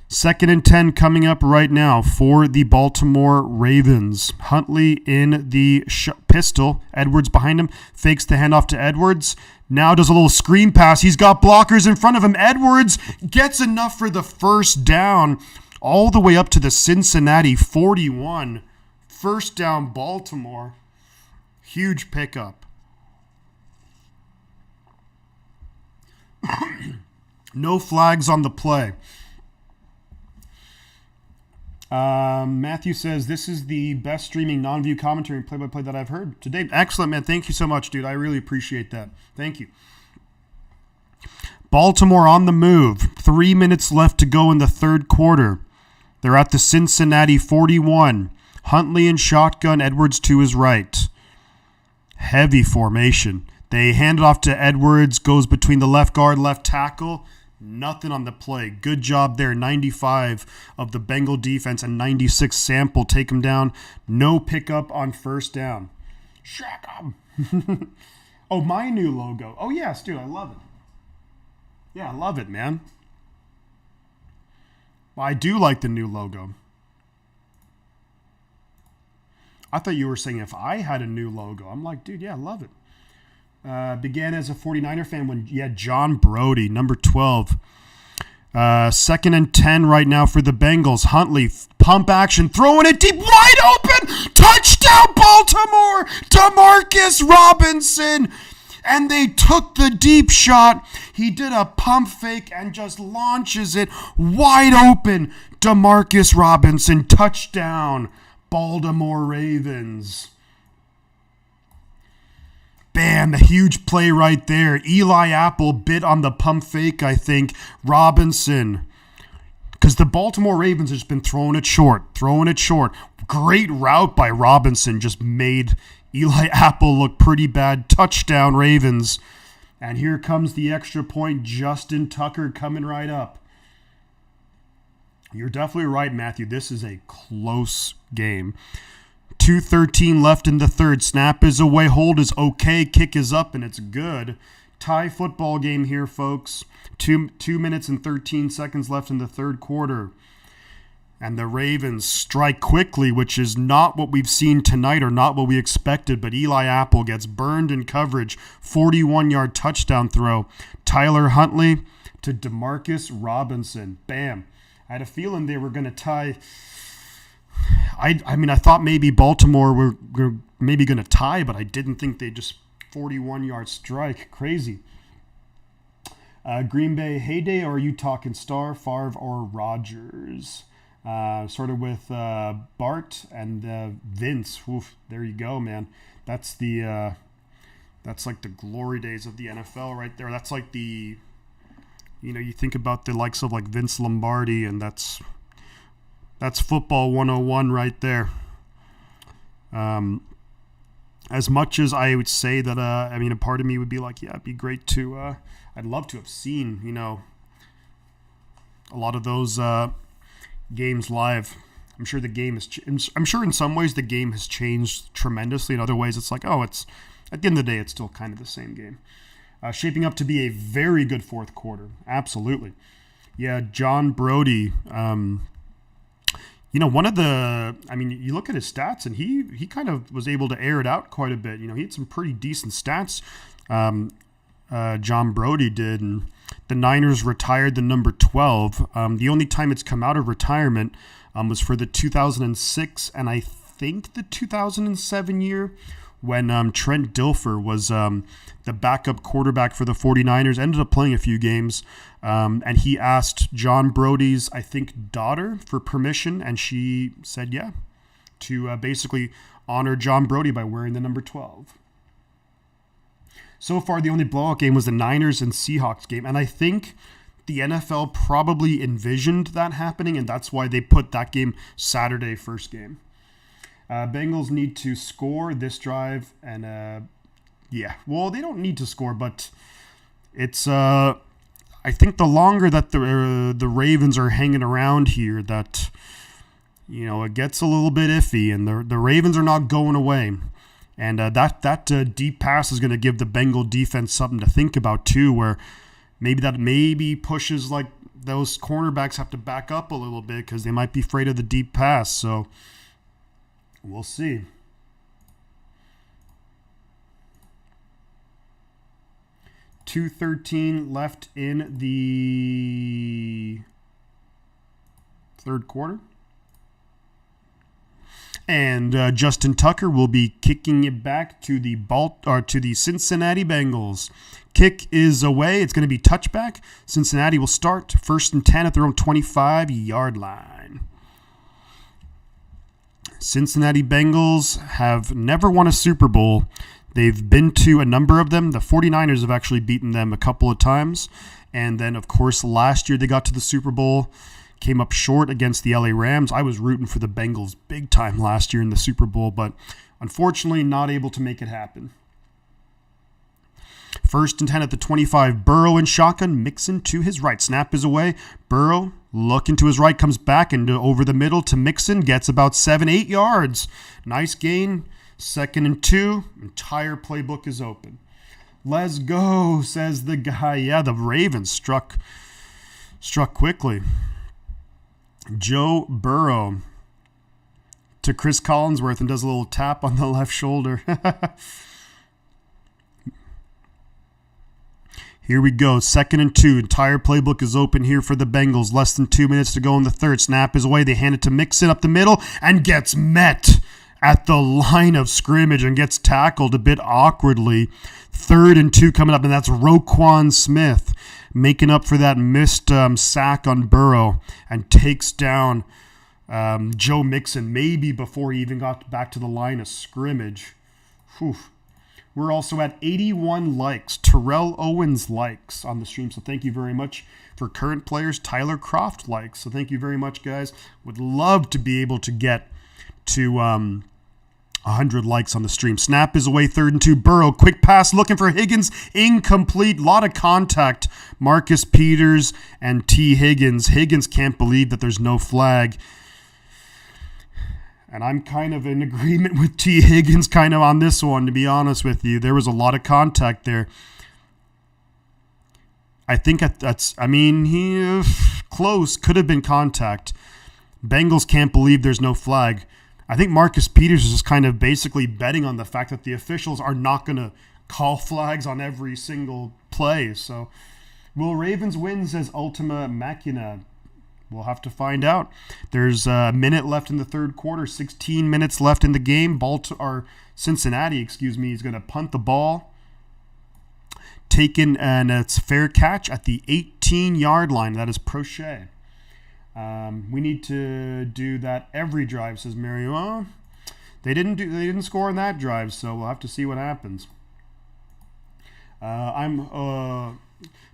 2nd and 10 coming up right now for the Baltimore Ravens. Huntley in the pistol. Edwards behind him. Fakes the handoff to Edwards. Now does a little screen pass. He's got blockers in front of him. Edwards gets enough for the first down all the way up to the Cincinnati 41. First down, Baltimore. Huge pickup. No flags on the play. Matthew says, this is the best streaming non-view commentary and play-by-play that I've heard today. Excellent, man. Thank you so much, dude. I really appreciate that. Thank you. Baltimore on the move. 3 minutes left to go in the third quarter. They're at the Cincinnati 41. Huntley in shotgun, Edwards to his right. Heavy formation. They hand it off to Edwards, goes between the left guard, left tackle. Nothing on the play. Good job there. 95 of the Bengal defense and 96 Sample take him down. No pickup on first down. Shack 'em. Oh, my new logo. Oh, yes, dude, I love it. Yeah, I love it, man. I do like the new logo. I thought you were saying if I had a new logo. I'm like, dude, yeah, I love it. Began as a 49er fan when you had John Brody, number 12. 2nd and 10 right now for the Bengals. Huntley, pump action, throwing it deep, wide open. Touchdown, Baltimore! DeMarcus Robinson. And they took the deep shot. He did a pump fake and just launches it wide open. DeMarcus Robinson, touchdown, Baltimore Ravens. Bam, the huge play right there. Eli Apple bit on the pump fake, I think. Robinson. Because the Baltimore Ravens has been throwing it short. Great route by Robinson. Just made Eli Apple look pretty bad. Touchdown, Ravens. And here comes the extra point. Justin Tucker coming right up. You're definitely right, Matthew. This is a close game. 2:13 left in the third. Snap is away. Hold is okay. Kick is up, and it's good. Tie football game here, folks. 2 minutes and 13 seconds left in the third quarter. And the Ravens strike quickly, which is not what we've seen tonight or not what we expected. But Eli Apple gets burned in coverage. 41-yard touchdown throw. Tyler Huntley to DeMarcus Robinson. Bam. I had a feeling they were going to tie. I mean, I thought maybe Baltimore were maybe going to tie, but I didn't think they just 41-yard strike. Crazy. Green Bay heyday, or are you talking Star, Favre, or Rodgers? Started with Bart and Vince. Oof, there you go, man. That's like the glory days of the NFL right there. That's like the, you think about the likes of like Vince Lombardi, and that's football 101 right there. As much as I would say that, a part of me would be like, yeah, it'd be great to, I'd love to have seen, a lot of those games live. I'm sure the game I'm sure in some ways the game has changed tremendously. In other ways, it's like, it's at the end of the day, it's still kind of the same game. Shaping up to be a very good fourth quarter. Absolutely. Yeah, John Brody. One of the, you look at his stats, and he kind of was able to air it out quite a bit. He had some pretty decent stats, John Brody did, and the Niners retired the number 12. The only time it's come out of retirement was for the 2006 and I think the 2007 year when Trent Dilfer was the backup quarterback for the 49ers, ended up playing a few games, and he asked John Brody's, I think, daughter for permission, and she said yeah, to basically honor John Brody by wearing the number 12. So far, the only blowout game was the Niners and Seahawks game, and I think the NFL probably envisioned that happening, and that's why they put that game Saturday, first game. Bengals need to score this drive, and they don't need to score, but it's I think the longer that the Ravens are hanging around here, that it gets a little bit iffy, and the Ravens are not going away, and that deep pass is going to give the Bengal defense something to think about too, where maybe pushes like those cornerbacks have to back up a little bit because they might be afraid of the deep pass. So we'll see. $2:13 left in the third quarter. And Justin Tucker will be kicking it back to the Cincinnati Bengals. Kick is away. It's going to be touchback. Cincinnati will start 1st and 10 at their own 25-yard line. Cincinnati Bengals have never won a Super Bowl. They've been to a number of them. The 49ers have actually beaten them a couple of times. And then, of course, last year they got to the Super Bowl, came up short against the LA Rams. I was rooting for the Bengals big time last year in the Super Bowl, but unfortunately not able to make it happen. 1st and 10 at the 25. Burrow in shotgun. Mixon to his right. Snap is away. Burrow looking to his right. Comes back and over the middle to Mixon. Gets about 7-8 yards. Nice gain. 2nd and 2. Entire playbook is open. Let's go, says the guy. Yeah, the Ravens struck quickly. Joe Burrow to Chris Collinsworth and does a little tap on the left shoulder. Here we go. 2nd and 2. Entire playbook is open here for the Bengals. Less than 2 minutes to go in the third. Snap is away. They hand it to Mixon up the middle and gets met at the line of scrimmage and gets tackled a bit awkwardly. 3rd and 2 coming up, and that's Roquan Smith making up for that missed sack on Burrow and takes down Joe Mixon maybe before he even got back to the line of scrimmage. Whew. We're also at 81 likes. Terrell Owens likes on the stream, so thank you very much. For current players, Tyler Croft likes, so thank you very much, guys. Would love to be able to get to 100 likes on the stream. Snap is away, 3rd and 2. Burrow, quick pass, looking for Higgins. Incomplete. Lot of contact. Marcus Peters and T. Higgins. Higgins can't believe that there's no flag. And I'm kind of in agreement with T. Higgins kind of on this one, to be honest with you. There was a lot of contact there. I think he close. Could have been contact. Bengals can't believe there's no flag. I think Marcus Peters is just kind of basically betting on the fact that the officials are not going to call flags on every single play. So, will Ravens win, says Ultima Machina? We'll have to find out. There's a minute left in the third quarter, 16 minutes left in the game. Cincinnati, is going to punt the ball. Taken, and it's fair catch at the 18-yard line. That is Prochet. We need to do that every drive, says Mario. Well, they didn't score on that drive, so we'll have to see what happens. I'm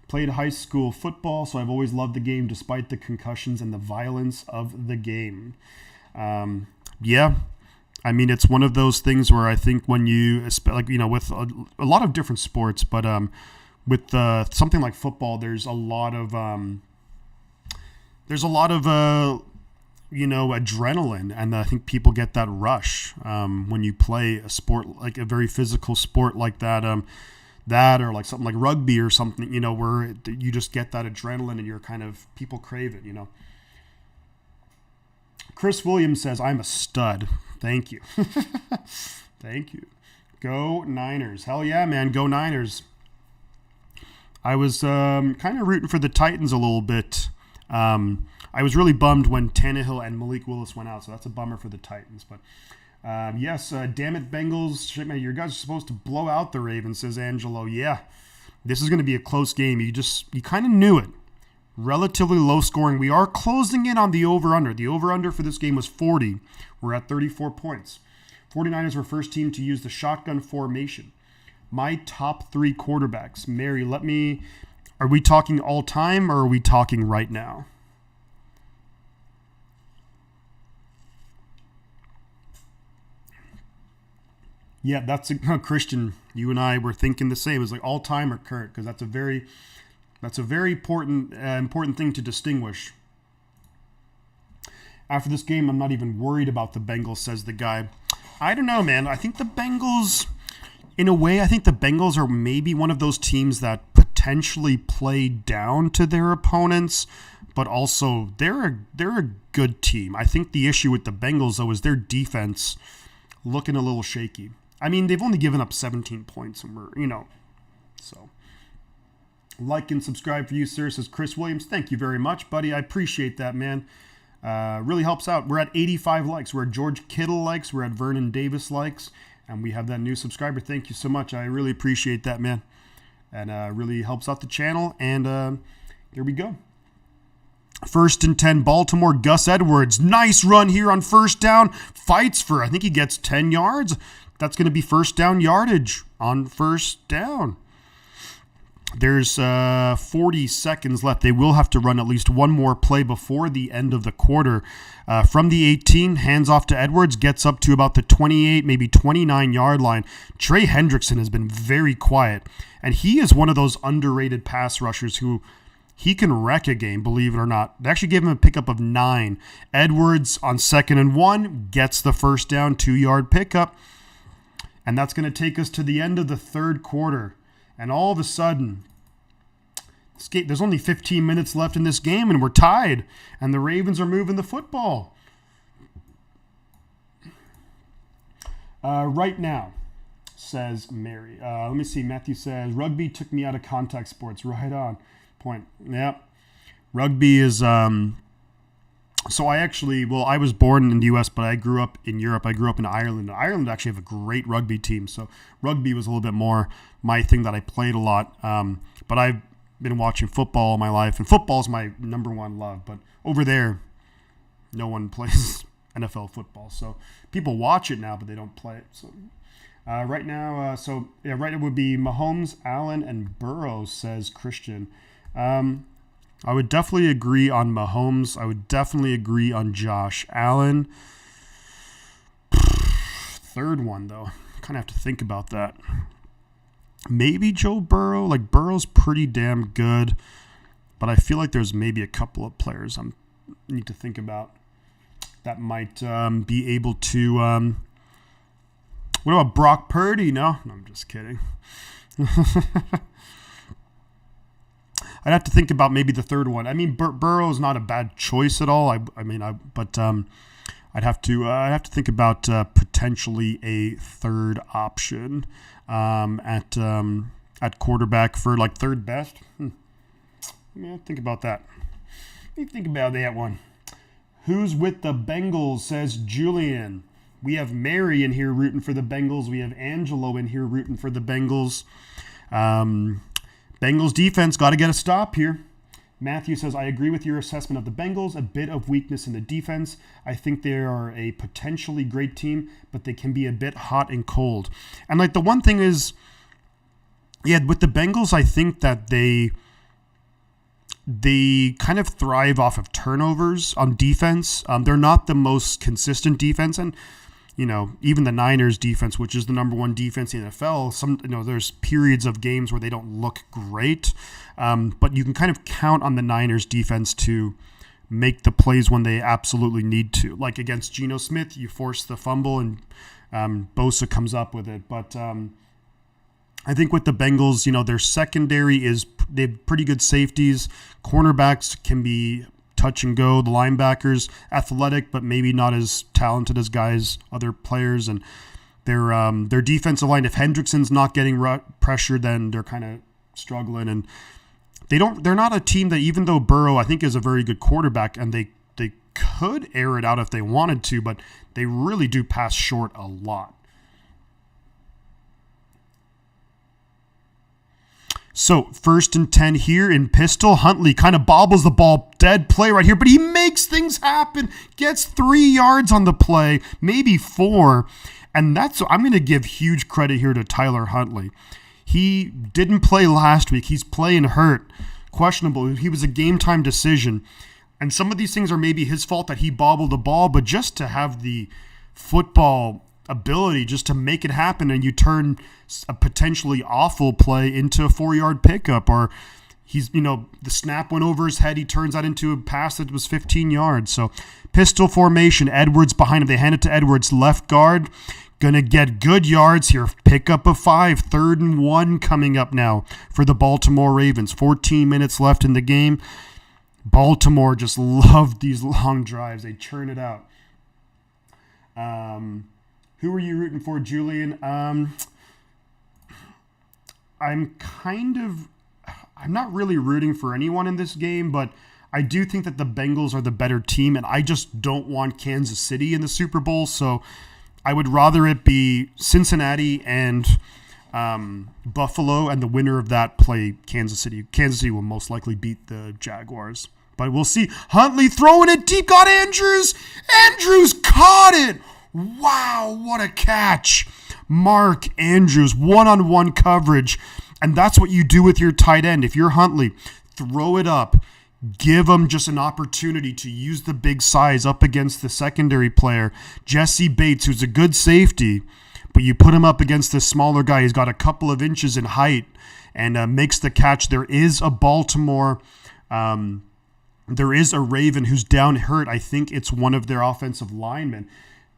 played high school football, so I've always loved the game despite the concussions and the violence of the game. Yeah, I mean, it's one of those things where I think when you, with a lot of different sports, but with something like football, there's a lot of adrenaline, and I think people get that rush when you play a sport, like a very physical sport like that. That or like something like rugby or something, where you just get that adrenaline and you're people crave it, Chris Williams says, I'm a stud. Thank you. Thank you. Go Niners. Hell yeah, man. Go Niners. I was kind of rooting for the Titans a little bit. I was really bummed when Tannehill and Malik Willis went out, so that's a bummer for the Titans. But yes, damn it, Bengals. Shit, man, you guys are supposed to blow out the Ravens, says Angelo. Yeah, this is going to be a close game. You kind of knew it. Relatively low scoring. We are closing in on the over-under. The over-under for this game was 40. We're at 34 points. 49ers were first team to use the shotgun formation. My top 3 quarterbacks. Mary, are we talking all time or are we talking right now? Yeah, that's Christian. You and I were thinking the same. It was like all time or current, because that's a very important thing to distinguish. After this game, I'm not even worried about the Bengals, says the guy. I don't know, man. I think the Bengals, in a way, are maybe one of those teams that potentially play down to their opponents, but also they're a good team. I think the issue with the Bengals, though, is their defense looking a little shaky. I mean, they've only given up 17 points, and we're, so. Like and subscribe for you, sir, says Chris Williams. Thank you very much, buddy. I appreciate that, man. Really helps out. We're at 85 likes. We're at George Kittle likes. We're at Vernon Davis likes. And we have that new subscriber. Thank you so much. I really appreciate that, man. And really helps out the channel. And here we go. First and 10, Baltimore, Gus Edwards. Nice run here on first down. Fights for, I think he gets 10 yards. That's going to be first down yardage on first down. There's 40 seconds left. They will have to run at least one more play before the end of the quarter. From the 18, hands off to Edwards, gets up to about the 28, maybe 29-yard line. Trey Hendrickson has been very quiet, and he is one of those underrated pass rushers who he can wreck a game, believe it or not. They actually gave him a pickup of 9. Edwards on 2nd and 1 gets the first down, 2-yard pickup. And that's going to take us to the end of the third quarter. And all of a sudden, there's only 15 minutes left in this game, and we're tied. And the Ravens are moving the football. Right now, says Mary. Let me see. Matthew says, rugby took me out of contact sports. Right on. Point. Yep. Rugby is, so I was born in the U.S., but I grew up in Europe. I grew up in Ireland. Ireland actually have a great rugby team, so rugby was a little bit more my thing that I played a lot. But I've been watching football all my life, and football's my number one love. But over there, no one plays NFL football, so people watch it now, but they don't play it. So right now, right, it would be Mahomes, Allen, and Burrow, says Christian. I would definitely agree on Mahomes. I would definitely agree on Josh Allen. Third one, though. Kind of have to think about that. Maybe Joe Burrow. Like, Burrow's pretty damn good. But I feel like there's maybe a couple of players I need to think about that might be able to... what about Brock Purdy? No, I'm just kidding. I'd have to think about maybe the third one. I mean, Burrow is not a bad choice at all. I'd have to think about potentially a third option at quarterback for like third best. Yeah, think about that. Think about that one. Who's with the Bengals, says Julian. We have Mary in here rooting for the Bengals. We have Angelo in here rooting for the Bengals. Bengals defense got to get a stop here. Matthew says, I agree with your assessment of the Bengals. A bit of weakness in the defense. I think they are a potentially great team, but they can be a bit hot and cold. And like the one thing is, with the Bengals, I think that they kind of thrive off of turnovers on defense. They're not the most consistent defense, and even the Niners defense, which is the number one defense in the NFL, there's periods of games where they don't look great. But you can kind of count on the Niners defense to make the plays when they absolutely need to. Like against Geno Smith, you force the fumble and Bosa comes up with it. But I think with the Bengals, their secondary they have pretty good safeties. Cornerbacks can be touch and go. The linebackers, athletic, but maybe not as talented as other players. And their defensive line, if Hendrickson's not getting pressure, then they're kind of struggling. And they're not a team that, even though Burrow, I think, is a very good quarterback, and they could air it out if they wanted to, but they really do pass short a lot. So, 1st and 10 here in pistol. Huntley kind of bobbles the ball. Dead play right here, but he makes things happen. Gets 3 yards on the play, maybe 4. And I'm going to give huge credit here to Tyler Huntley. He didn't play last week. He's playing hurt. Questionable. He was a game-time decision. And some of these things are maybe his fault that he bobbled the ball, but just to have the football ability just to make it happen, and you turn a potentially awful play into a 4-yard pickup, or the snap went over his head, he turns that into a pass that was 15 yards. So pistol formation, Edwards behind him. They hand it to Edwards, left guard, gonna get good yards here. Pickup of 5, 3rd and 1 coming up now for the Baltimore Ravens. 14 minutes left in the game. Baltimore just love these long drives. They churn it out. Who are you rooting for, Julian? I'm not really rooting for anyone in this game, but I do think that the Bengals are the better team, and I just don't want Kansas City in the Super Bowl, so I would rather it be Cincinnati and Buffalo, and the winner of that play Kansas City. Kansas City will most likely beat the Jaguars. But we'll see. Huntley throwing it deep. Got Andrews. Andrews caught it. Wow, what a catch. Mark Andrews, one-on-one coverage. And that's what you do with your tight end. If you're Huntley, throw it up. Give him just an opportunity to use the big size up against the secondary player, Jesse Bates, who's a good safety. But you put him up against this smaller guy. He's got a couple of inches in height and makes the catch. There is a Baltimore... there is a Raven who's down hurt. I think it's one of their offensive linemen.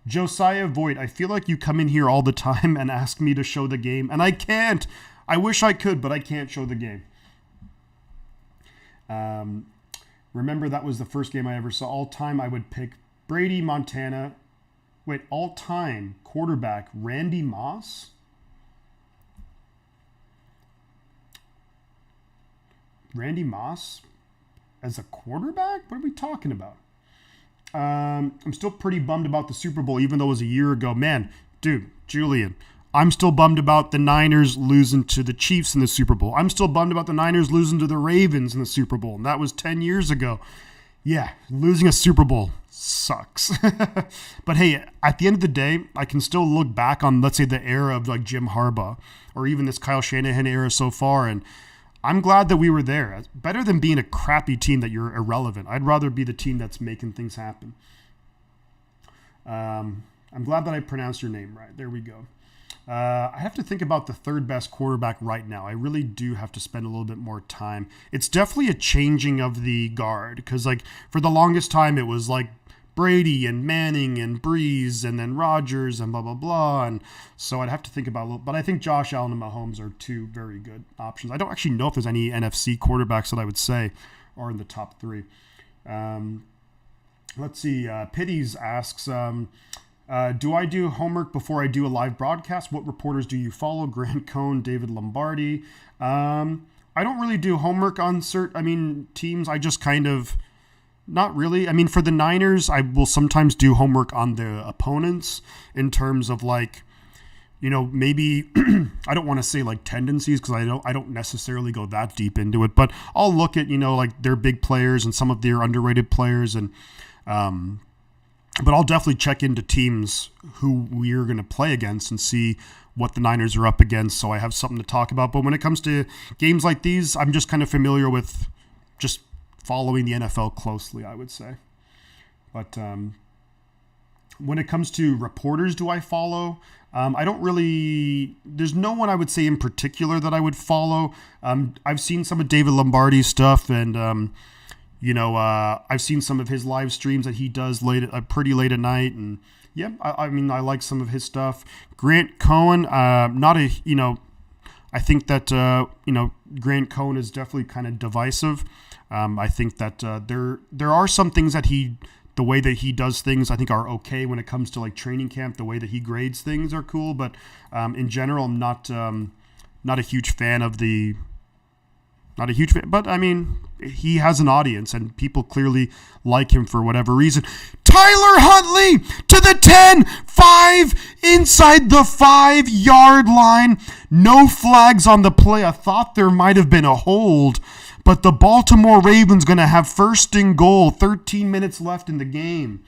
Josiah Voigt, I feel like you come in here all the time and ask me to show the game, and I can't. I wish I could, but I can't show the game. Remember, that was the first game I ever saw. All time, I would pick Brady, Montana. Wait, all time quarterback, Randy Moss? Randy Moss as a quarterback? What are we talking about? I'm still pretty bummed about the Super Bowl, even though it was a year ago. Man, dude, Julian, I'm still bummed about the Niners losing to the Chiefs in the Super Bowl. I'm still bummed about the Niners losing to the Ravens in the Super Bowl, and that was 10 years ago. Yeah, losing a Super Bowl sucks. But hey, at the end of the day, I can still look back on, let's say, the era of like Jim Harbaugh or even this Kyle Shanahan era so far, and I'm glad that we were there. Better than being a crappy team that you're irrelevant. I'd rather be the team that's making things happen. I'm glad that I pronounced your name right. There we go. I have to think about the third best quarterback right now. I really do have to spend a little bit more time. It's definitely a changing of the guard because, like, for the longest time, it was like Brady and Manning and Breeze and then Rodgers and blah, blah, blah. And so I'd have to think about a little, but I think Josh Allen and Mahomes are two very good options. I don't actually know if there's any NFC quarterbacks that I would say are in the top three. Let's see. Pitties asks, do I do homework before I do a live broadcast? What reporters do you follow? Grant Cohn, David Lombardi. I don't really do homework on teams. I just kind of, not really. I mean, for the Niners, I will sometimes do homework on the opponents in terms of like, you know, maybe I don't want to say like tendencies because I don't necessarily go that deep into it, but I'll look at, you know, like their big players and some of their underrated players and but I'll definitely check into teams who we're going to play against and see what the Niners are up against so I have something to talk about. But when it comes to games like these, I'm just kind of familiar with just following the NFL closely, I would say. But when it comes to reporters do I follow, I don't really, there's no one I would say in particular that I would follow. I've seen some of David Lombardi's stuff and, you know, I've seen some of his live streams that he does pretty late at night. And yeah, I mean, I like some of his stuff. Grant Cohn, not a, you know, I think that, you know, Grant Cohn is definitely kind of divisive. I think that there are some things that the way that he does things, I think are okay when it comes to like training camp. The way that he grades things are cool, but in general, I'm not a huge fan of the. Not a huge fan, but I mean, he has an audience and people clearly like him for whatever reason. Tyler Huntley to the 10, 5 inside the 5-yard line. No flags on the play. I thought there might have been a hold, but the Baltimore Ravens going to have first and goal, 13 minutes left in the game.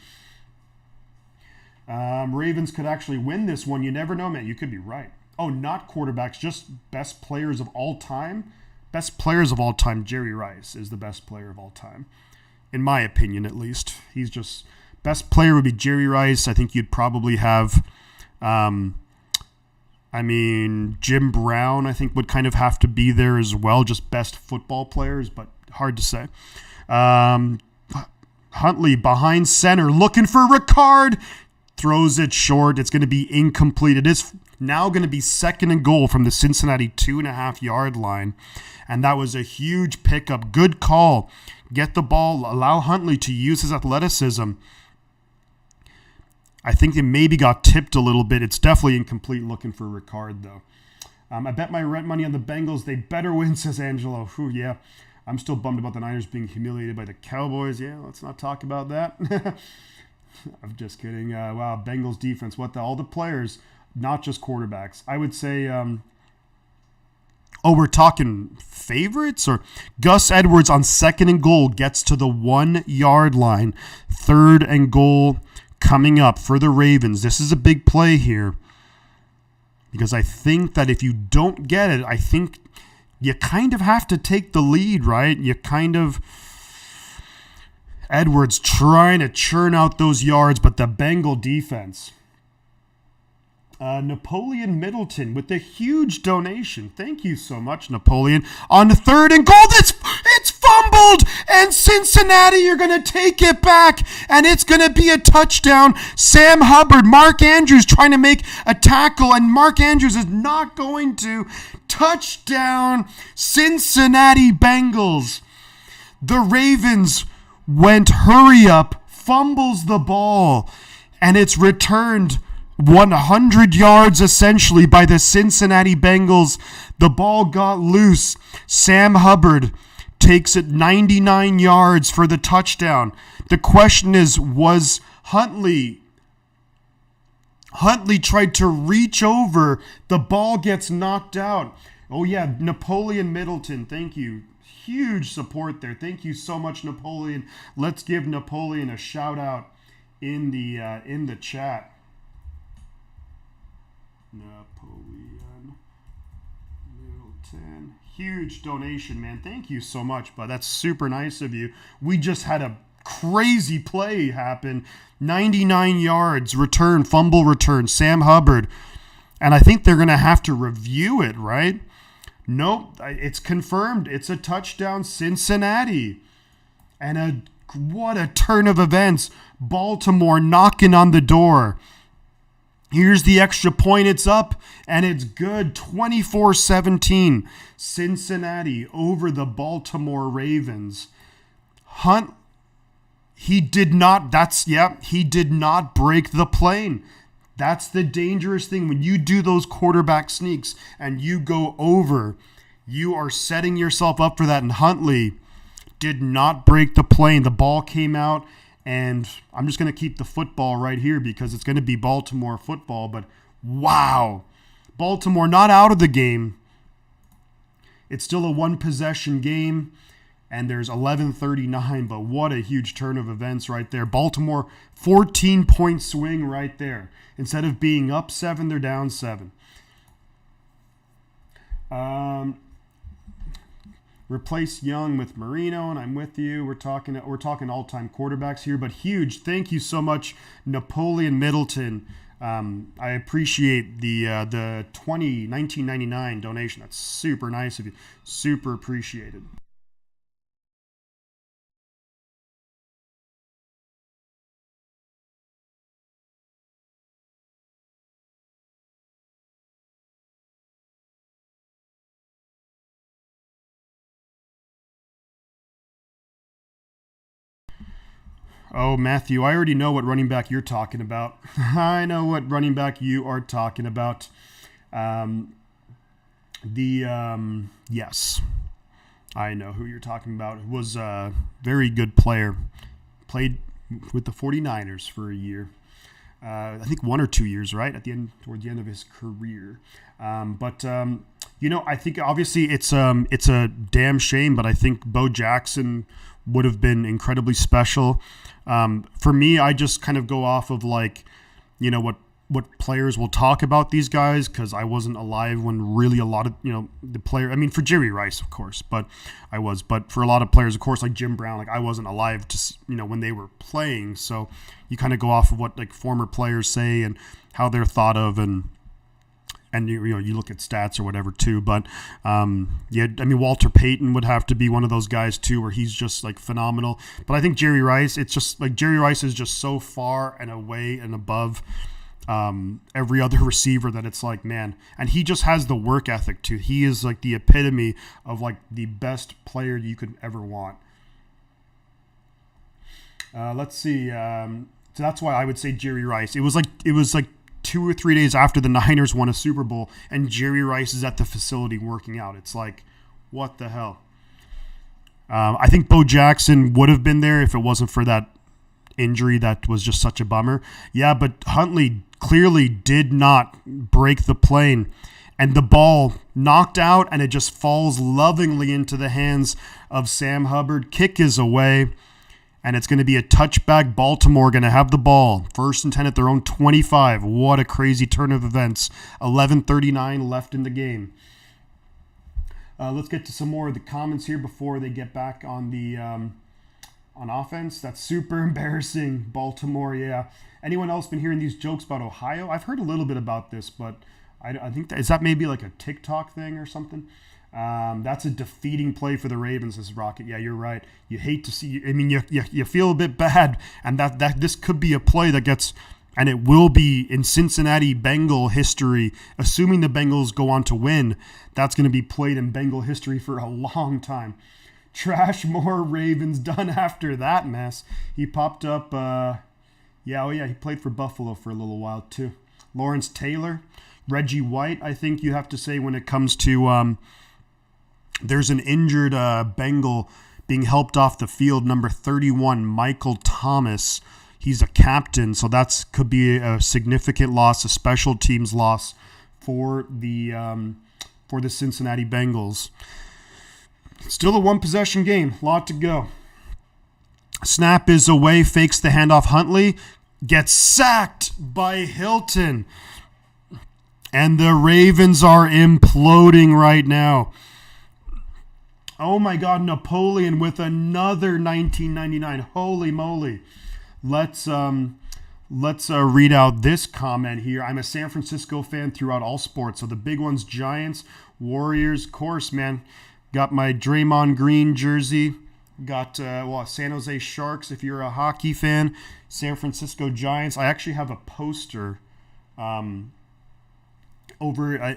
Ravens could actually win this one. You never know, man. You could be right. Oh, not quarterbacks, just best players of all time. Best players of all time, Jerry Rice is the best player of all time. In my opinion, at least. He's just, best player would be Jerry Rice. I think you'd probably have, Jim Brown, I think would kind of have to be there as well. Just best football players, but hard to say. Huntley behind center, looking for Ricard. Throws it short. It's going to be incomplete. It is now going to be second and goal from the Cincinnati 2.5-yard line. And that was a huge pickup. Good call. Get the ball. Allow Huntley to use his athleticism. I think they maybe got tipped a little bit. It's definitely incomplete looking for Ricard, though. I bet my rent money on the Bengals. They better win, says Angelo. Whew, yeah. I'm still bummed about the Niners being humiliated by the Cowboys. Yeah, let's not talk about that. I'm just kidding. Wow, Bengals defense. All the players, not just quarterbacks. I would say Oh, we're talking favorites? Or Gus Edwards on 2nd and goal gets to the 1 yard line. 3rd and goal coming up for the Ravens. This is a big play here, because I think that if you don't get it, I think you kind of have to take the lead, right? Edwards trying to churn out those yards, but the Bengal defense. Napoleon Middleton with a huge donation. Thank you so much, Napoleon. On the 3rd and goal, it's fumbled, and Cincinnati, you're going to take it back, and it's going to be a touchdown. Sam Hubbard, Mark Andrews trying to make a tackle, and Mark Andrews is not going to. Touchdown, Cincinnati Bengals. The Ravens went hurry up, fumbles the ball, and it's returned 100 yards essentially by the Cincinnati Bengals. The ball got loose. Sam Hubbard takes it 99 yards for the touchdown. The question is, was Huntley tried to reach over. The ball gets knocked out. Oh yeah, Napoleon Middleton, thank you. Huge support there. Thank you so much, Napoleon. Let's give Napoleon a shout out in the chat. Napoleon Middleton. Huge donation, man. Thank you so much, bud. That's super nice of you. We just had a crazy play happen. 99 yards, fumble return, Sam Hubbard. And I think they're going to have to review it, right? Nope, it's confirmed. It's a touchdown, Cincinnati. And what a turn of events. Baltimore knocking on the door. Here's the extra point. It's up, and it's good. 24-17. Cincinnati over the Baltimore Ravens. He did not break the plane. That's the dangerous thing. When you do those quarterback sneaks and you go over, you are setting yourself up for that. And Huntley did not break the plane. The ball came out. And I'm just going to keep the football right here because it's going to be Baltimore football. But wow, Baltimore not out of the game. It's still a one-possession game, and there's 11:39. But what a huge turn of events right there. Baltimore, 14-point swing right there. Instead of being up 7, they're down 7. Replace Young with Marino, and I'm with you. We're talking all-time quarterbacks here, but huge. Thank you so much, Napoleon Middleton. I appreciate the 1999 donation. That's super nice of you. Super appreciated. Oh, Matthew, I already know what running back you're talking about. I know what running back you are talking about. Yes, I know who you're talking about. Was a very good player. Played with the 49ers for a year. I think 1 or 2 years, right? Toward the end of his career. I think obviously it's a damn shame, but I think Bo Jackson would have been incredibly special. For me, I just kind of go off of what players will talk about these guys, because I wasn't alive when really a lot of, the player, I mean, for Jerry Rice, of course, but for a lot of players, of course, like Jim Brown, I wasn't alive to, when they were playing. So you kind of go off of what former players say and how they're thought of, and you look at stats or whatever too. But Walter Payton would have to be one of those guys too, where he's just phenomenal. But I think Jerry Rice, it's just Jerry Rice is just so far and away and above every other receiver that it's man. And he just has the work ethic too. He is the epitome of the best player you could ever want. Let's see. So that's why I would say Jerry Rice. It was 2 or 3 days after the Niners won a Super Bowl, and Jerry Rice is at the facility working out. It's what the hell? I think Bo Jackson would have been there if it wasn't for that injury that was just such a bummer. Yeah, but Huntley clearly did not break the plane. and the ball knocked out, and it just falls lovingly into the hands of Sam Hubbard. Kick is away, and it's going to be a touchback. Baltimore going to have the ball. 1st and 10 at their own 25. What a crazy turn of events. 11:39 left in the game. Let's get to some more of the comments here before they get back on the on offense. That's super embarrassing, Baltimore. Yeah. Anyone else been hearing these jokes about Ohio? I've heard a little bit about this, but I think is that maybe like a TikTok thing or something? That's a defeating play for the Ravens, this Rocket. Yeah, you're right. You hate to see. I mean, you feel a bit bad, and that this could be a play that gets, and it will be in Cincinnati Bengal history. Assuming the Bengals go on to win, that's going to be played in Bengal history for a long time. Trash more Ravens done after that mess. He popped up. He played for Buffalo for a little while too. Lawrence Taylor, Reggie White. I think you have to say when it comes to. There's an injured Bengal being helped off the field, number 31, Michael Thomas. He's a captain, so that could be a significant loss, a special teams loss for the Cincinnati Bengals. Still a one-possession game, lot to go. Snap is away, fakes the handoff. Huntley gets sacked by Hilton. And the Ravens are imploding right now. Oh my God, Napoleon with another 1999. Holy moly. Let's read out this comment here. I'm a San Francisco fan throughout all sports. So the big ones, Giants, Warriors, of course, man. Got my Draymond Green jersey. Got San Jose Sharks if you're a hockey fan. San Francisco Giants. I actually have a poster over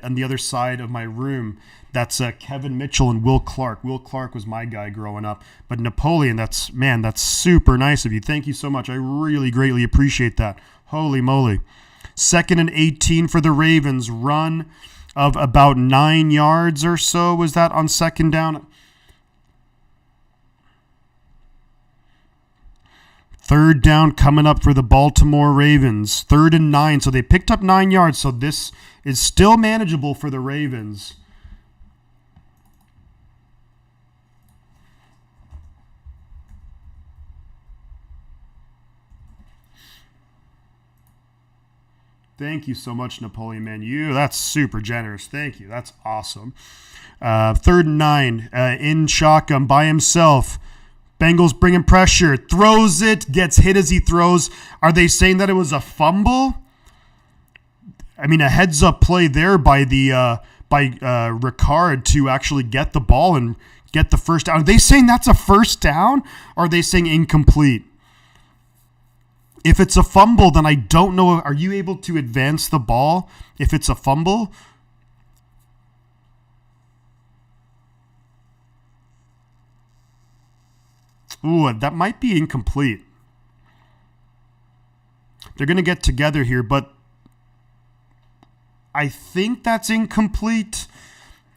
on the other side of my room. That's Kevin Mitchell and Will Clark. Will Clark was my guy growing up. But Napoleon, that's super nice of you. Thank you so much. I really greatly appreciate that. Holy moly. 2nd and 18 for the Ravens. Run of about 9 yards or so. Was that on 2nd down? 3rd down coming up for the Baltimore Ravens. 3rd and 9. So they picked up 9 yards. So this is still manageable for the Ravens. Thank you so much, Napoleon, man. That's super generous. Thank you. That's awesome. 3rd and 9. In shotgun by himself. Bengals bringing pressure. Throws it. Gets hit as he throws. Are they saying that it was a fumble? I mean, a heads-up play there by Ricard to actually get the ball and get the first down. Are they saying that's a first down? Or are they saying incomplete? If it's a fumble, then I don't know. Are you able to advance the ball if it's a fumble? Ooh, that might be incomplete. They're going to get together here, but I think that's incomplete.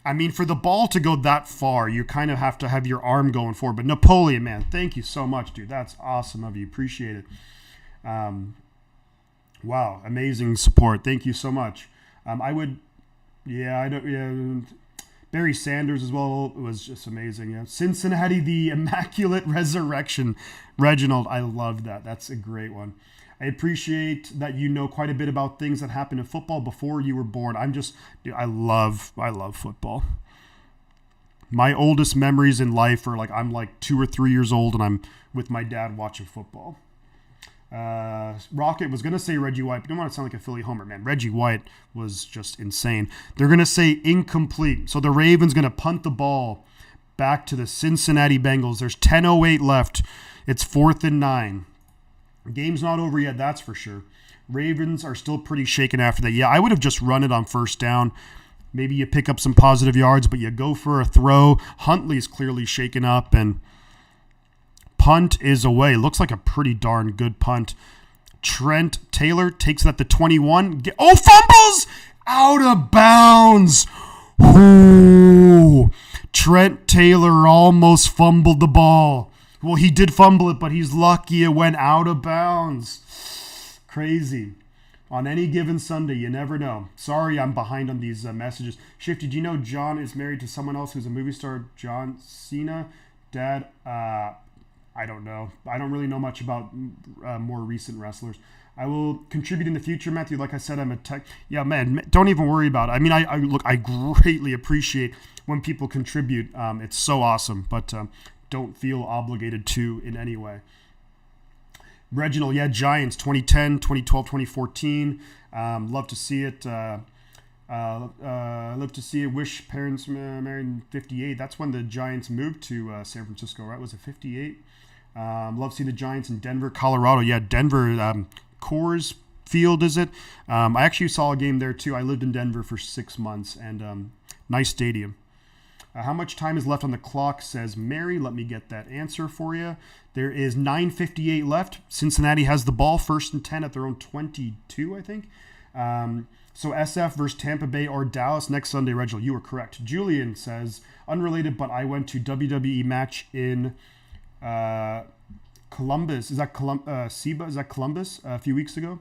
I mean, for the ball to go that far, you kind of have to have your arm going forward. But Napoleon, man, thank you so much, dude. That's awesome of you. Appreciate it. Wow, amazing support. Thank you so much. Barry Sanders as well. It was just amazing. Yeah. Cincinnati, the Immaculate Resurrection. Reginald, I love that. That's a great one. I appreciate that you know quite a bit about things that happened in football before you were born. I love football. My oldest memories in life are I'm 2 or 3 years old and I'm with my dad watching football. Rocket was going to say Reggie White, but you don't want to sound like a Philly homer, man. Reggie White was just insane. They're going to say incomplete. So the Ravens going to punt the ball back to the Cincinnati Bengals. There's 10:08 left. It's 4th and 9. Game's not over yet, that's for sure. Ravens are still pretty shaken after that. Yeah, I would have just run it on 1st down. Maybe you pick up some positive yards, but you go for a throw. Huntley's clearly shaken up, and punt is away. Looks like a pretty darn good punt. Trent Taylor takes it at the 21. Fumbles! Out of bounds. Ooh. Trent Taylor almost fumbled the ball. Well, he did fumble it, but he's lucky it went out of bounds. Crazy. On any given Sunday, you never know. Sorry, I'm behind on these messages. Shifty, do you know John is married to someone else who's a movie star? John Cena? Dad? I don't know. I don't really know much about more recent wrestlers. I will contribute in the future, Matthew. Like I said, I'm a tech. Yeah, man, don't even worry about it. I mean, I greatly appreciate when people contribute. It's so awesome, but don't feel obligated to in any way. Reginald, yeah, Giants, 2010, 2012, 2014. Love to see it. Love to see it. Wish parents married in 58. That's when the Giants moved to San Francisco, right? Was it 58? Love to see the Giants in Denver, Colorado. Yeah, Denver, Coors Field, is it? I actually saw a game there, too. I lived in Denver for 6 months, and nice stadium. How much time is left on the clock, says Mary. Let me get that answer for you. There is 9:58 left. Cincinnati has the ball, 1st and 10 at their own 22, I think. So SF versus Tampa Bay or Dallas next Sunday, Reginald. You were correct. Julian says, unrelated, but I went to WWE match in Columbus. Is that Seba? Is that Columbus a few weeks ago?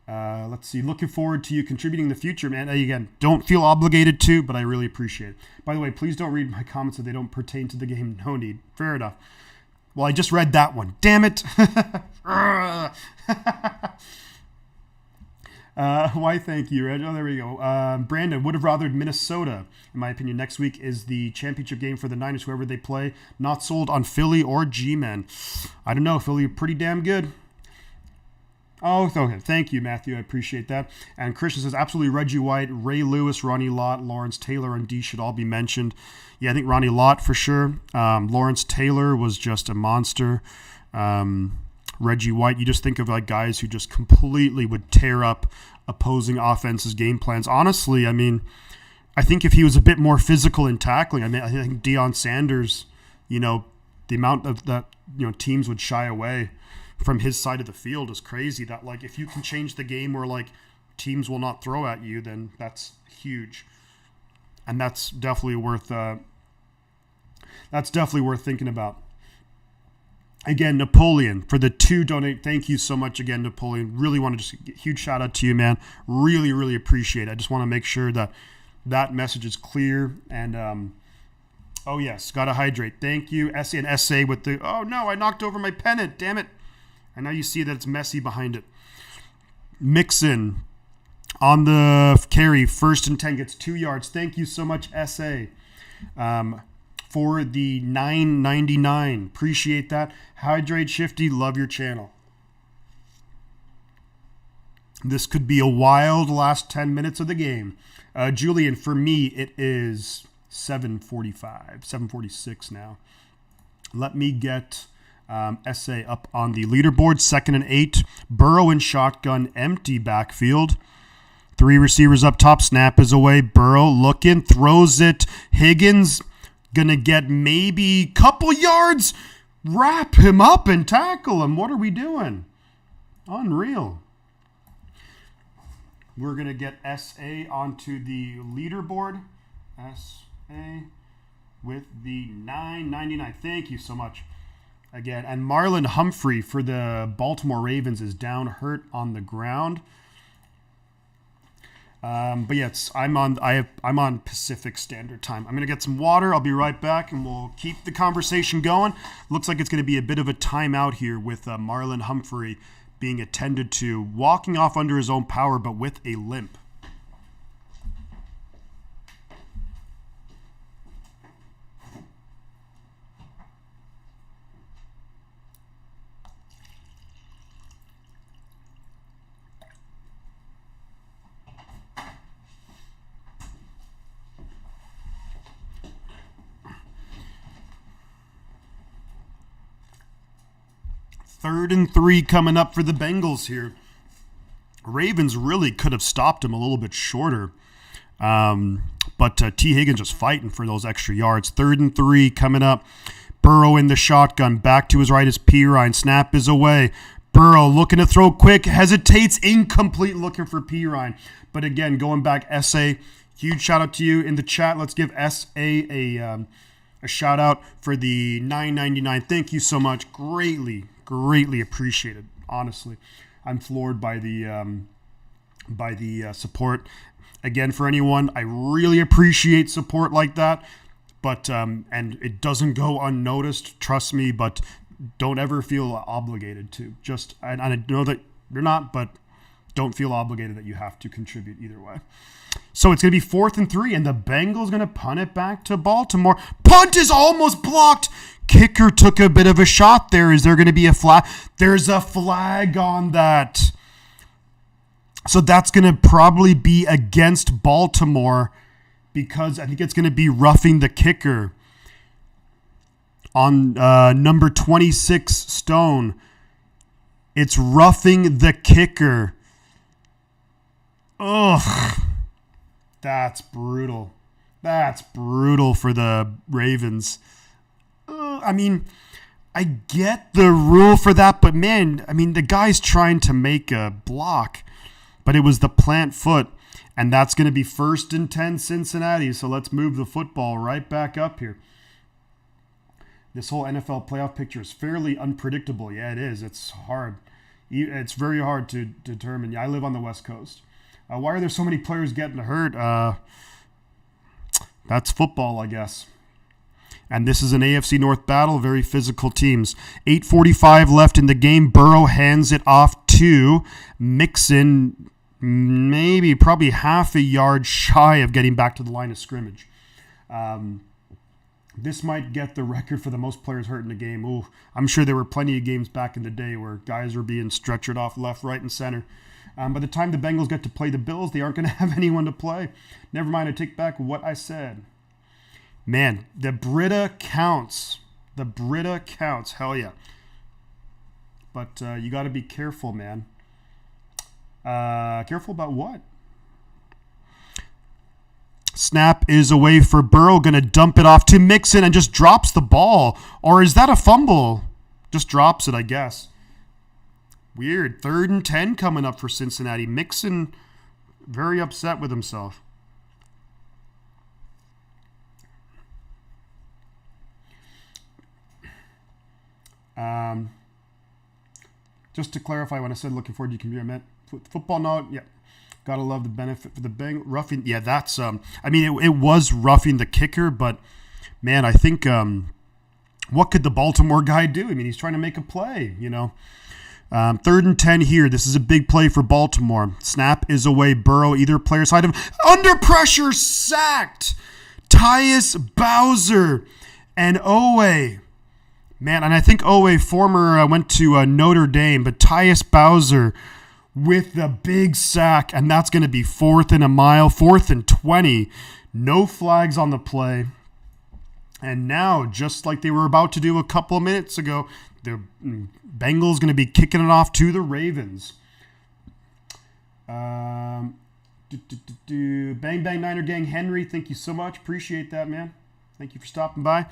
Let's see. Looking forward to you contributing in the future, man. Again, don't feel obligated to, but I really appreciate it. By the way, please don't read my comments if they don't pertain to the game. No need. Fair enough. Well, I just read that one. Damn it. Why, thank you, Reg. Oh, there we go. Brandon would have rathered Minnesota. In my opinion, next week is the championship game for the Niners, whoever they play. Not sold on Philly or G-Men. I don't know. Philly are pretty damn good. Oh, okay. Thank you, Matthew. I appreciate that. And Christian says, absolutely, Reggie White, Ray Lewis, Ronnie Lott, Lawrence Taylor, and D should all be mentioned. Yeah, I think Ronnie Lott for sure. Lawrence Taylor was just a monster. Reggie White, you just think of like guys who just completely would tear up opposing offenses' game plans. Honestly, I mean, I think if he was a bit more physical in tackling, I mean, I think Deion Sanders, the amount of that, teams would shy away from his side of the field is crazy. That like if you can change the game where like teams will not throw at you, then that's huge, and that's definitely worth thinking about. Again, Napoleon for the 2 donate. Thank you so much again, Napoleon. Really want to just get a huge shout out to you, man. Really, really appreciate it. I just want to make sure that message is clear. And oh yes, gotta hydrate. Thank you, SA and SA with the. Oh no, I knocked over my pennant. Damn it. And now you see that it's messy behind it. Mixon on the carry, 1st and 10, gets 2 yards. Thank you so much, SA, for the $9.99. Appreciate that. Hydrate Shifty, love your channel. This could be a wild last 10 minutes of the game. Julian, for me, it is 7:45, 7:46 now. Let me get... SA up on the leaderboard, 2nd and 8. Burrow in shotgun, empty backfield. 3 receivers up top. Snap is away. Burrow looking, throws it. Higgins gonna get maybe couple yards. Wrap him up and tackle him. What are we doing? Unreal. We're gonna get SA onto the leaderboard. SA with the $9.99. Thank you so much. Again, and Marlon Humphrey for the Baltimore Ravens is down, hurt on the ground. But yeah, I'm on Pacific Standard Time. I'm gonna get some water. I'll be right back, and we'll keep the conversation going. Looks like it's gonna be a bit of a timeout here with Marlon Humphrey being attended to, walking off under his own power, but with a limp. Third and 3 coming up for the Bengals here. Ravens really could have stopped him a little bit shorter. But T. Higgins just fighting for those extra yards. 3rd and 3 coming up. Burrow in the shotgun. Back to his right is Pirine. Snap is away. Burrow looking to throw quick. Hesitates. Incomplete, looking for Pirine. But again, going back, SA, huge shout out to you in the chat. Let's give SA a shout out for the $9.99. Thank you so much. Greatly appreciated, honestly. I'm floored by the support. Again, for anyone, I really appreciate support like that. But and it doesn't go unnoticed, trust me. But don't ever feel obligated to. And I know that you're not, but don't feel obligated that you have to contribute either way. So it's going to be 4th and 3, and the Bengals going to punt it back to Baltimore. Punt is almost blocked. Kicker took a bit of a shot there. Is there going to be a flag? There's a flag on that. So that's going to probably be against Baltimore because I think it's going to be roughing the kicker on number 26 Stone. It's roughing the kicker. Ugh. That's brutal. That's brutal for the Ravens. I mean, I get the rule for that, but man, I mean, the guy's trying to make a block, but it was the plant foot, and that's going to be 1st and 10 Cincinnati, so let's move the football right back up here. This whole NFL playoff picture is fairly unpredictable. Yeah, it is. It's hard. It's very hard to determine. Yeah, I live on the West Coast. Why are there so many players getting hurt? That's football, I guess. And this is an AFC North battle, very physical teams. 8:45 left in the game. Burrow hands it off to Mixon, probably half a yard shy of getting back to the line of scrimmage. This might get the record for the most players hurt in the game. Ooh, I'm sure there were plenty of games back in the day where guys were being stretchered off left, right, and center. By the time the Bengals get to play the Bills, they aren't going to have anyone to play. Never mind, I take back what I said. Man, the Brita counts. The Brita counts. Hell yeah. But you got to be careful, man. Careful about what? Snap is away for Burrow. Going to dump it off to Mixon and just drops the ball. Or is that a fumble? Just drops it, I guess. Weird. 3rd and 10 coming up for Cincinnati. Mixon very upset with himself. Just to clarify, when I said looking forward to computer, I meant football. No, yeah, gotta love the benefit for the Bengals roughing. Yeah, that's I mean, it was roughing the kicker, but man, I think what could the Baltimore guy do? I mean, he's trying to make a play, you know. 3rd and 10 here. This is a big play for Baltimore. Snap is away. Burrow, either player side of him. Under pressure, sacked. Tyus Bowser and Owe. Man, and I think Owe, former, went to Notre Dame, but Tyus Bowser with the big sack, and that's going to be 4th and a mile, 4th and 20. No flags on the play. And now, just like they were about to do a couple of minutes ago, the Bengals going to be kicking it off to the Ravens. Bang Bang Niner Gang Henry, thank you so much. Appreciate that, man. Thank you for stopping by.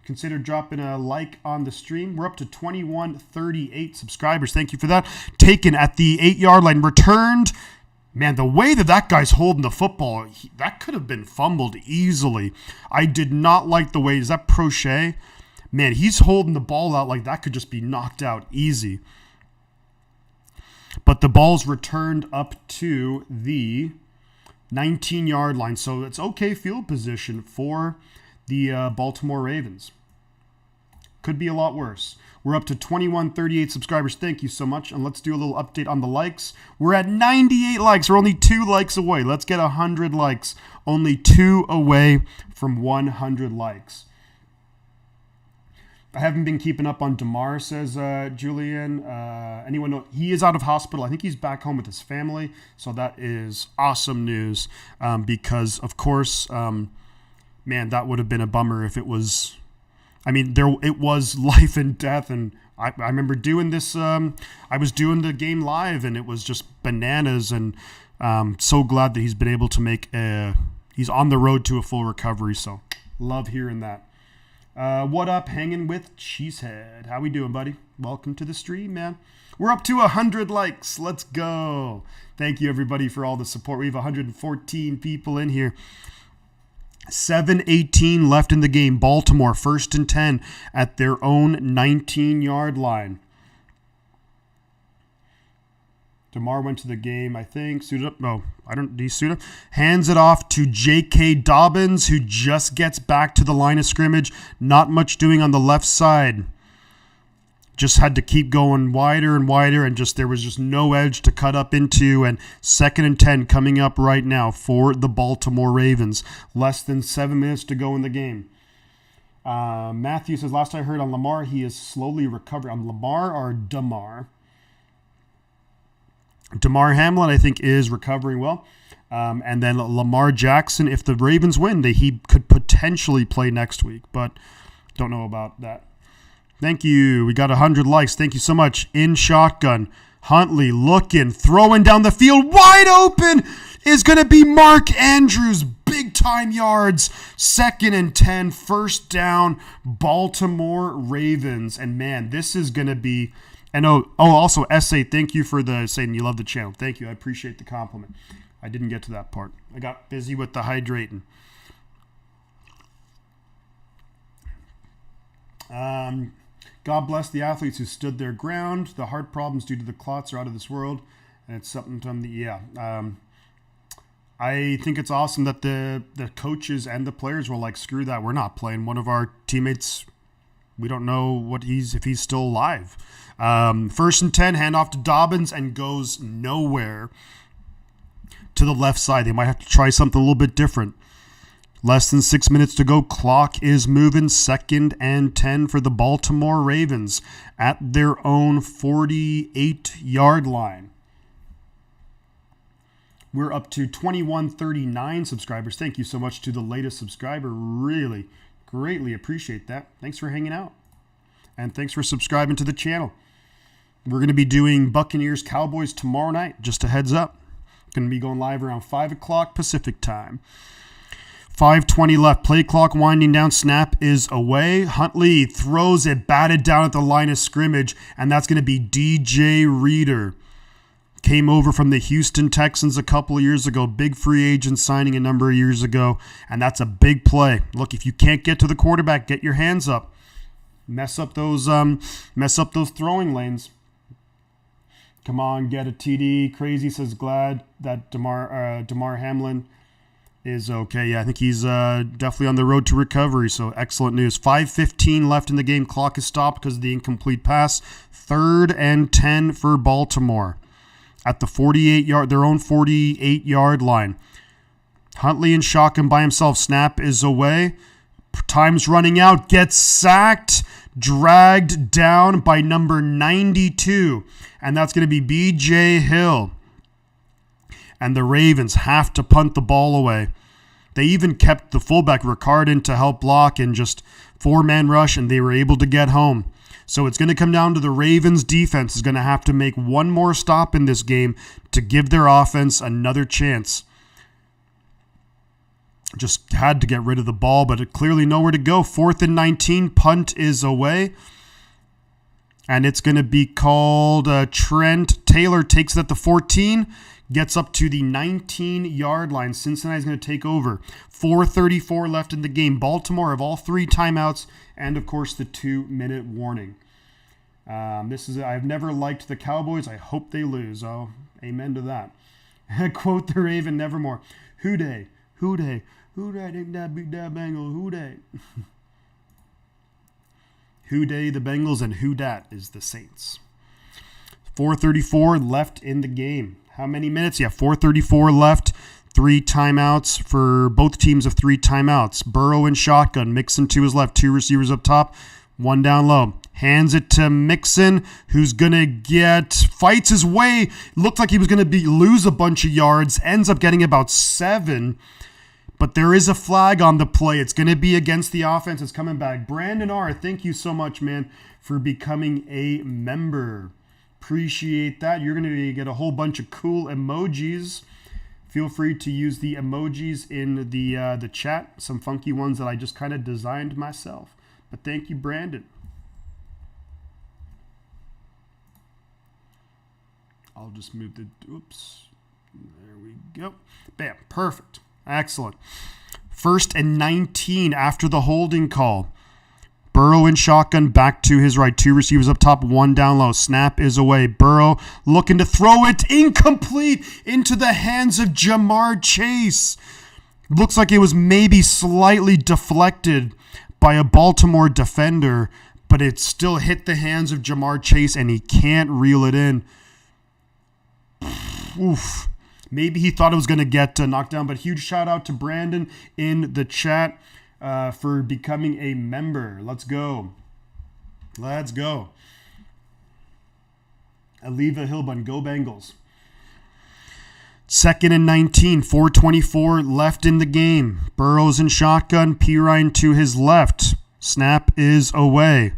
Consider dropping a like on the stream. We're up to 2138 subscribers. Thank you for that. Taken at the 8-yard line. Returned. Man, the way that guy's holding the football, that could have been fumbled easily. I did not like the way. Is that Prochet? Man, he's holding the ball out like that could just be knocked out easy. But the ball's returned up to the 19-yard line. So it's okay field position for the Baltimore Ravens. Could be a lot worse. We're up to 2138 subscribers. Thank you so much. And let's do a little update on the likes. We're at 98 likes. We're only 2 likes away. Let's get 100 likes. Only 2 away from 100 likes. I haven't been keeping up on DeMar, says Julian. Anyone know? He is out of hospital. I think he's back home with his family. So that is awesome news because, of course, man, that would have been a bummer if it was. I mean, it was life and death. And I remember doing this. I was doing the game live, and it was just bananas. And so glad that he's been able to make he's on the road to a full recovery. So love hearing that. What up, hanging with Cheesehead? How we doing, buddy? Welcome to the stream, man. We're up to 100 likes. Let's go. Thank you, everybody, for all the support. We have 114 people in here. 7:18 left in the game. Baltimore, 1st and 10 at their own 19-yard line. DeMar went to the game, I think. Suited up. No, I don't. Do you suit up? Hands it off to J.K. Dobbins, who just gets back to the line of scrimmage. Not much doing on the left side. Just had to keep going wider and wider, and there was just no edge to cut up into. And 2nd and 10 coming up right now for the Baltimore Ravens. Less than 7 minutes to go in the game. Matthew says, last I heard on Lamar, he is slowly recovering. On Lamar or Damar? Damar Hamlin, I think, is recovering well. And then Lamar Jackson, if the Ravens win, he could potentially play next week, but don't know about that. Thank you. We got 100 likes. Thank you so much. In shotgun, Huntley looking, throwing down the field. Wide open is going to be Mark Andrews. Big time yards. 2nd and 10. First down. Baltimore Ravens. And man, this is going to be... And also, S.A., thank you for saying you love the channel. Thank you. I appreciate the compliment. I didn't get to that part. I got busy with the hydrating. God bless the athletes who stood their ground. The heart problems due to the clots are out of this world. And it's something to I think it's awesome that the coaches and the players were like, screw that. We're not playing. One of our teammates, we don't know if he's still alive. 1st and 10, handoff to Dobbins and goes nowhere to the left side. They might have to try something a little bit different. Less than 6 minutes to go. Clock is moving. 2nd and 10 for the Baltimore Ravens at their own 48-yard line. We're up to 2139 subscribers. Thank you so much to the latest subscriber. Really greatly appreciate that. Thanks for hanging out. And thanks for subscribing to the channel. We're going to be doing Buccaneers Cowboys tomorrow night. Just a heads up. Going to be going live around 5 o'clock Pacific time. 5:20 left. Play clock winding down. Snap is away. Huntley throws it, batted down at the line of scrimmage, and that's going to be DJ Reader. Came over from the Houston Texans a couple of years ago. Big free agent signing a number of years ago, and that's a big play. Look, if you can't get to the quarterback, get your hands up. Mess up those throwing lanes. Come on, get a TD. Crazy says glad that Damar Hamlin is okay. Yeah, I think he's definitely on the road to recovery, so excellent news. 5:15 left in the game. Clock is stopped because of the incomplete pass. 3rd and 10 for Baltimore at the 48-yard, their own 48-yard line. Huntley in shotgun by himself. Snap is away. Time's running out. Gets sacked. Dragged down by number 92. And that's going to be B.J. Hill. And the Ravens have to punt the ball away. They even kept the fullback Ricard in to help block and just 4-man rush, and they were able to get home. So it's going to come down to the Ravens defense is going to have to make one more stop in this game to give their offense another chance. Just had to get rid of the ball, but it clearly nowhere to go. 4th and 19, punt is away. And it's going to be called Trent Taylor takes it at the 14, gets up to the 19-yard line. Cincinnati's going to take over. 4:34 left in the game. Baltimore have all 3 timeouts and, of course, the 2-minute warning. I've never liked the Cowboys. I hope they lose. Oh, amen to that. Quote the Raven, nevermore. Who dey? Who dey? Who dey? Think that beat that Bengal? Who dey? Who dey the Bengals and who dat is the Saints. 4:34 left in the game. How many minutes? Yeah, 4:34 left. 3 timeouts for both teams of 3 timeouts. Burrow in shotgun. Mixon to his left. 2 receivers up top. 1 down low. Hands it to Mixon, who's going to fights his way. Looked like he was going to lose a bunch of yards. Ends up getting about 7. But there is a flag on the play. It's going to be against the offense. It's coming back. Brandon R., thank you so much, man, for becoming a member. Appreciate that. You're going to get a whole bunch of cool emojis. Feel free to use the emojis in the chat. Some funky ones that I just kind of designed myself. But thank you, Brandon. I'll just move oops. There we go. Bam. Perfect. Excellent. 1st and 19 after the holding call. Burrow in shotgun, back to his right. 2 receivers up top, 1 down low. Snap is away. Burrow looking to throw it. Incomplete into the hands of Ja'Marr Chase. Looks like it was maybe slightly deflected by a Baltimore defender, but it still hit the hands of Ja'Marr Chase, and he can't reel it in. Oof. Maybe he thought it was going to get knocked down, but huge shout out to Brandon in the chat for becoming a member. Let's go. Let's go. Aliva Hilbun, go Bengals. 2nd and 19, 4:24 left in the game. Burrow's in shotgun, Pirine to his left. Snap is away.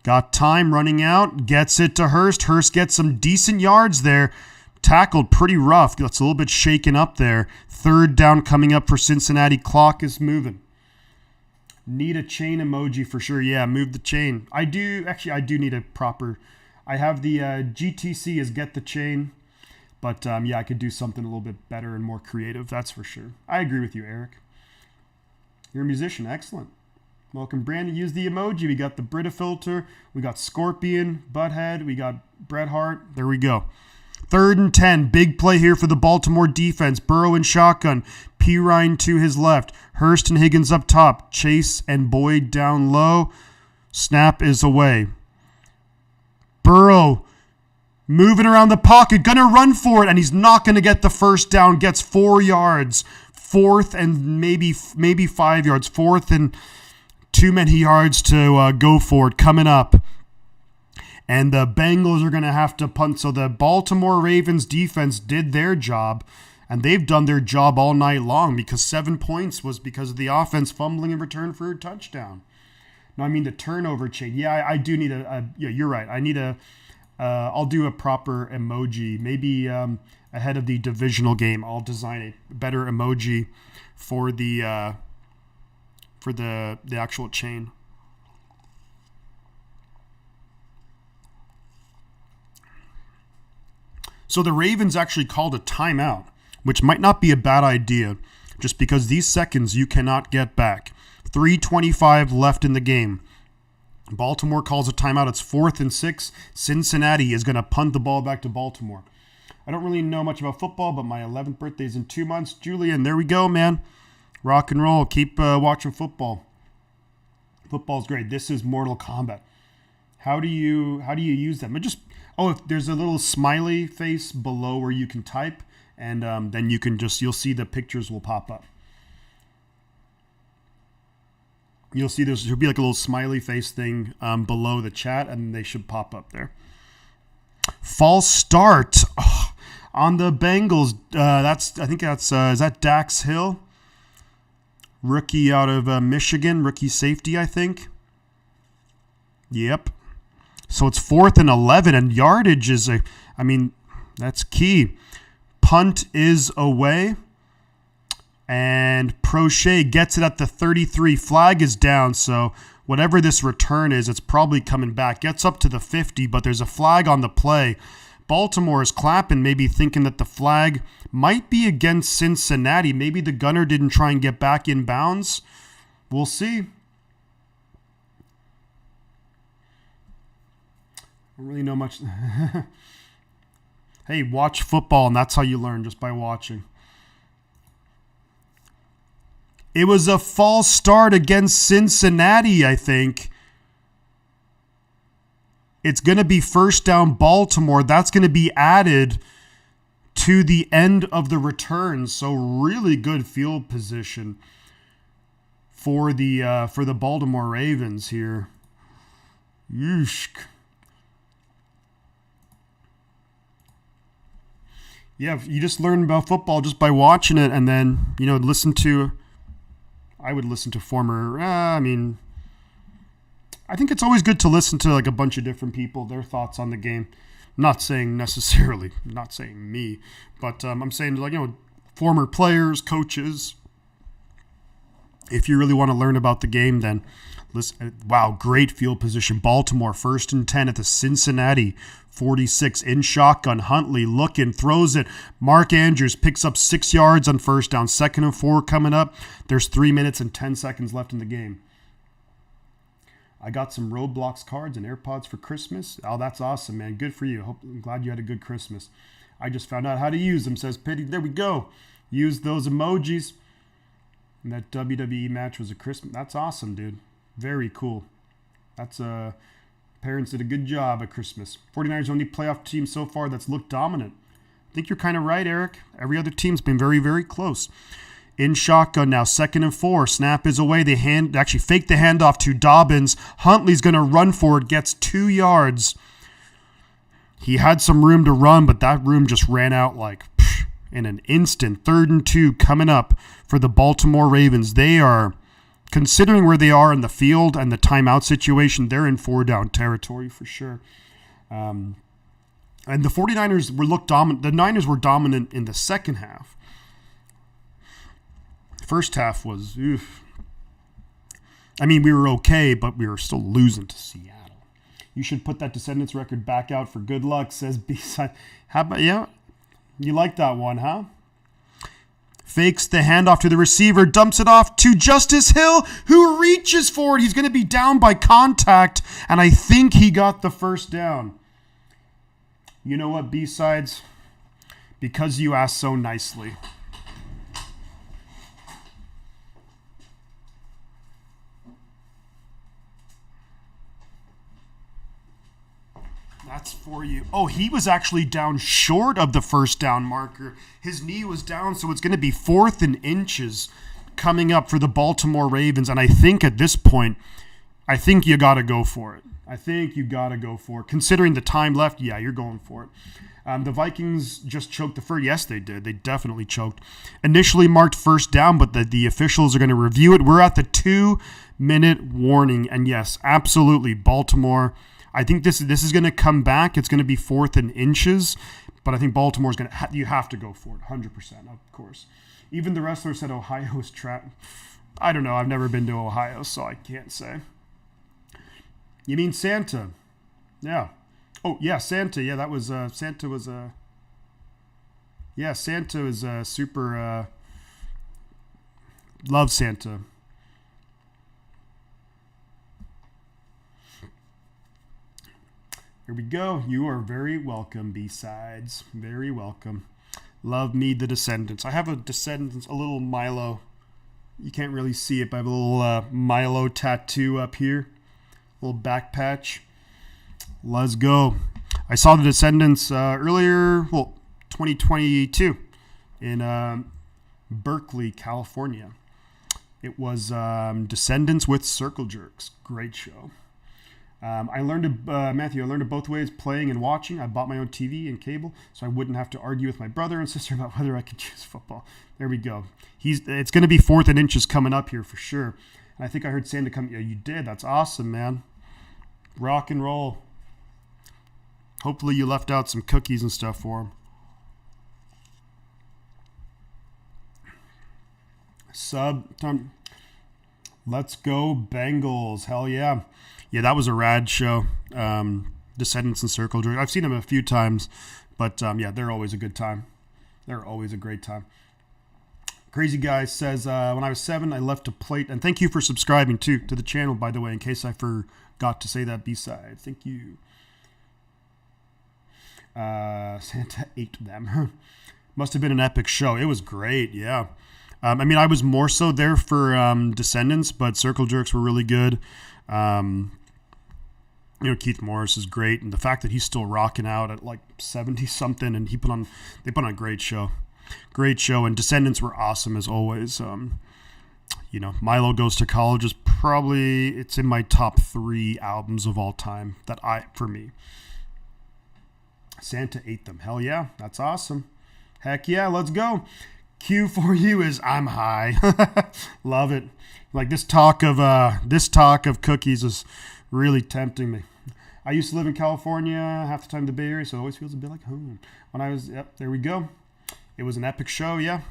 Got time running out, gets it to Hurst. Hurst gets some decent yards there. Tackled pretty rough. Gets a little bit shaken up there. 3rd down coming up for Cincinnati. Clock is moving. Need a chain emoji for sure. Yeah, move the chain. I do need a proper. I have the GTC is get the chain. But yeah, I could do something a little bit better and more creative. That's for sure. I agree with you, Eric. You're a musician. Excellent. Welcome, Brandon. Use the emoji. We got the Brita filter. We got Scorpion, Butthead. We got Bret Hart. There we go. 3rd and 10. Big play here for the Baltimore defense. Burrow in shotgun. Pirine to his left. Hurst and Higgins up top. Chase and Boyd down low. Snap is away. Burrow moving around the pocket. Gonna run for it, and he's not going to get the first down. Gets 4 yards. 4th and maybe 5 yards. 4th and too many yards to go for it coming up. And the Bengals are going to have to punt. So the Baltimore Ravens defense did their job, and they've done their job all night long because 7 points was because of the offense fumbling in return for a touchdown. No, I mean the turnover chain. Yeah, I do need yeah, you're right. I need I'll do a proper emoji. Maybe ahead of the divisional game, I'll design a better emoji for the actual chain. So the Ravens actually called a timeout, which might not be a bad idea, just because these seconds you cannot get back. 3:25 left in the game. Baltimore calls a timeout. It's 4th and 6. Cincinnati is going to punt the ball back to Baltimore. I don't really know much about football, but my 11th birthday is in 2 months. Julian, there we go, man. Rock and roll. Keep watching football. Football's great. This is Mortal Kombat. How do you use them? If there's a little smiley face below where you can type, and then you'll see the pictures will pop up. You'll see there'll be like a little smiley face thing below the chat, and they should pop up there. False start on the Bengals. Is that Dax Hill? Rookie out of Michigan, rookie safety, I think. Yep. So it's 4th and 11, and yardage is that's key. Punt is away, and Prochet gets it at the 33. Flag is down, so whatever this return is, it's probably coming back. Gets up to the 50, but there's a flag on the play. Baltimore is clapping, maybe thinking that the flag might be against Cincinnati. Maybe the gunner didn't try and get back in bounds. We'll see. I don't really know much. Hey, watch football, and that's how you learn, just by watching. It was a false start against Cincinnati, I think. It's going to be 1st down Baltimore. That's going to be added to the end of the return. So really good field position for the Baltimore Ravens here. Yeesh. Yeah, you just learn about football just by watching it, and then, I would listen to former, I think it's always good to listen to like a bunch of different people, their thoughts on the game. Not saying me, but I'm saying former players, coaches. If you really want to learn about the game, then listen. Wow, great field position. Baltimore 1st and 10 at the Cincinnati 46 in shotgun. Huntley looking, throws it. Mark Andrews picks up 6 yards on 1st down. 2nd and 4 coming up. There's 3 minutes and 10 seconds left in the game. I got some Roblox cards and AirPods for Christmas. Oh, that's awesome, man. Good for you. I'm glad you had a good Christmas. I just found out how to use them, says Pity. There we go. Use those emojis. And that WWE match was a Christmas. That's awesome, dude. Very cool. That's parents did a good job at Christmas. 49ers only playoff team so far that's looked dominant. I think you're kind of right, Eric. Every other team's been very, very close. In shotgun now, 2nd and 4. Snap is away. They actually fake the handoff to Dobbins. Huntley's going to run for it. Gets 2 yards. He had some room to run, but that room just ran out like in an instant. 3rd and 2 coming up for the Baltimore Ravens. They are, considering where they are in the field and the timeout situation, they're in 4-down territory for sure. And the 49ers looked dominant. The Niners were dominant in the second half. First half was, oof. I mean, we were okay, but we were still losing to Seattle. You should put that Descendants record back out for good luck, says B-side. How about, yeah, you like that one, huh? Fakes the handoff to the receiver, dumps it off to Justice Hill, who reaches for it. He's going to be down by contact, and I think he got the first down. You know what, B-sides? Because you asked so nicely. That's for you. Oh, he was actually down short of the first down marker. His knee was down, so it's going to be 4th and inches coming up for the Baltimore Ravens. And I think at this point, I think you got to go for it. Considering the time left, yeah, you're going for it. The Vikings just choked the first. Yes, they did. They definitely choked. Initially marked first down, but the officials are going to review it. We're at the 2-minute warning. And yes, absolutely, Baltimore. I think this is going to come back. It's going to be 4th and inches, but I think Baltimore's going to you have to go for it, 100%, of course. Even the wrestler said Ohio is trapped. I don't know. I've never been to Ohio, so I can't say. You mean Santa? Yeah. Oh yeah, Santa. Yeah, that was Santa was yeah, Santa is super. Love Santa. Here we go. You are very welcome, B-sides. Very welcome. Love me, the Descendants. I have a Descendants, a little Milo. You can't really see it, but I have a little Milo tattoo up here. A little back patch. Let's go. I saw the Descendants earlier, 2022 in Berkeley, California. It was Descendants with Circle Jerks. Great show. I learned it both ways, playing and watching. I bought my own TV and cable, so I wouldn't have to argue with my brother and sister about whether I could choose football. There we go. It's going to be 4th and inches coming up here for sure. And I think I heard Santa come. Yeah, you did. That's awesome, man. Rock and roll. Hopefully you left out some cookies and stuff for him. Let's go Bengals. Hell yeah. Yeah, that was a rad show. Descendants and Circle Jerk. I've seen them a few times, but yeah, they're always a good time. They're always a great time. Crazy Guy says, when I was 7, I left a plate. And thank you for subscribing, too, to the channel, by the way, in case I forgot to say that B-side. Thank you. Santa ate them. Must have been an epic show. It was great, yeah. I mean, I was more so there for Descendants, but Circle Jerks were really good. Keith Morris is great, and the fact that he's still rocking out at like 70-something, and they put on a great show. Great show, and Descendants were awesome as always. Milo Goes to College is it's in my top 3 albums of all time for me. Santa ate them. Hell yeah, that's awesome. Heck yeah, let's go. Q for you is I'm high. Love it. Like this talk of cookies is really tempting me. I used to live in California, half the time in the Bay Area, so it always feels a bit like home. There we go. It was an epic show, yeah.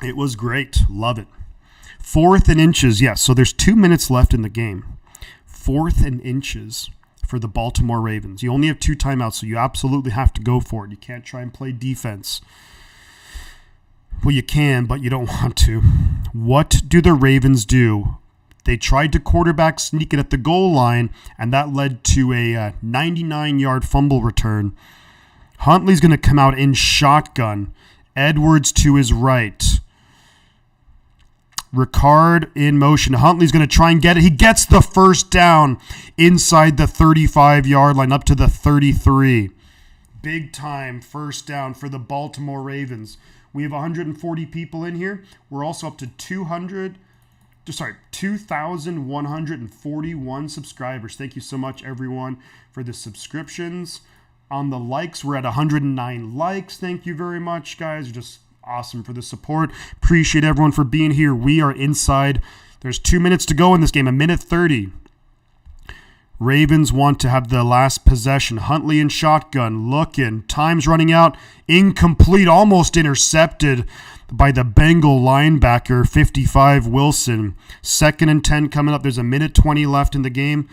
It was great. Love it. 4th and inches, yes. So there's 2 minutes left in the game. 4th and inches for the Baltimore Ravens. You only have 2 timeouts, so you absolutely have to go for it. You can't try and play defense. Well, you can, but you don't want to. What do the Ravens do They tried to quarterback sneak it at the goal line, and that led to a 99-yard fumble return. Huntley's going to come out in shotgun. Edwards to his right. Ricard in motion. Huntley's going to try and get it. He gets the first down inside the 35-yard line up to the 33. Big time first down for the Baltimore Ravens. We have 140 people in here. We're also up to 2,141 subscribers. Thank you so much, everyone, for the subscriptions. On the likes, we're at 109 likes. Thank you very much, guys. You're just awesome for the support. Appreciate everyone for being here. We are inside. There's 2 minutes to go in this game, 1:30. Ravens want to have the last possession. Huntley in shotgun, looking. Time's running out. Incomplete, almost intercepted by the Bengal linebacker, 55 Wilson. 2nd and 10 coming up. There's 1:20 left in the game.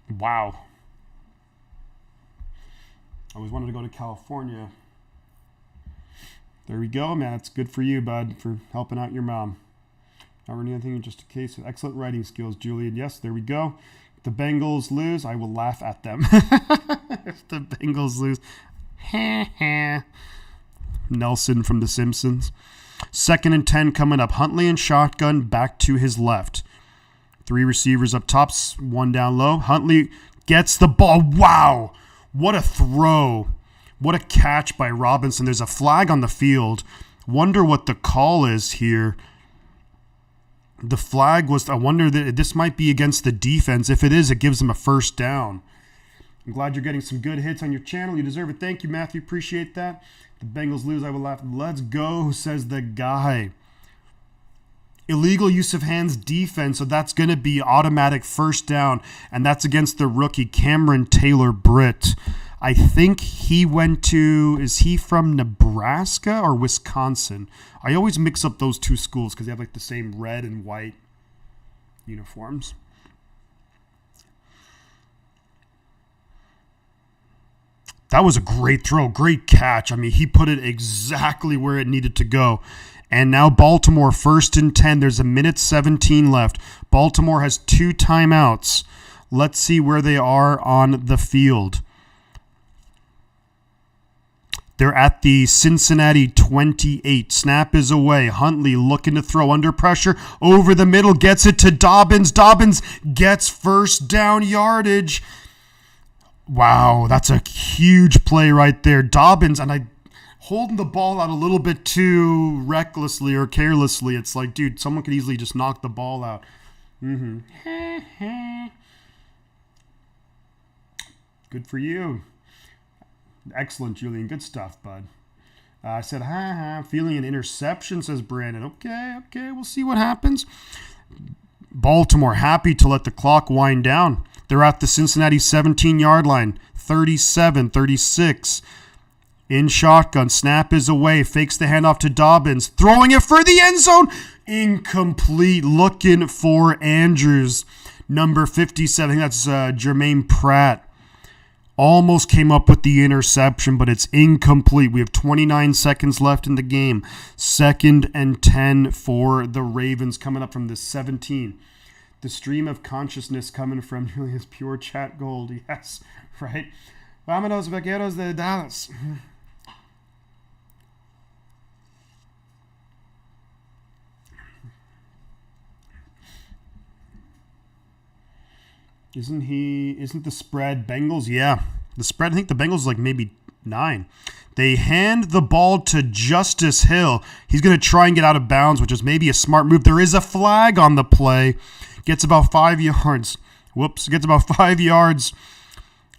Wow. I always wanted to go to California. There we go, man. It's good for you, bud, for helping out your mom. Not running anything, just a case of excellent writing skills, Julian. Yes, there we go. If the Bengals lose, I will laugh at them. If the Bengals lose, Nelson from The Simpsons. 2nd and 10 coming up. Huntley in shotgun, back to his left. 3 receivers up top, 1 down low. Huntley gets the ball. Wow. What a throw. What a catch by Robinson. There's a flag on the field. Wonder what the call is here. The flag was, I wonder that this might be against the defense. If it is, it gives them a first down. I'm glad you're getting some good hits on your channel. You deserve it. Thank you, Matthew. Appreciate that. The Bengals lose, I will laugh. Let's go, says the guy. Illegal use of hands defense, so that's going to be automatic first down, and that's against the rookie Cameron Taylor-Britt. I think he went to, is he from Nebraska or Wisconsin? I always mix up those two schools because they have like the same red and white uniforms. That was a great throw, great catch. I mean, he put it exactly where it needed to go. And now Baltimore 1st and 10. There's 1:17 left. Baltimore has 2 timeouts. Let's see where they are on the field. They're at the Cincinnati 28. Snap is away. Huntley looking to throw under pressure. Over the middle. Gets it to Dobbins. Dobbins gets first down yardage. Wow, that's a huge play right there. Dobbins, and holding the ball out a little bit too recklessly or carelessly. It's like, dude, someone could easily just knock the ball out. Good for you. Excellent, Julian. Good stuff, bud. I said, feeling an interception, says Brandon. Okay, we'll see what happens. Baltimore happy to let the clock wind down. They're at the Cincinnati 17-yard line. 37-36. In shotgun. Snap is away. Fakes the handoff to Dobbins. Throwing it for the end zone. Incomplete. Looking for Andrews. Number 57. I think that's Jermaine Pratt. Almost came up with the interception, but it's incomplete. We have 29 seconds left in the game. 2nd and 10 for the Ravens coming up from the 17. The stream of consciousness coming from Julius Pure Chat Gold. Yes, right? Vámonos, Vaqueros de Dallas. Isn't the spread Bengals? Yeah. The spread, I think the Bengals is like maybe 9. They hand the ball to Justice Hill. He's going to try and get out of bounds, which is maybe a smart move. There is a flag on the play. Gets about 5 yards. Gets about 5 yards.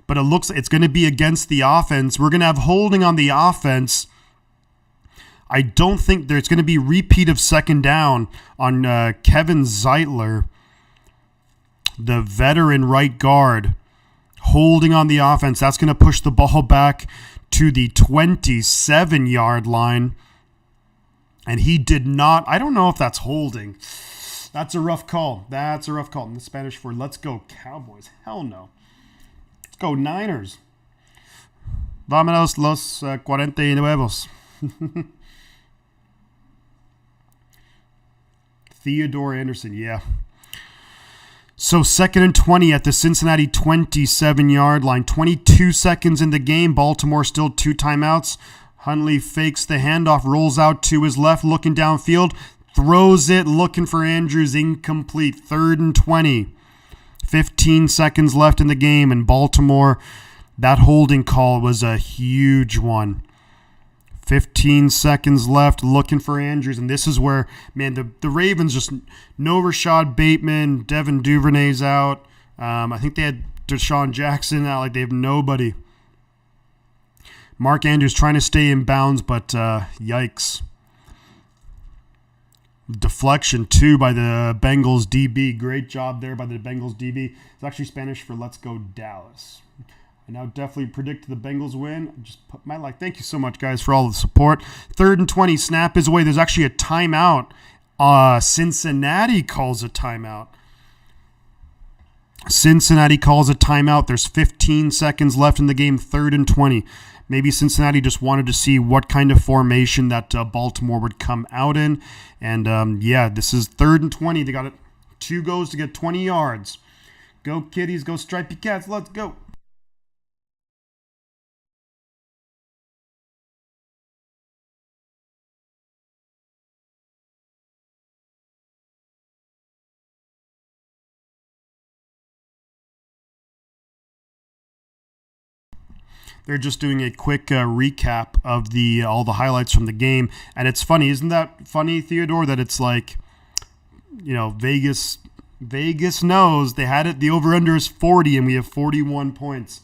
But it looks it's going to be against the offense. We're going to have holding on the offense. I don't think there's going to be repeat of 2nd down on Kevin Zeitler, the veteran right guard, holding on the offense. That's going to push the ball back to the 27-yard line. And he did not. I don't know if that's holding. That's a rough call. In the Spanish for let's go Cowboys. Hell no. Let's go Niners. Vámonos los 49. Theodore Anderson, yeah. So 2nd and 20 at the Cincinnati 27-yard line. 22 seconds in the game. Baltimore still 2 timeouts. Huntley fakes the handoff, rolls out to his left, looking downfield, throws it, looking for Andrews, incomplete. 3rd and 20. 15 seconds left in the game, and Baltimore, that holding call was a huge one. 15 seconds left, looking for Andrews, and this is where, man, the Ravens just, no Rashad Bateman, Devin Duvernay's out. I think they had Deshaun Jackson out, like they have nobody. Mark Andrews trying to stay in bounds, but yikes. Deflection, too, by the Bengals DB. Great job there by the Bengals DB. It's actually Spanish for let's go Dallas. I now definitely predict the Bengals win. Just put my like. Thank you so much, guys, for all the support. 3rd and 20. Snap is away. There's actually a timeout. Cincinnati calls a timeout. Cincinnati calls a timeout. There's 15 seconds left in the game. 3rd and 20. Maybe Cincinnati just wanted to see what kind of formation that Baltimore would come out in. And, yeah, this is 3rd and 20. They got it. 2 goes to get 20 yards. Go, Kitties. Go, Stripey Cats. Let's go. They're just doing a quick recap of all the highlights from the game. And it's funny. Isn't that funny, Theodore, that it's like, Vegas knows they had it. The over-under is 40, and we have 41 points.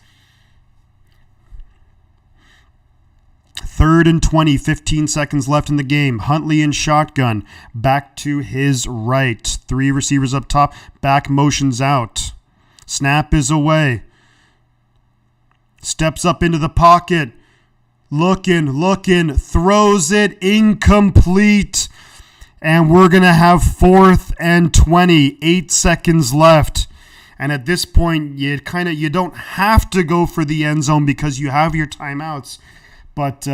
3rd and 20, 15 seconds left in the game. Huntley in shotgun. Back to his right. 3 receivers up top. Back motions out. Snap is away. Steps up into the pocket. Looking. Throws it. Incomplete. And we're going to have 4th and 20. 8 seconds left. And at this point, you don't have to go for the end zone because you have your timeouts. But,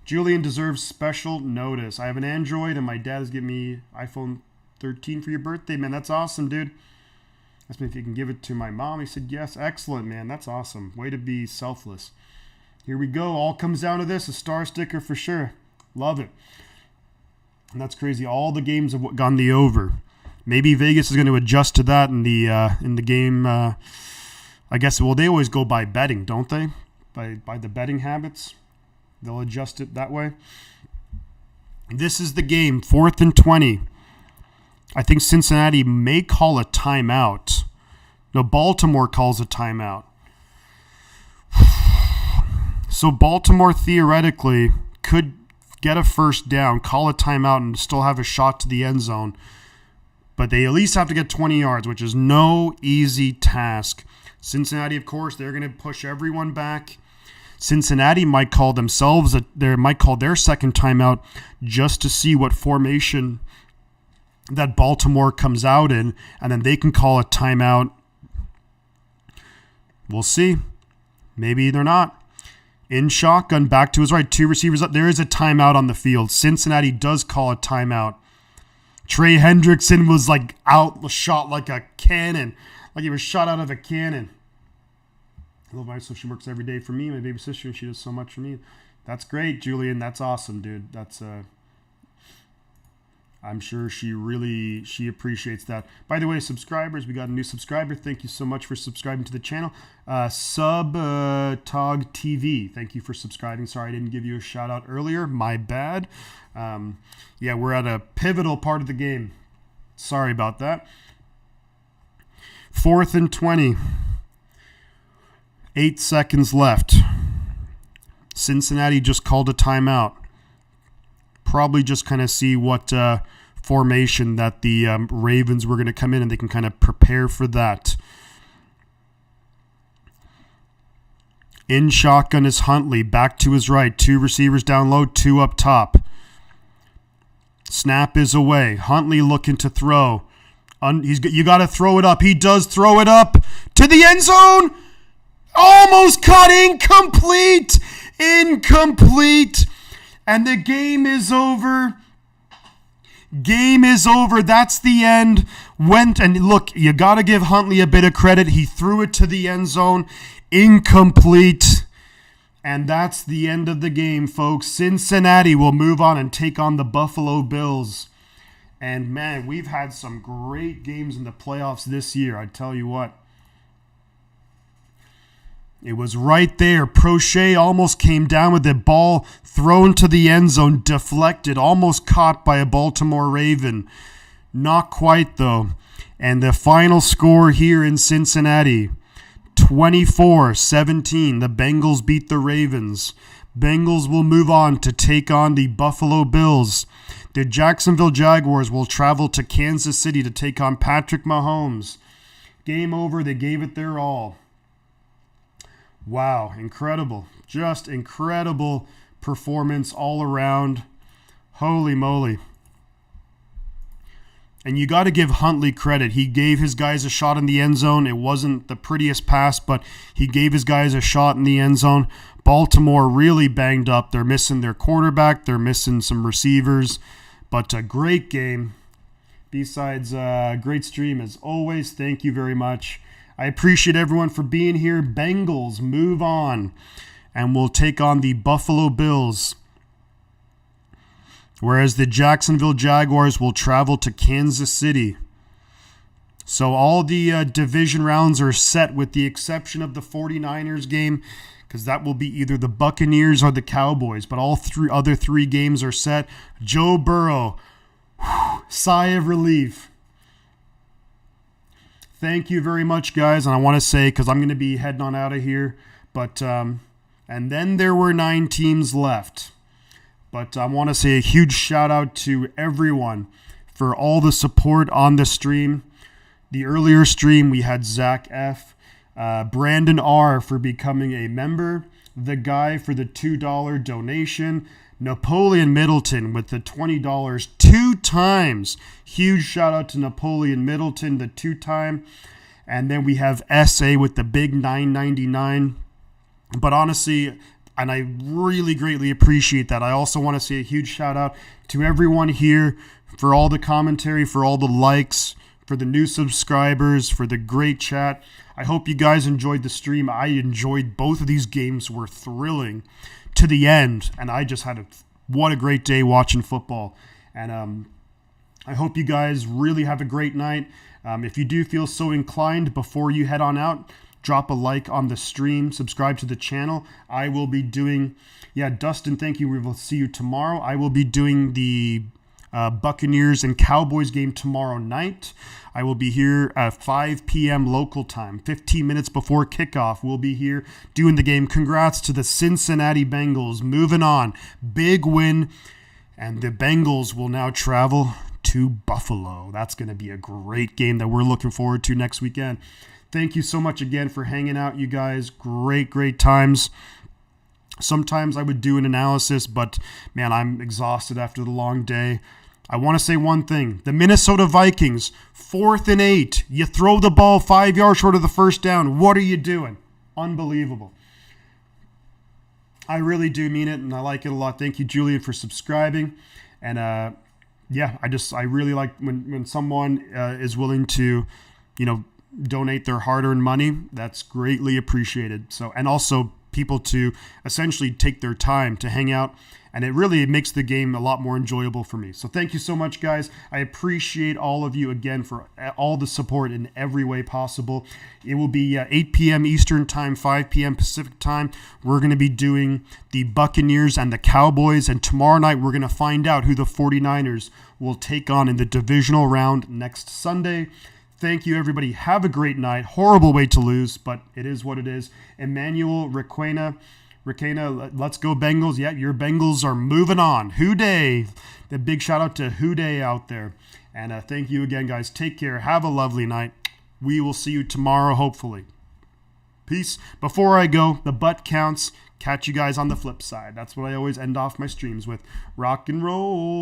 Julian deserves special notice. I have an Android, and my dad is giving me iPhone 13 for your birthday. Man, that's awesome, dude. Asked me if you can give it to my mom. He said, yes. Excellent, man. That's awesome. Way to be selfless. Here we go. All comes down to this. A star sticker for sure. Love it. And that's crazy. All the games have gone the over. Maybe Vegas is going to adjust to that in the game. I guess, well, they always go by betting, don't they? By the betting habits. They'll adjust it that way. This is the game. 4th and 20. I think Cincinnati may call a timeout. No, Baltimore calls a timeout. So Baltimore theoretically could get a first down, call a timeout, and still have a shot to the end zone. But they at least have to get 20 yards, which is no easy task. Cincinnati, of course, they're going to push everyone back. Cincinnati might call their second timeout just to see what formation that Baltimore comes out in, and then they can call a timeout. We'll see. Maybe they're not. In shotgun, back to his right, 2 receivers up. There is a timeout on the field. Cincinnati does call a timeout. Trey Hendrickson was shot like a cannon, like he was shot out of a cannon. I love my wife, so she works every day for me, my baby sister, and she does so much for me. That's great, Julian. That's awesome, dude. That's I'm sure she appreciates that. By the way, subscribers, we got a new subscriber. Thank you so much for subscribing to the channel. Tog TV, thank you for subscribing. Sorry I didn't give you a shout out earlier. My bad. Yeah, we're at a pivotal part of the game. Sorry about that. 4th and 20. 8 seconds left. Cincinnati just called a timeout. Probably just kind of see what formation that the Ravens were going to come in, and they can kind of prepare for that. In shotgun is Huntley. Back to his right. 2 receivers down low, 2 up top. Snap is away. Huntley looking to throw. You got to throw it up. He does throw it up to the end zone. Almost caught. Incomplete. And the game is over. Game is over. That's the end. went and look, you got to give Huntley a bit of credit. He threw it to the end zone, incomplete. And that's the end of the game, folks. Cincinnati will move on and take on the Buffalo Bills. And man, we've had some great games in the playoffs this year, I tell you what. It was right there. Prochet almost came down with the ball thrown to the end zone, deflected, almost caught by a Baltimore Raven. Not quite, though. And the final score here in Cincinnati, 24-17. The Bengals beat the Ravens. Bengals will move on to take on the Buffalo Bills. The Jacksonville Jaguars will travel to Kansas City to take on Patrick Mahomes. Game over. They gave it their all. Wow, incredible. Just incredible performance all around. Holy moly. And you got to give Huntley credit. He gave his guys a shot in the end zone. It wasn't the prettiest pass, but he gave his guys a shot in the end zone. Baltimore really banged up. They're missing their quarterback. They're missing some receivers. But a great game. Besides, great stream as always. Thank you very much. I appreciate everyone for being here. Bengals move on and will take on the Buffalo Bills, whereas the Jacksonville Jaguars will travel to Kansas City. So all the division rounds are set with the exception of the 49ers game, because that will be either the Buccaneers or the Cowboys. But all other three games are set. Joe Burrow, sigh of relief. Thank you very much, guys. And I want to say, because I'm going to be heading on out of here, but and then there were 9 teams left. But I want to say a huge shout out to everyone for all the support on the stream. The earlier stream, we had Zach F., Brandon R. for becoming a member, the guy for the $2 donation, Napoleon Middleton with the $20 2 times. Huge shout out to Napoleon Middleton, the 2-time. And then we have SA with the big $9.99. But honestly, and I really greatly appreciate that. I also want to say a huge shout out to everyone here for all the commentary, for all the likes, for the new subscribers, for the great chat. I hope you guys enjoyed the stream. I enjoyed both of these games. Were thrilling to the end, and I just had what a great day watching football. And I hope you guys really have a great night. If you do feel so inclined, before you head on out, drop a like on the stream, subscribe to the channel. I will be doing, Dustin, thank you. We will see you tomorrow. I will be doing the Buccaneers and Cowboys game tomorrow night. I will be here at 5 p.m. local time, 15 minutes before kickoff. We'll be here doing the game. Congrats to the Cincinnati Bengals. Moving on. Big win. And the Bengals will now travel to Buffalo. That's going to be a great game that we're looking forward to next weekend. Thank you so much again for hanging out, you guys. Great times. Sometimes I would do an analysis, but man, I'm exhausted after the long day. I want to say one thing. The Minnesota Vikings, 4th and 8. You throw the ball 5 yards short of the first down. What are you doing? Unbelievable. I really do mean it, and I like it a lot. Thank you, Julian, for subscribing. And I really like when someone is willing to, donate their hard-earned money. That's greatly appreciated. So, and also people to essentially take their time to hang out, and it really makes the game a lot more enjoyable for me. So thank you so much, guys. I appreciate all of you again for all the support in every way possible. It will be 8 p.m. Eastern time, 5 p.m. Pacific time. We're going to be doing the Buccaneers and the Cowboys, and tomorrow night we're going to find out who the 49ers will take on in the divisional round next Sunday. Thank you, everybody. Have a great night. Horrible way to lose, but it is what it is. Emmanuel Requena, let's go Bengals. Yeah, your Bengals are moving on. Hooday. The big shout out to Hooday out there. And thank you again, guys. Take care. Have a lovely night. We will see you tomorrow, hopefully. Peace. Before I go, the butt counts. Catch you guys on the flip side. That's what I always end off my streams with. Rock and roll.